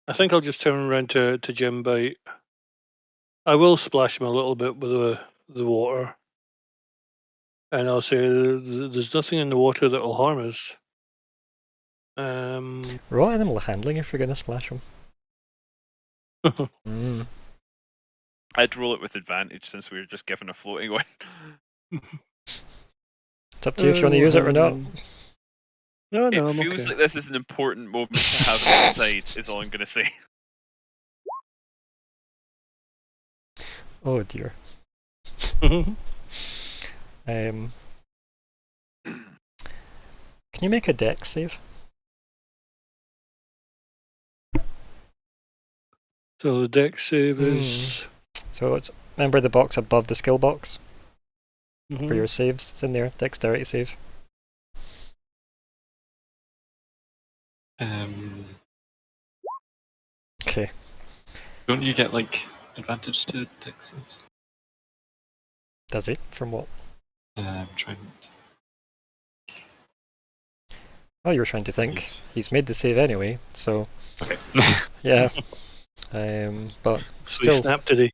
I think I'll just turn around to Jim Bite. I will splash him a little bit with the water, and I'll say there's nothing in the water that will harm us. Roll animal handling if you're going to splash him. Mm. I'd roll it with advantage since we were just given a floating one. It's up to you if you want to use it or not. No, It I'm feels okay. like this is an important moment to have it inside, is all I'm going to say. Oh dear. Can you make a dex save? So the dex save is. So it's, remember the box above the skill box for Mhm. your saves? It's in there. Dexterity save. Okay. Don't you get like advantage to dex saves? Does he? From what? I'm trying. Oh, you were trying to think. He's made the save anyway, so Okay. yeah. But So he still, snapped today.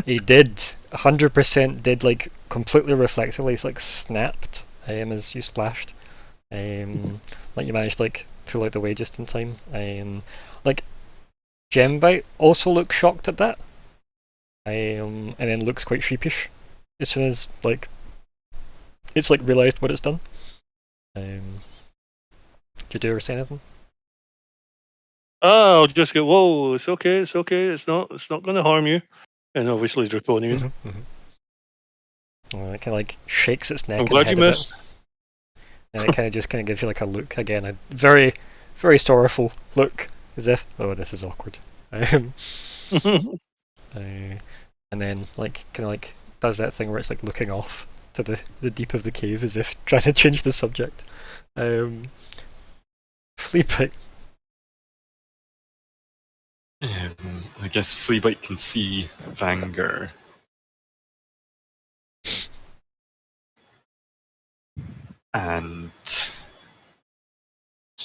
he did 100% did, like, completely reflexively. He's like snapped as you splashed. Like you managed to, like, pull out the way just in time. Like Gembite also looks shocked at that. And then looks quite sheepish as soon as, like, it's like realised what it's done. Did you ever say anything? Oh, I'll just go. Whoa! It's okay. It's okay. It's not going to harm you. And obviously draconian. It kind of like shakes its neck. I'm and glad head you a missed. bit. And it kind of just gives you like a look again, a very, very sorrowful look, as if, oh, this is awkward. And then like kind of like does that thing where it's like looking off to the deep of the cave as if trying to change the subject. Fleabite. I guess Fleabite can see Vanger. And just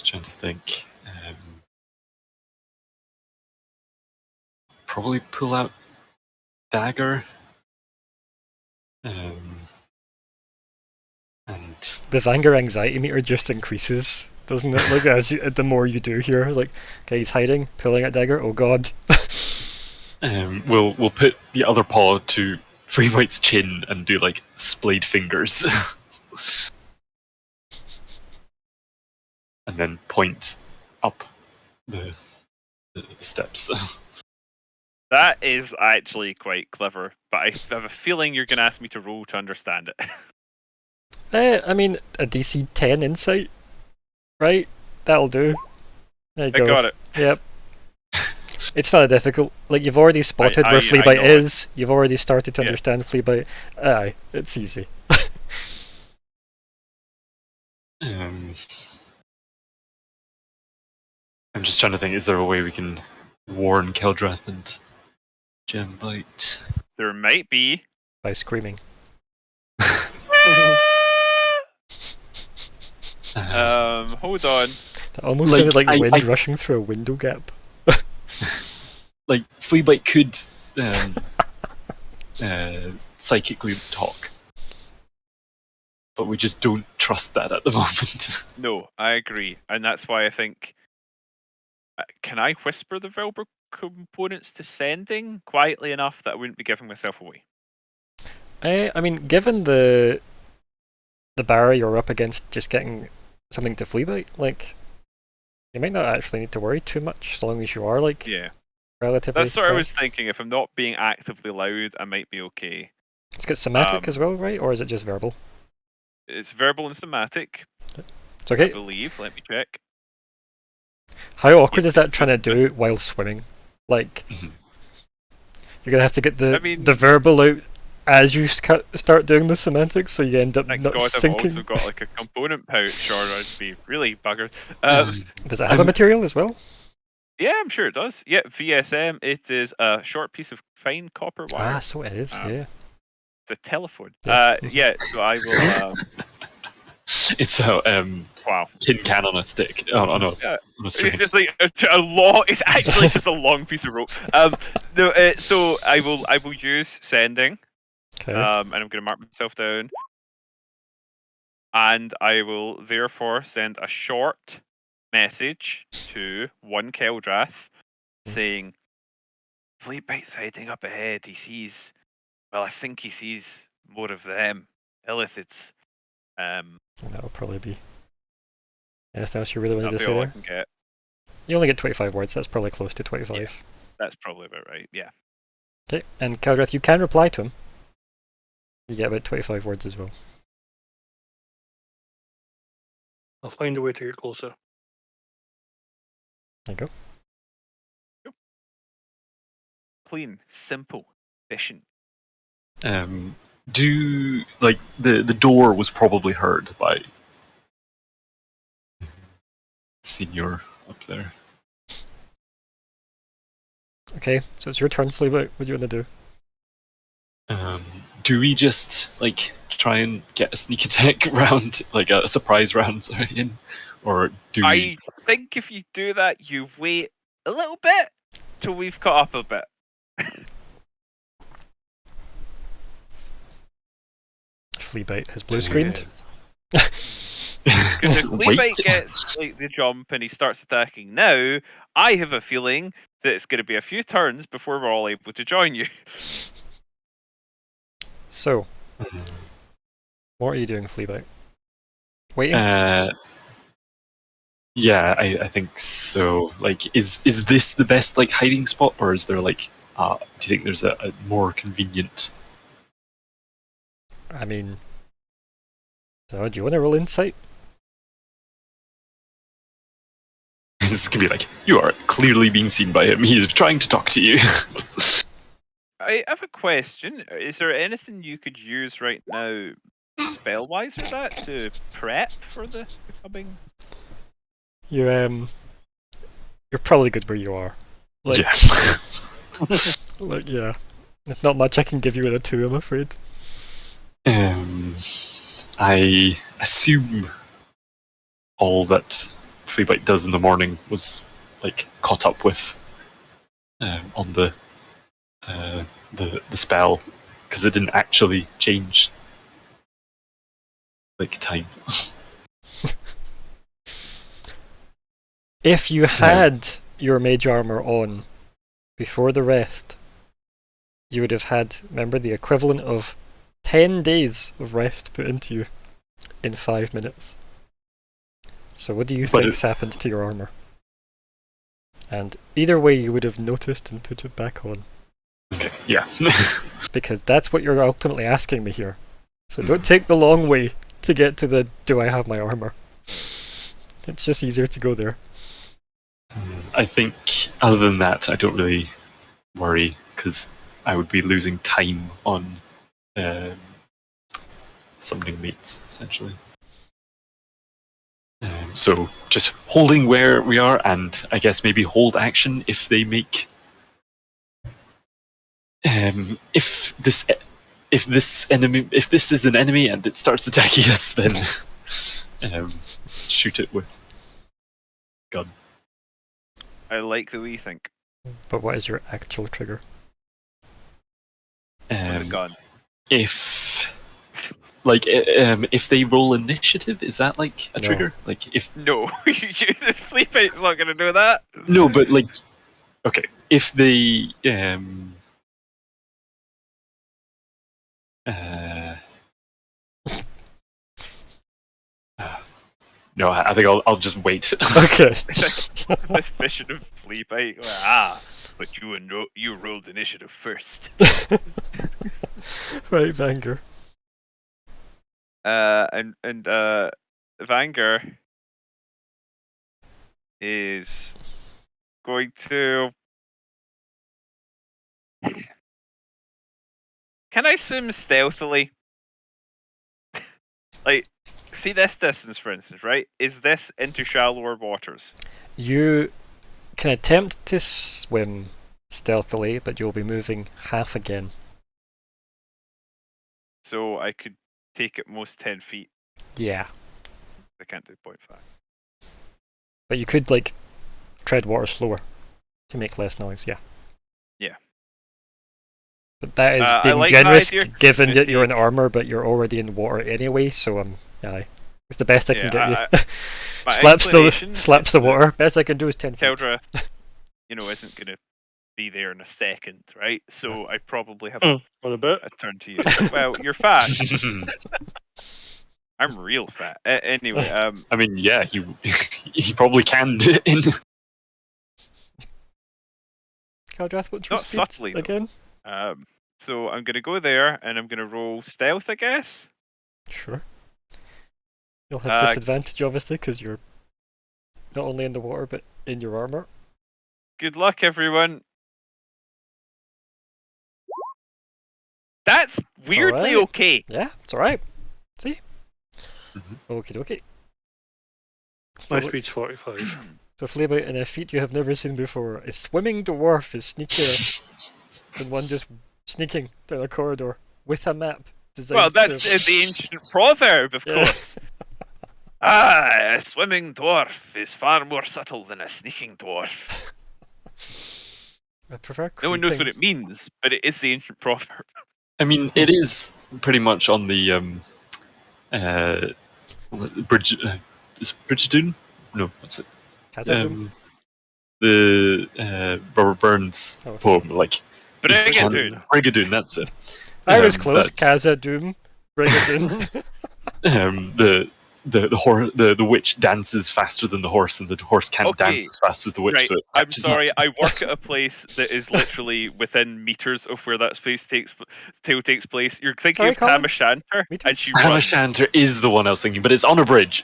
trying to think. Probably pull out dagger. And The Vanger anxiety meter just increases, doesn't it? Like the more you do here, like, okay, he's hiding, pulling at dagger. Oh god. we'll put the other paw to Fleabite's chin and do like splayed fingers, and then point up the steps. That is actually quite clever, but I have a feeling you're going to ask me to roll to understand it. I mean, a DC 10 insight, right? That'll do. There you I go. got it. Yep. It's not difficult. Like, you've already spotted where I Fleabite know is. You've already started to Yeah. understand Fleabite. Aye, it's easy. I'm just trying to think, is there a way we can warn Keldrath and Gembite? There might be. By screaming. Hold on. That almost Like, sounded like I- wind I- rushing through a window gap. Like, Fleabite could psychically talk, but we just don't trust that at the moment. No, I agree, and that's why I think. Can I whisper the verbal components to sending quietly enough that I wouldn't be giving myself away? I mean, given the barrier you're up against just getting something to Fleabite, like, you might not actually need to worry too much, as long as you are, like, Yeah, relatively... that's what I quiet. was thinking. If I'm not being actively loud, I might be okay. It's got somatic as well, right? Or is it just verbal? It's verbal and somatic, It's okay. I believe. Let me check. How awkward Yeah, is that it's trying to just a do while swimming? Like, Mhm. you're gonna have to get the I mean- the verbal out as you start doing the semantics, so you end up Thank not God I've sinking. also got like a component pouch, or I'd be really buggered. Does it have a material as well? Yeah, I'm sure it does. Yeah, VSM. It is a short piece of fine copper wire. Ah, so it is. Yeah. The telephone. Yeah. Yeah. So I will. It's a Wow. tin can on a stick. Oh no, Yeah. on a string. It's just like a long. It's actually just a long piece of rope. No. So I will use sending. Okay. And I'm going to mark myself down. And I will therefore send a short message to one Keldrath saying, Fleabite's hiding up ahead. He sees, well, I think he sees more of them. Illithids. That'll probably be. Anything else you really wanted That'll to be say all I there? can get. You only get 25 words. That's probably close to 25. Yeah. That's probably about right, yeah. Okay, and Keldrath, you can reply to him. You get about 25 words as well. I'll find a way to get closer. There you go. Clean, simple, efficient. Do like the door was probably heard by Senior up there. Okay, so it's your turn, Fleabite. What do you want to do? Do we just like try and get a sneak attack round, like a surprise round, sorry, in, or do we? I think if you do that, you wait a little bit till we've caught up a bit. Fleabite has blue screened. Because if Wait. Fleabite gets like the jump and he starts attacking now, I have a feeling that it's going to be a few turns before we're all able to join you. So, what are you doing, Fleabite? Waiting? Yeah, I think so. Like, is this the best like hiding spot, or is there like, do you think there's a more convenient? I mean, so do you want to roll insight? This could be like, you are clearly being seen by him. He's trying to talk to you. I have a question. Is there anything you could use right now, spell wise, for that to prep for the coming? You're probably good where you are. Like, Yeah. like, yeah. There's not much I can give you with a 2, I'm afraid. I assume all that Fleabite does in the morning was like caught up with on the the spell because it didn't actually change like time. If you had your mage armor on before the rest, you would have had, remember, the equivalent of 10 days of rest put into you in 5 minutes. So what do you think's happened to your armor? And either way, you would have noticed and put it back on. Okay, yeah. Because that's what you're ultimately asking me here. So don't take the long way to get to the do I have my armor. It's just easier to go there. I think, other than that, I don't really worry because I would be losing time on summoning mates, essentially. So just holding where we are, and I guess maybe hold action if they make. If this is an enemy and it starts attacking us, then shoot it with gun. I like the way you think. But what is your actual trigger? With a gun. If they roll initiative, is that like a trigger? Like if no, this Fleapate's not going to do that. No, but like, okay, if they no, I think I'll just wait. Okay. This vision of Fleapate. But you rolled initiative first. Right, Vanger. And Vanger is going to. Can I swim stealthily? Like, see this distance, for instance, right? Is this into shallower waters? You can attempt to swim stealthily, but you'll be moving half again. So I could take at most 10 feet. Yeah. I can't do 0.5. But you could, like, tread water slower to make less noise, yeah. Yeah. But that is being like generous, that idea, given that you're in armor, but you're already in the water anyway, so yeah. It's the best I can get you. Slaps the water. Best I can do is 10 feet. Keldra, isn't going to be there in a second, right? So I probably have a turn to use. Well, you're fat. I'm real fat. Anyway, I mean, yeah, he probably can do it in. Caldrath, what's your Not speed subtly, again? So I'm going to go there, and I'm going to roll stealth, I guess. Sure. You'll have disadvantage, obviously, because you're not only in the water, but in your armor. Good luck, everyone. That's weirdly okay. Yeah, it's alright. See? Okie dokie. My speed's 45. So Fleabite, in a feat you have never seen before, a swimming dwarf is sneakier than one just sneaking down a corridor with a map. Well, that's the ancient proverb, of course. A swimming dwarf is far more subtle than a sneaking dwarf. I prefer No one knows what it means, but it is the ancient proverb. I mean, it is pretty much on the Bridge. Is it Bridgedoon? No, what's it? The Robert Burns poem, like Brigadoon. That's it. I was close. Khazad-dûm, Brigadoon. The witch dances faster than the horse, and the horse can't dance as fast as the witch. Right. So I'm sorry, I work at a place that is literally within meters of where that tale takes place. You're thinking of Tam O'Shanter, and she Tam O'Shanter is the one I was thinking, but it's on a bridge.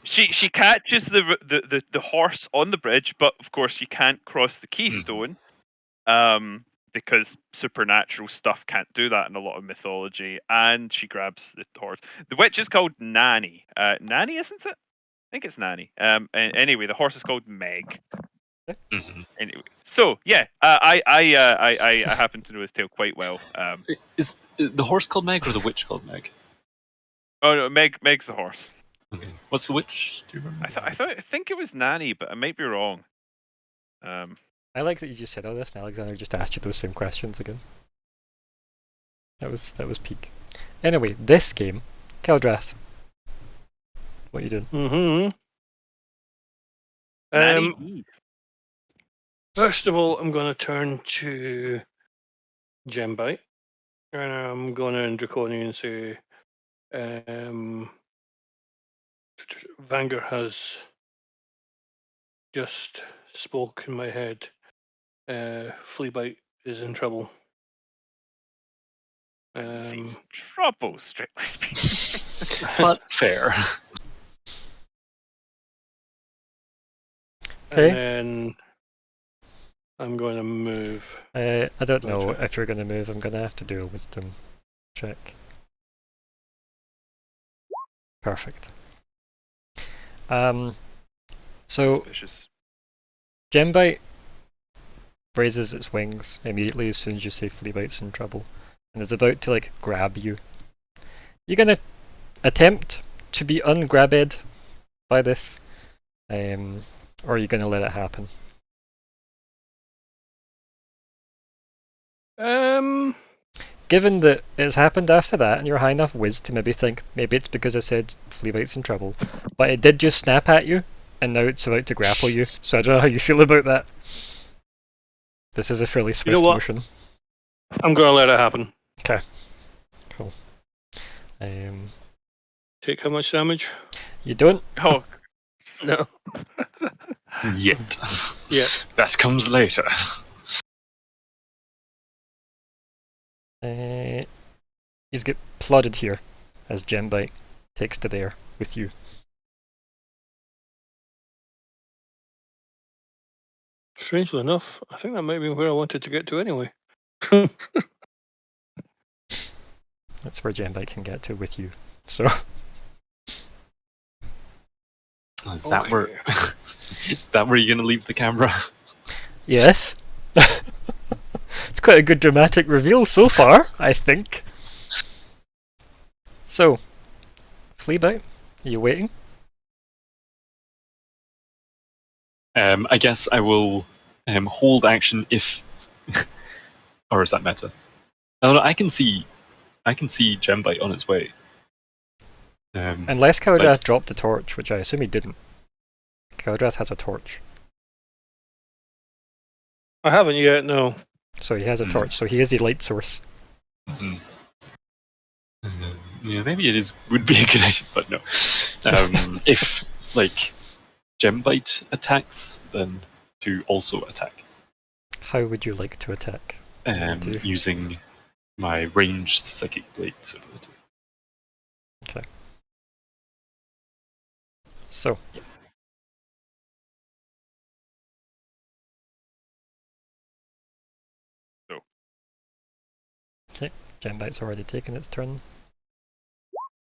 She catches the horse on the bridge, but of course she can't cross the keystone, because supernatural stuff can't do that in a lot of mythology, and she grabs the horse. The witch is called Nanny. Nanny, isn't it? I think it's Nanny. And anyway, the horse is called Meg. Anyway, so yeah, I happen to know the tale quite well. Is the horse called Meg or the witch called Meg? Oh no, Meg's the horse. Okay. What's the witch? Do you remember? I think it was Nanny, but I might be wrong. I like that you just said all this, and Alexander just asked you those same questions again. That was peak. Anyway, this game, Keldrath. What are you doing? Mm-hmm. Nanny First of all, I'm going to turn to Gembite, and I'm going to in Draconian say, Vanger has just spoke in my head. Fleabite is in trouble. seems trouble, strictly speaking. But fair. Okay. And then I'm going to move. I don't know Gotcha. if you're going to move. I'm going to have to do a wisdom check. Perfect. So Suspicious. Gembite raises its wings immediately as soon as you say Fleabite's in trouble, and is about to like grab you. You're gonna attempt to be ungrabbed by this, or are you gonna let it happen? Given that it's happened after that, and you're high enough whiz to maybe think maybe it's because I said Fleabite's in trouble, but it did just snap at you, and now it's about to grapple you. So I don't know how you feel about that. This is a fairly swift motion. I'm going to let it happen. Okay. Cool. Take how much damage? You don't? Oh, No. Yet. Yeah. That comes later. You get plodded here as Gembite takes to there with you. Strangely enough, I think that might be where I wanted to get to anyway. That's where Gembite can get to with you. So Is that where that where you're gonna leave the camera? yes. It's quite a good dramatic reveal so far, I think. So, Fleabite, are you waiting? I guess I will hold action if, or is that meta? I don't know. I can see Gembite on its way. Unless Keldrath dropped the torch, which I assume he didn't. Keldrath has a torch. I haven't yet, no. So he has a torch, so he is the light source. Mm-hmm. Yeah, maybe it would be a good idea, but no. If like Gembite attacks, then to also attack. How would you like to attack? Using my ranged psychic blades ability. Okay. So. Yeah. Okay, Gembite's already taken its turn.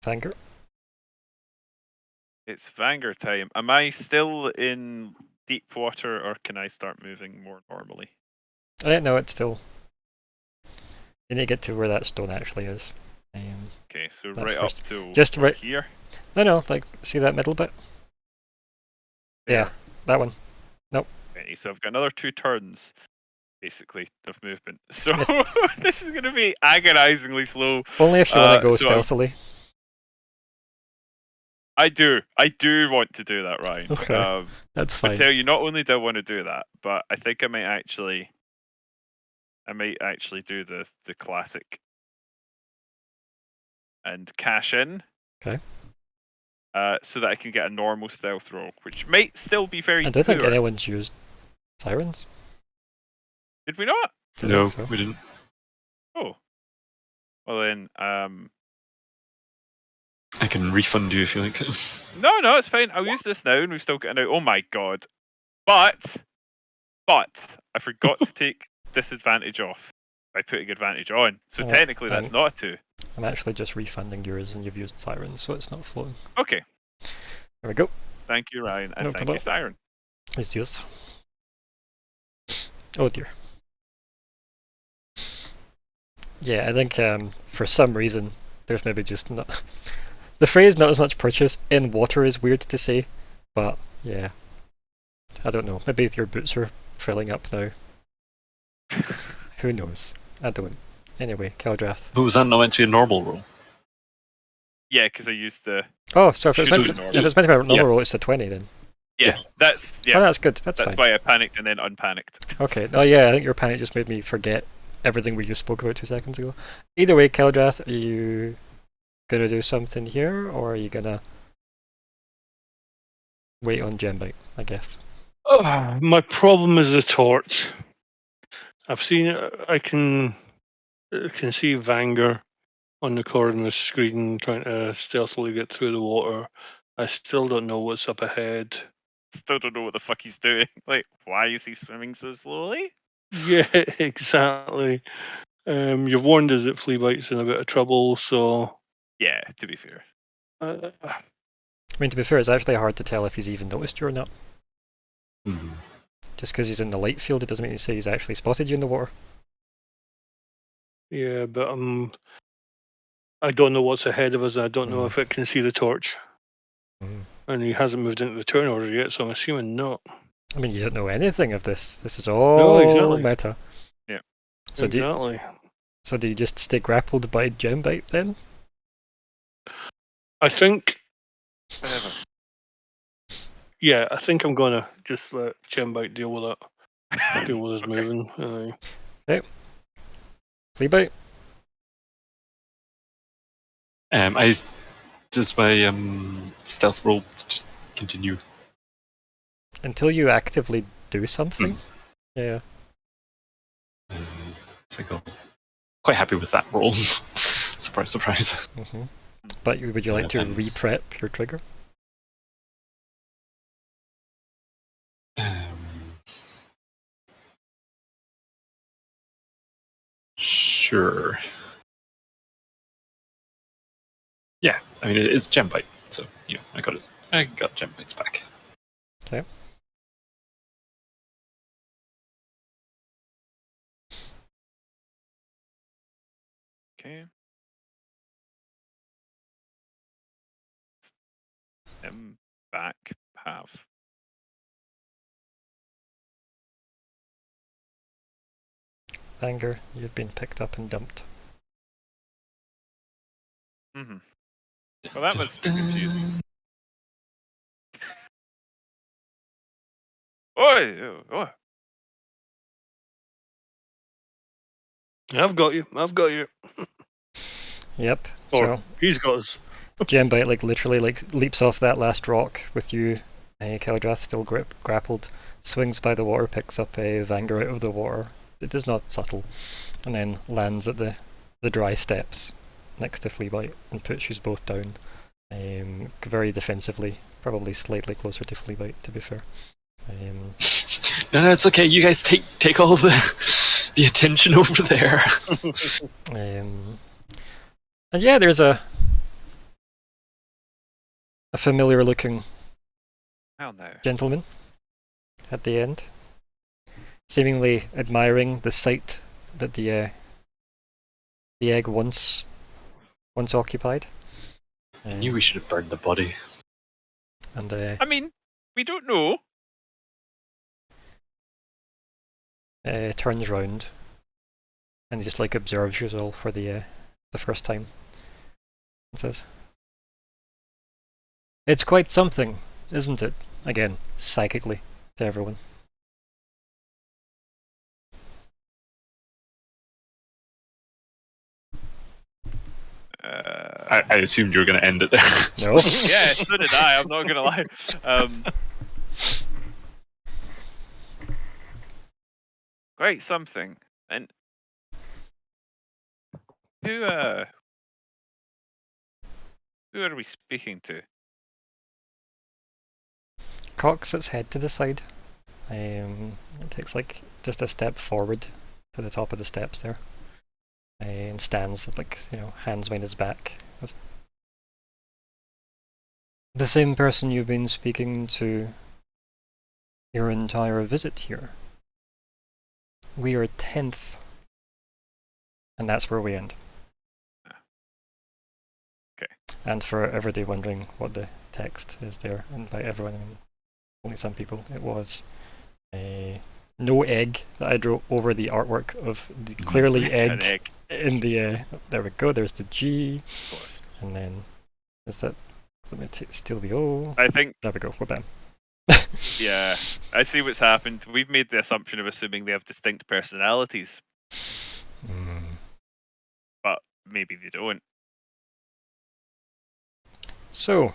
Vanger. it's Vanger time. Am I still in deep water, or can I start moving more normally? No, it's still. You need to get to where that stone actually is. Okay, so That's right first. up to Just right here. No, like see that middle bit? Yeah, that one. Okay, so I've got another 2 turns, basically, of movement. So Yes. this is going to be agonizingly slow. Only if you want to go so stealthily. I do want to do that, Ryan. Okay, that's I fine. tell you, not only do I want to do that, but I think I might actually do the classic and cash in. Okay. So that I can get a normal stealth roll, which might still be very I don't think poor. anyone's used sirens. Did we not? I No, think so. we didn't. Oh. Well then, I can refund you if you like. No, it's fine. I'll use this now, and we've still got an out. Oh my god! But I forgot to take disadvantage off by putting advantage on. So Oh, technically, that's not a 2. I'm actually just refunding yours, and you've used sirens, so it's not floating. Okay. There we go. Thank you, Ryan, and No thank problem. you, Siren. It's yours. Oh dear. Yeah, I think for some reason there's maybe just not the phrase "not as much purchase in water" is weird to say, but yeah, I don't know. Maybe your boots are filling up now. Who knows? I don't. Anyway, Keldrath. But was that not meant to be a normal roll? Yeah, because I used the Oh, so if Should it's, be meant to, normal. if it's meant to be a normal Yeah. roll, it's a 20 then. yeah. That's Oh, yeah. that's good. That's That's fine. why I panicked and then unpanicked. Okay. Oh yeah, I think your panic just made me forget everything we just spoke about 2 seconds ago. Either way, Keldrath, are you gonna do something here, or are you gonna wait on Gembite, I guess? My problem is the torch. I've seen. I can see Vanger on the corner of the screen trying to stealthily get through the water. I still don't know what's up ahead. Still don't know what the fuck he's doing. Like, why is he swimming so slowly? Yeah, exactly. You've warned us that Fleabite's in a bit of trouble, so Yeah, to be fair. uh, I mean, to be fair, it's actually hard to tell if he's even noticed you or not. Mm-hmm. Just because he's in the light field, it doesn't mean to say he's actually spotted you in the water. yeah, but I don't know what's ahead of us. I don't know Mm. if it can see the torch, and he hasn't moved into the turn order yet, so I'm assuming not. I mean, you don't know anything of this. This is all No, exactly. meta. Yeah. So exactly. do you just stay grappled by Gembite then? I think. Whatever. Yeah, I think I'm gonna just let Gembite deal with it. Deal with his Okay. moving. Fleabite? Does my stealth roll just continue? Until you actively do something? Yeah. So I go, quite happy with that roll. Surprise, surprise. Mm-hmm. But would you like to Um, re-prep your trigger? Sure. Yeah, I mean it's Gembite, so I got it. I got Gembite's back. Okay. Okay. Back half. Anger, you've been picked up and dumped. Mm-hmm. Well, that was confusing. Oh. I've got you. I've got you. Yep. Or So he's got us. Gembite literally leaps off that last rock with you. Keldrath still grappled, swings by the water, picks up a Vanger out of the water. It is not subtle, and then lands at the dry steps next to Fleabite and puts you both down. Very defensively, probably slightly closer to Fleabite, to be fair. No, it's okay. You guys take all the attention over there. And yeah, there's a familiar looking Hell no. gentleman at the end, seemingly admiring the site that the egg once occupied. I knew we should have burned the body. And I mean, we don't know. turns round and just like observes you all for the first time and says, "It's quite something, isn't it?" Again, psychically to everyone. I assumed you were going to end it there. No. Yeah, so did I. I'm not gonna lie. Quite something. And who are we speaking to? Cocks its head to the side. It takes like just a step forward to the top of the steps there, and stands like hands behind his back. The same person you've been speaking to your entire visit here. We are 10th, and that's where we end. Okay. And for everybody wondering what the text is there, and by everyone I mean only some people, it was no egg that I drew over the artwork of the clearly An egg egg, in the. There we go. There's the G, of course. and then is that? Let me steal the O. I think, There we go. We're bam. yeah, I see what's happened. We've made the assumption of assuming they have distinct personalities, but maybe they don't. So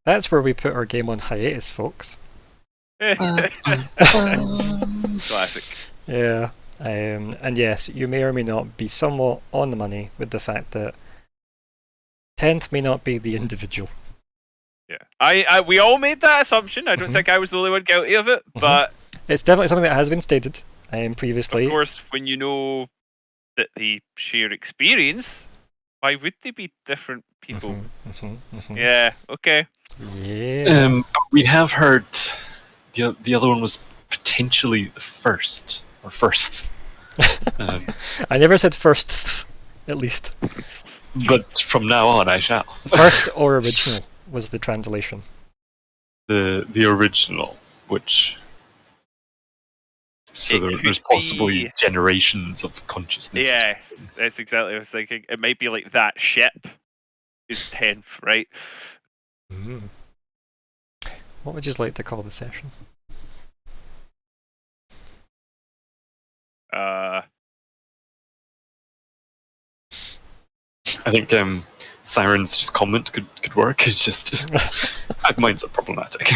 that's where we put our game on hiatus, folks. Classic. Yeah. And yes, you may or may not be somewhat on the money with the fact that 10th may not be the individual. Yeah, we all made that assumption. I don't Mhm. think I was the only one guilty of it, Mhm. but It's definitely something that has been stated previously. of course, when you know that they share experience, why would they be different people? Yeah, okay. Yeah. We have heard the other one was potentially the first or first. I never said first, at least. But from now on, I shall. First or original was the translation. The original, which so It could there's possibly be- generations of consciousness. Yes, that's exactly what I was thinking. It might be like that ship is 10th, right? What would you like to call the session? I think Siren's just comment could work. It's just mine's are problematic.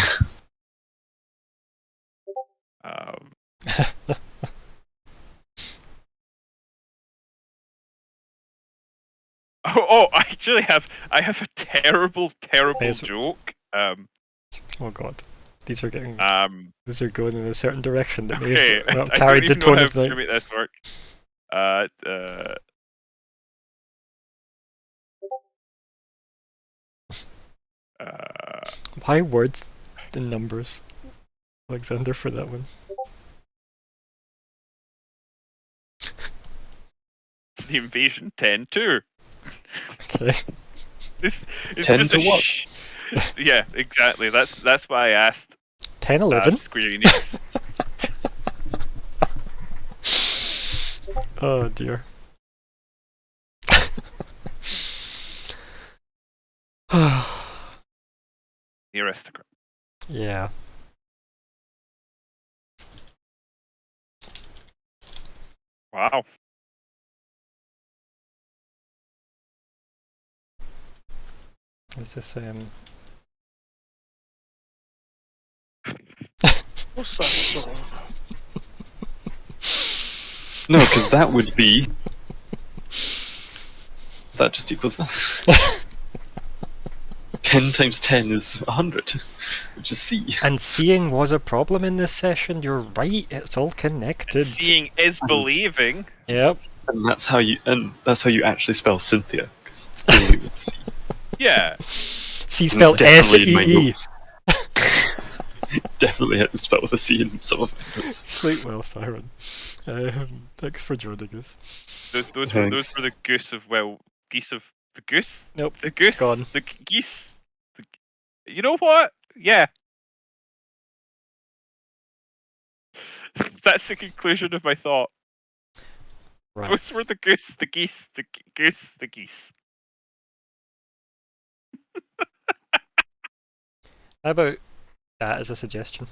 I actually have a terrible Yes. joke. Oh god, these are getting These are going in a certain direction that may okay, have I carried the don't even know tone how of to the. make this work. Why words and numbers, Alexander, for that one? It's the invasion 10-2. Okay. It's 10 just to a what? yeah, exactly. That's why I asked 10-11? Square Enix. Oh dear. The aristocrat. Yeah. Wow. Is this What's that song? No, because that would be that just equals that. 10 times 10 is 100, which is C. And seeing was a problem in this session. You're right. It's all connected. Seeing is believing. Yep. And that's how you actually spell Cynthia, because it's clearly with a C. Yeah. C And it's spelled definitely in my S-E-E. notes. Definitely had to spell with a C in some of my notes. Sleep well, Siren. Thanks for joining us. Those were Thanks. the geese of the goose? Nope. The it's goose? gone. The geese? You know what? Yeah. That's the conclusion of my thought. Right. Those were the goose, the geese, the goose, the geese. How about that as a suggestion?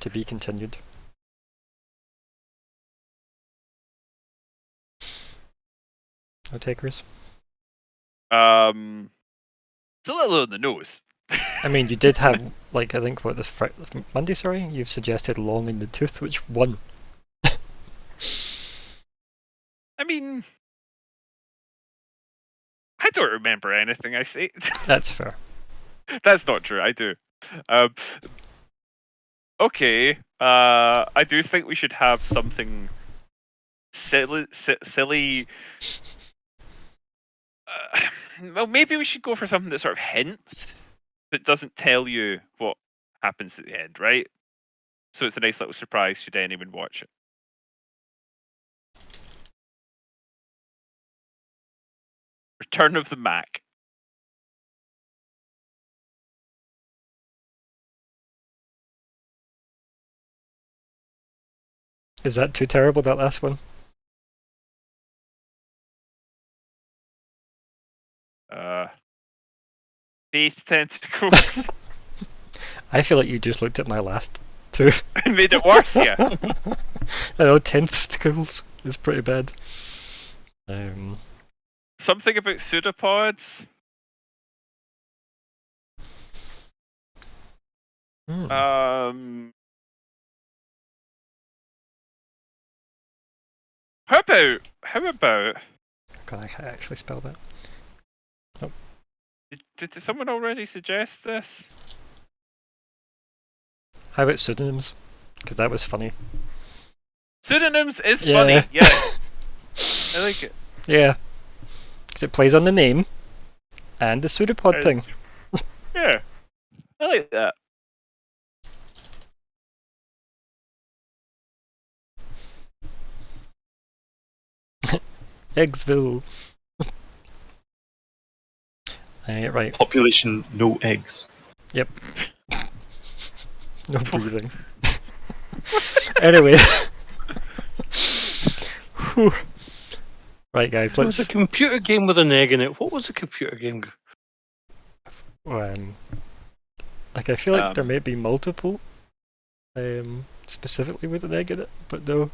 To be continued. No takers? It's a little on the nose. I mean, you did have, like, I think, what, Monday, sorry? You've suggested long in the tooth, which won? I mean, I don't remember anything I say. That's fair. That's not true. I do. Okay. I do think we should have something silly. Well, maybe we should go for something that sort of hints, but doesn't tell you what happens at the end, right? So it's a nice little surprise should anyone watch it. Return of the Mac. Is that too terrible, that last one? Face tentacles. I feel like you just looked at my last two. And made it worse, yeah. I know, tentacles is pretty bad. Something about pseudopods. Hmm. How about God, I can't actually spell that. did someone already suggest this? How about pseudonyms? Because that was funny. Pseudonyms is Yeah. funny, yeah. I like it. Yeah. Because it plays on the name and the pseudopod thing. Yeah. I like that. Eggsville. Right. Population, no eggs. Yep. No breathing. Anyway. Whew. Right, guys, It was a let's. computer game with an egg in it. What was the computer game? Like, I feel like there may be multiple, specifically with an egg in it, but no,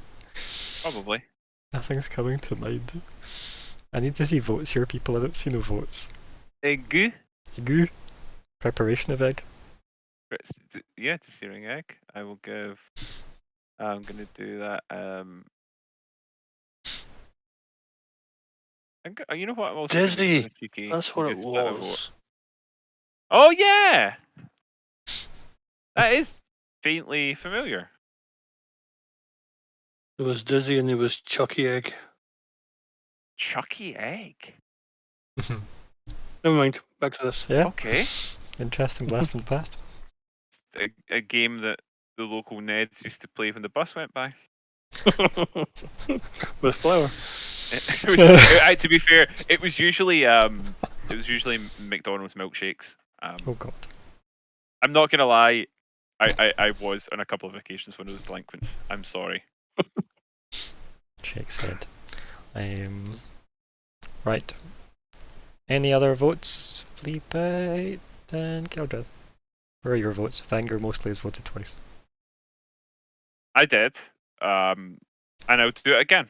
Probably. nothing's coming to mind. I need to see votes here, people. I don't see no votes. Egg. Egg. Preparation of egg. Yeah, it's a searing egg. I will give. I'm gonna do that. You know what? I'm also Dizzy. gonna do a cheeky. That's what it split the vote. was. Oh yeah, that is faintly familiar. There was Dizzy and there was Chucky Egg. Chucky egg. Never mind. Back to this. Yeah. Okay. Interesting blast from the past. A game that the local Neds used to play when the bus went by. With flour. To be fair, it was usually McDonald's milkshakes. Oh god. I'm not gonna lie, I was on a couple of occasions when it was delinquents. I'm sorry. Shakes head. Right. Any other votes? Fleabite and Gildred. Where are your votes? Vanger mostly has voted twice. I did. And I would do it again.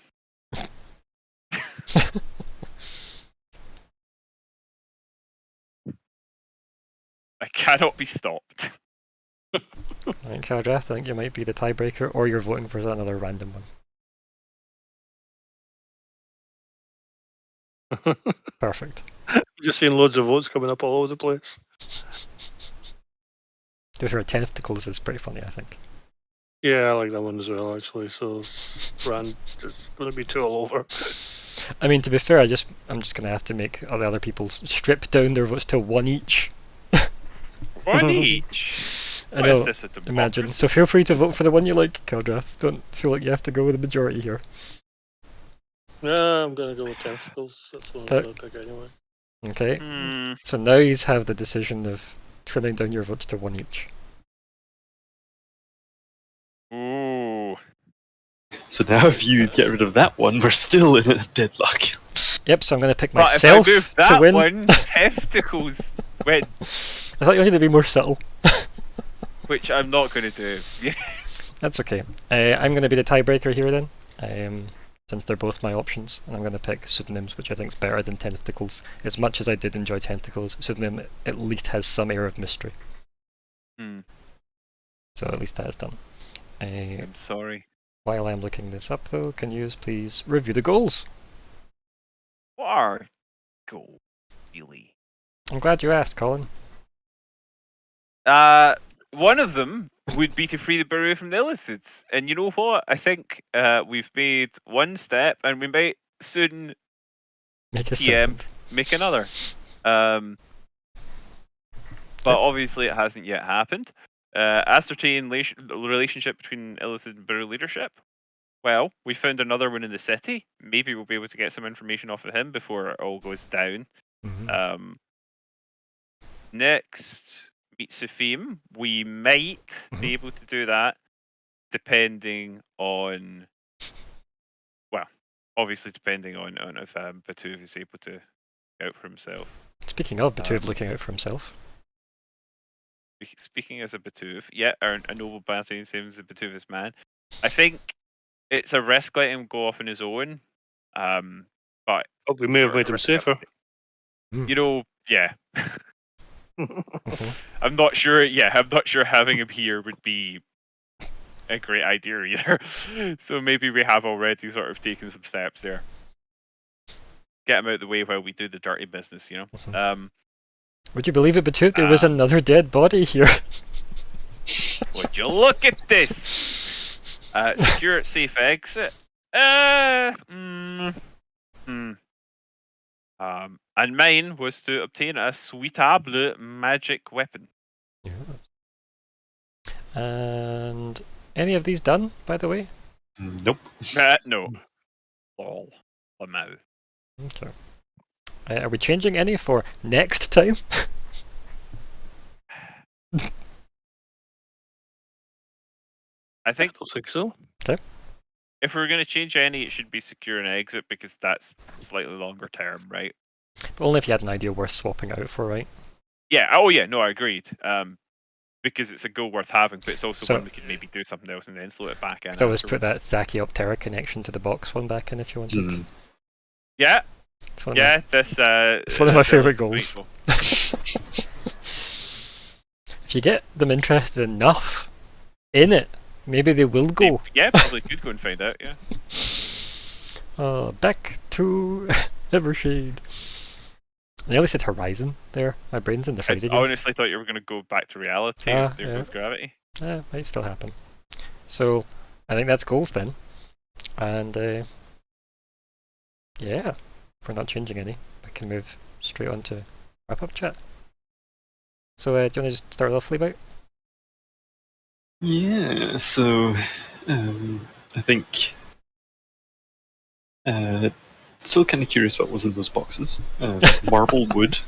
I cannot be stopped. Alright, Caldrath, I think you might be the tiebreaker, or you're voting for another random one. Perfect. Just seeing loads of votes coming up all over the place. To her tentacles is pretty funny, I think. Yeah, I like that one as well, actually. So, Rand, it's going to be two all over. I mean, to be fair, I'm just gonna have to make all the other people strip down their votes to one each. One each. I What is know. this, a democracy? Imagine. So feel free to vote for the one you like, Caldrath. Don't feel like you have to go with the majority here. Yeah, I'm going to go with tentacles. That's what I'm going to pick anyway. Okay. So now you have the decision of trimming down your votes to one each. Ooh. So now if you get rid of that one, we're still in a deadlock. Yep, so I'm going to pick But myself if I move that to win. one, testicles win. I thought you wanted to be more subtle. Which I'm not going to do. That's okay. I'm going to be the tiebreaker here then, since they're both my options, and I'm going to pick Pseudonyms, which I think is better than Tentacles. As much as I did enjoy Tentacles, Pseudonym at least has some air of mystery. So at least that is done. I'm sorry. While I'm looking this up though, can you please review the goals? What are goals, really? I'm glad you asked, Colin. One of them would be to free the Bureau from the illicits. And you know what? I think we've made one step, and we might soon Make a PM second. make another. But obviously it hasn't yet happened. Ascertain the relationship between illicit and Bureau leadership. Well, we found another one in the city. Maybe we'll be able to get some information off of him before it all goes down. Mm-hmm. Next, meet Safim. We might be able to do that depending on, well, obviously depending on if Batuve is able to look out for himself. Speaking of Batuve looking out for himself. Speaking as a Batuve, yeah, or a noble battle, same as a Batuve's man. I think it's a risk letting him go off on his own. But Probably may have sort of made him risk safer. You know, yeah. Mhm. I'm not sure. Yeah, I'm not sure having him here would be a great idea either. So maybe we have already sort of taken some steps there. Get him out of the way while we do the dirty business, you know. Mhm. Would you believe it, Batuve? There was another dead body here. Would you look at this? Secure safe exit. And mine was to obtain a suitable magic weapon. Yeah. And any of these done, by the way? Nope. No. Lol. Lamau. Okay. Are we changing any for next time? I think I don't think so. Okay. if we're going to change any, it should be secure an exit because that's slightly longer term, right? But only if you had an idea worth swapping out for, right? Yeah. Oh, yeah. No, I agreed. Because it's a goal worth having, but it's also So- one we could maybe do something else and then slow it back in. So always put that afterwards. Thachioptera connection to the box one back in if you wanted. Mm. Yeah. It's one of Yeah. This. It's one of my this favourite relatively goals. If you get them interested enough in it, maybe they will go. Yeah, probably could go and find out. Yeah. Back to Evershade. I nearly said Horizon there. My brain's in the I fight again. honestly thought you were going to go back to reality. Ah, There yeah. goes gravity. Might still happen. So, I think that's goals then. And, yeah, if we're not changing any, we can move straight on to wrap-up chat. So, do you want to just start off, Fleabite? Yeah, so I think still kind of curious what was in those boxes. Marble wood,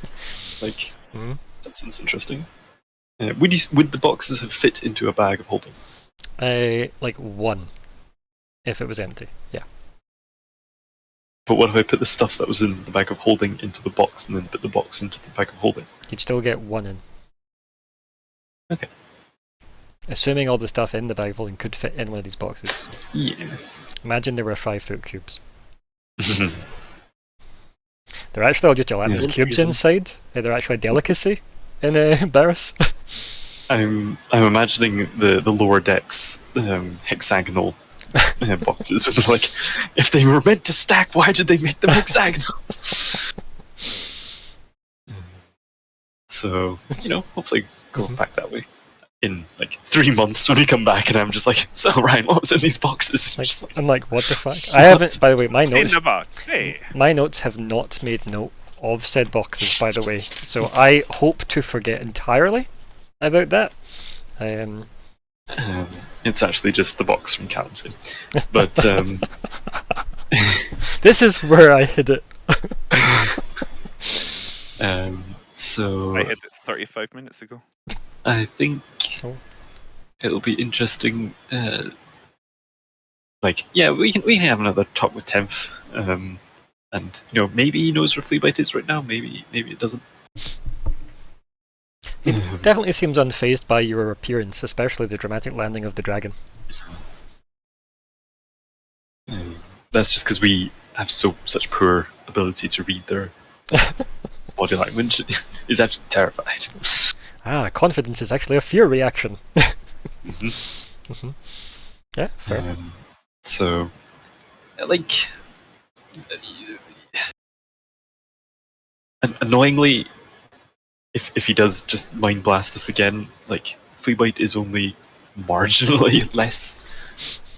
like Mhm. that sounds interesting. Would the boxes have fit into a bag of holding? Like one, if it was empty. Yeah. But what if I put the stuff that was in the bag of holding into the box and then put the box into the bag of holding? You'd still get one in. Okay. Assuming all the stuff in the bag of holding could fit in one of these boxes. Yeah. Imagine there were 5-foot cubes. They're actually all just gelatinous Yeah. cubes inside. They're actually a delicacy in Barris. I'm imagining the lower decks hexagonal boxes. Like, if they were meant to stack, why did they make them hexagonal? So, hopefully go back that way in like 3 months when we come back, and I'm just like, so Ryan, what was in these boxes? I'm like, what the fuck? I haven't. By the way, my In notes. the box. Hey. My notes have not made note of said boxes. By the way, so I hope to forget entirely about that. It's actually just the box from Callum's. But This is where I hid it. so I hit it 35 minutes ago. I think Oh. it'll be interesting. We can have another talk with Tenth, and maybe he knows where Fleabite is right now. Maybe it doesn't. He definitely seems unfazed by your appearance, especially the dramatic landing of the dragon. That's just because we have such poor ability to read their body language. Is actually terrified. Confidence is actually a fear reaction. Mhm. Yeah, fair. So, like, annoyingly, if he does just mind blast us again, like, Fleabite is only marginally less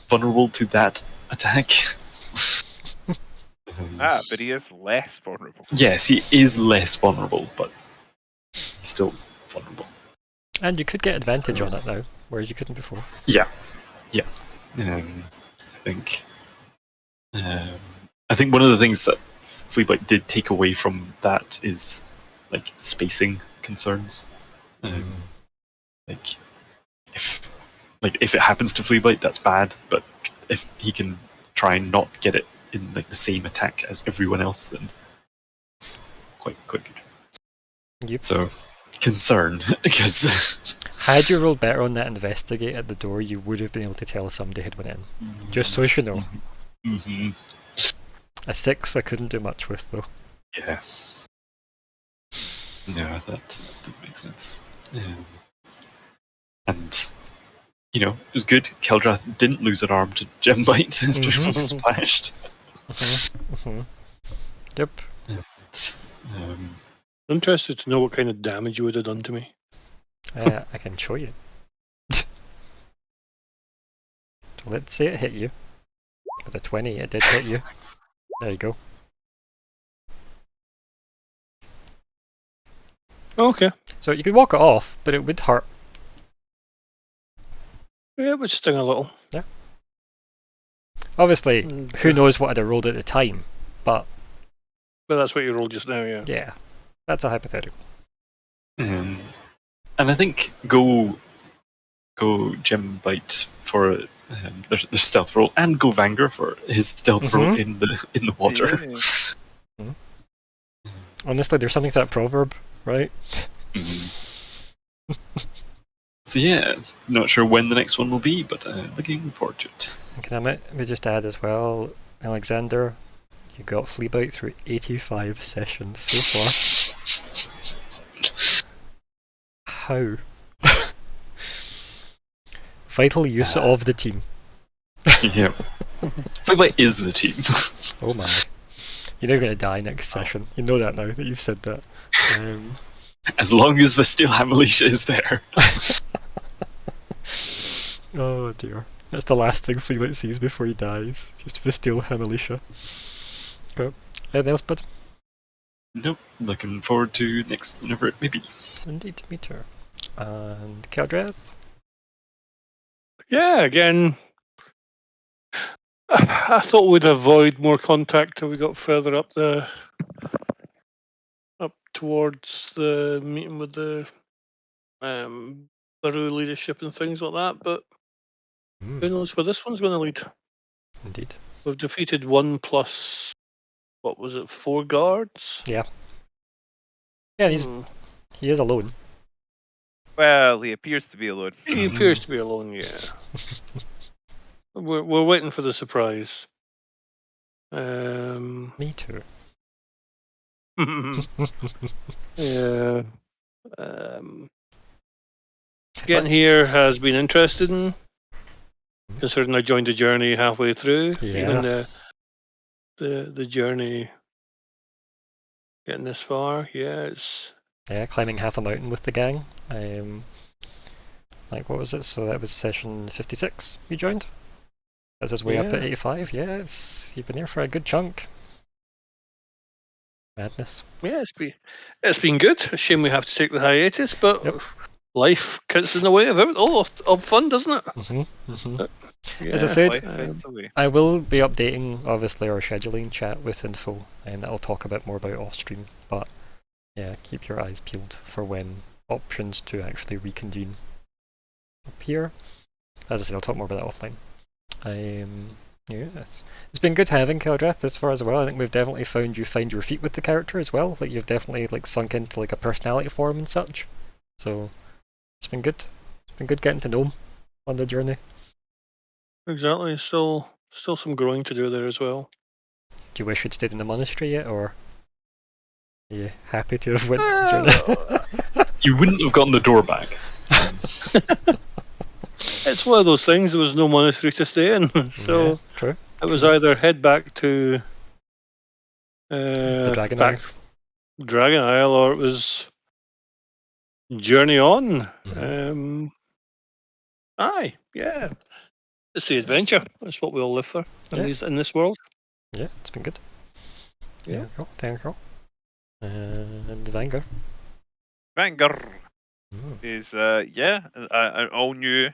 vulnerable to that attack. But he is less vulnerable. Yes, he is less vulnerable, but he's still vulnerable. And you could get advantage on it now, whereas you couldn't before. I think one of the things that Fleabite did take away from that is like spacing concerns. Like if like if it happens to Fleablight, that's bad. But if he can try and not get it in like the same attack as everyone else, then it's quite good. Yep. So concern because Had you rolled better on that investigate at the door, you would have been able to tell somebody had went in. Just so you know. mm-hmm. A 6 I couldn't do much with though. Yeah. No, that didn't make sense. And you know, it was good. Keldrath didn't lose an arm to Gembite after he was splashed. Yep. And, I'm interested to know what kind of damage you would have done to me. I can show you. So let's say it hit you. With a 20, it did hit you. There you go. Okay. So you could walk it off, but it would hurt. Yeah, it would sting a little. Yeah. Obviously, And, who knows what I'd have rolled at the time, but But that's what you rolled just now, yeah. yeah, that's a hypothetical. and I think go Gembite for their stealth roll, and go Vanger for his stealth roll in the water. Yeah. Honestly, there's something to that proverb, right? So yeah, not sure when the next one will be, but looking forward to it. Can I maybe just add as well, Alexander, you got Fleabite through 85 sessions so far. How? Vital use of the team. Yeah, Fleablight is the team. Oh my. You're not going to die next session. You know that now that you've said that. As long as Vasteel Hamalisha is there. Oh dear. That's the last thing Fleabite sees before he dies. Just Vasteel Hamalisha. Okay. Anything else, bud? Nope. Looking forward to next whenever it may be. Indeed, me too. And Keldreth? Yeah, again, I thought we'd avoid more contact till we got further up towards the meeting with the Baru leadership and things like that. But who knows where this one's going to lead? Indeed. We've defeated 1 plus, what was it, 4 guards? Yeah. Yeah, he is alone. Well, he appears to be alone. He appears to be alone, yeah. We're waiting for the surprise. Me too. Yeah. Getting here has been interesting, considering I joined the journey halfway through. Yeah. Even the journey getting this far, yeah, it's Yeah, climbing half a mountain with the gang. Like, what was it? So that was session 56 you joined? That's his way up at Yeah. 85. Yeah, you've been here for a good chunk. Madness. yeah, it's been good. A shame we have to take the hiatus, but Yep. life gets in the way of of fun, doesn't it? As I Yeah. said, Life gets away. I will be updating, obviously, our scheduling chat with info, and that'll talk a bit more about off-stream. But yeah, keep your eyes peeled for when options to actually reconvene appear. As I said, I'll talk more about that offline. Yes. It's been good having Keldreth this far as well. I think we've definitely found you find your feet with the character as well. Like, you've definitely like sunk into like a personality for him and such. So it's been good. It's been good getting to know him on the journey. Exactly. Still some growing to do there as well. Do you wish you'd stayed in the monastery yet, or are you happy to have went the journey? You wouldn't have gotten the door back. It's one of those things. There was no monastery to stay in, so Yeah, true. it was either head back to The Dragon back Dragon Isle, or it was journey on. Aye, yeah. It's the adventure. That's what we all live for Yeah. in this world. Yeah, it's been good. Yeah. Thank you. And Vanger. Vanger is an all new,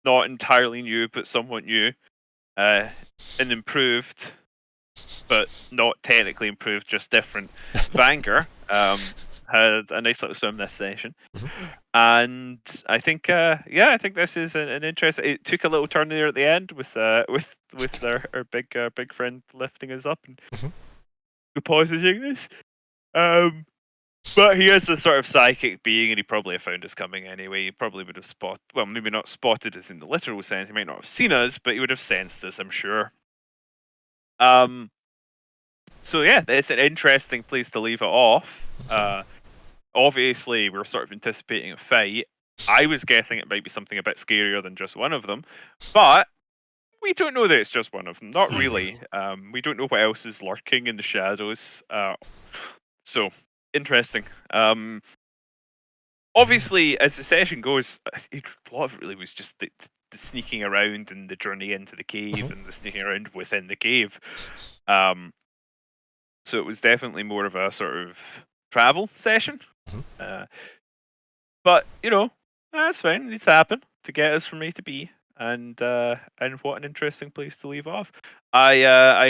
not entirely new, but somewhat new, an improved, but not technically improved, just different Vanger. had a nice little swim this session, Mhm. and I think I think this is an interest. It took a little turn there at the end with our big friend lifting us up and Mhm. depositing this. But he is a sort of psychic being, and he probably have found us coming anyway. He probably would have well, maybe not spotted us in the literal sense. He might not have seen us, but he would have sensed us, I'm sure. So yeah, it's an interesting place to leave it off. Obviously, we're sort of anticipating a fight. I was guessing it might be something a bit scarier than just one of them, but we don't know that it's just one of them. Not really. We don't know what else is lurking in the shadows. So interesting. Obviously, as the session goes, a lot of it really was just the sneaking around and the journey into the cave and the sneaking around within the cave. So it was definitely more of a sort of travel session. But that's fine. It needs to happen to get us from A to B. And what an interesting place to leave off. I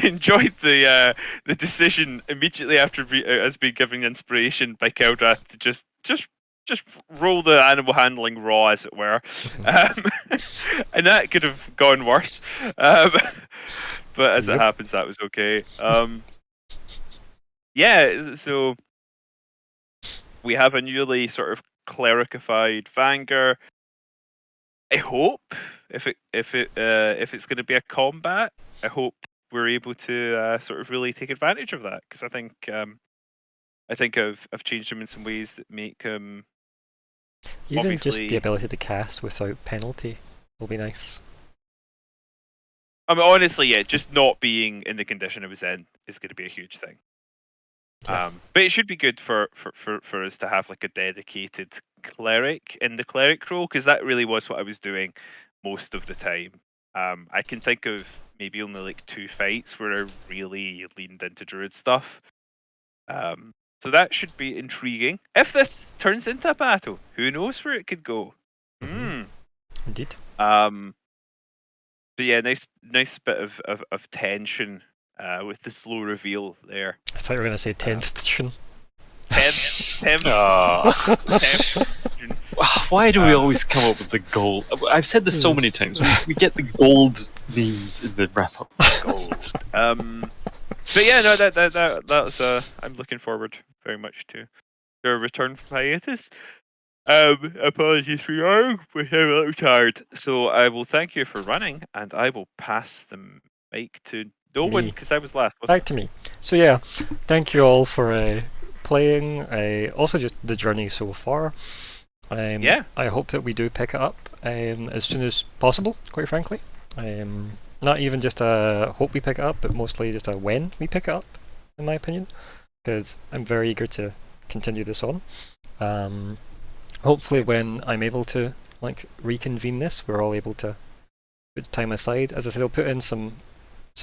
enjoyed the decision immediately after us being given inspiration by Keldra to just roll the animal handling raw, as it were, and that could have gone worse. But as it happens, that was okay. Yeah, so we have a newly sort of clerikified Vanger. I hope if it's going to be a combat, I hope we're able to sort of really take advantage of that, because I think I've changed him in some ways that make him Even just the obviously. ability to cast without penalty will be nice. I mean, honestly, yeah, just not being in the condition it was in is going to be a huge thing. Yeah. But it should be good for us to have like a dedicated cleric in the cleric role, because that really was what I was doing most of the time. I can think of maybe only like 2 fights where I really leaned into druid stuff. So that should be intriguing. If this turns into a battle, who knows where it could go? Indeed. But yeah, nice bit of tension with the slow reveal there. I thought you were going to say 10th. 10th. Why do we always come up with the gold? I've said this so many times. We get the gold memes in the wrap up. Gold. But yeah, no, that's I'm looking forward very much to their return from hiatus. Apologies for your we're a little tired. So I will thank you for running, and I will pass the mic to no one, because I was last. Back to me. So yeah, thank you all for playing. Also just the journey so far. I hope that we do pick it up as soon as possible, quite frankly. Not even just a hope we pick it up, but mostly just a when we pick it up, in my opinion, because I'm very eager to continue this on. Hopefully when I'm able to reconvene this, we're all able to put time aside. As I said, I'll put in some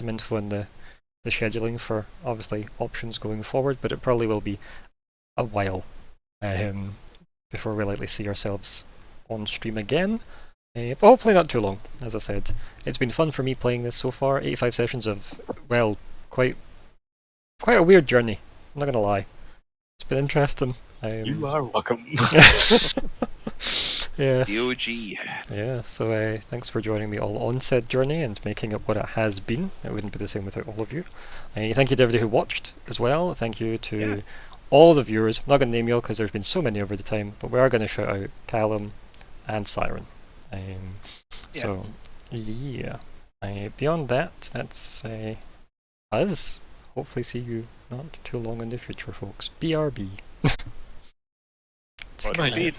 info in the scheduling for obviously options going forward, but it probably will be a while before we likely see ourselves on stream again. But hopefully not too long. As I said, it's been fun for me playing this so far. 85 sessions of, well, quite a weird journey. I'm not gonna lie. It's been interesting. You are welcome. Yes. The OG. Yeah, so thanks for joining me all on said journey and making it what it has been. It wouldn't be the same without all of you. Thank you to everybody who watched as well. Thank you to all the viewers. I'm not going to name you all because there's been so many over the time, but we are going to shout out Callum and Siren. So, yeah. Beyond that, that's us. Hopefully see you not too long in the future, folks. BRB. Godspeed.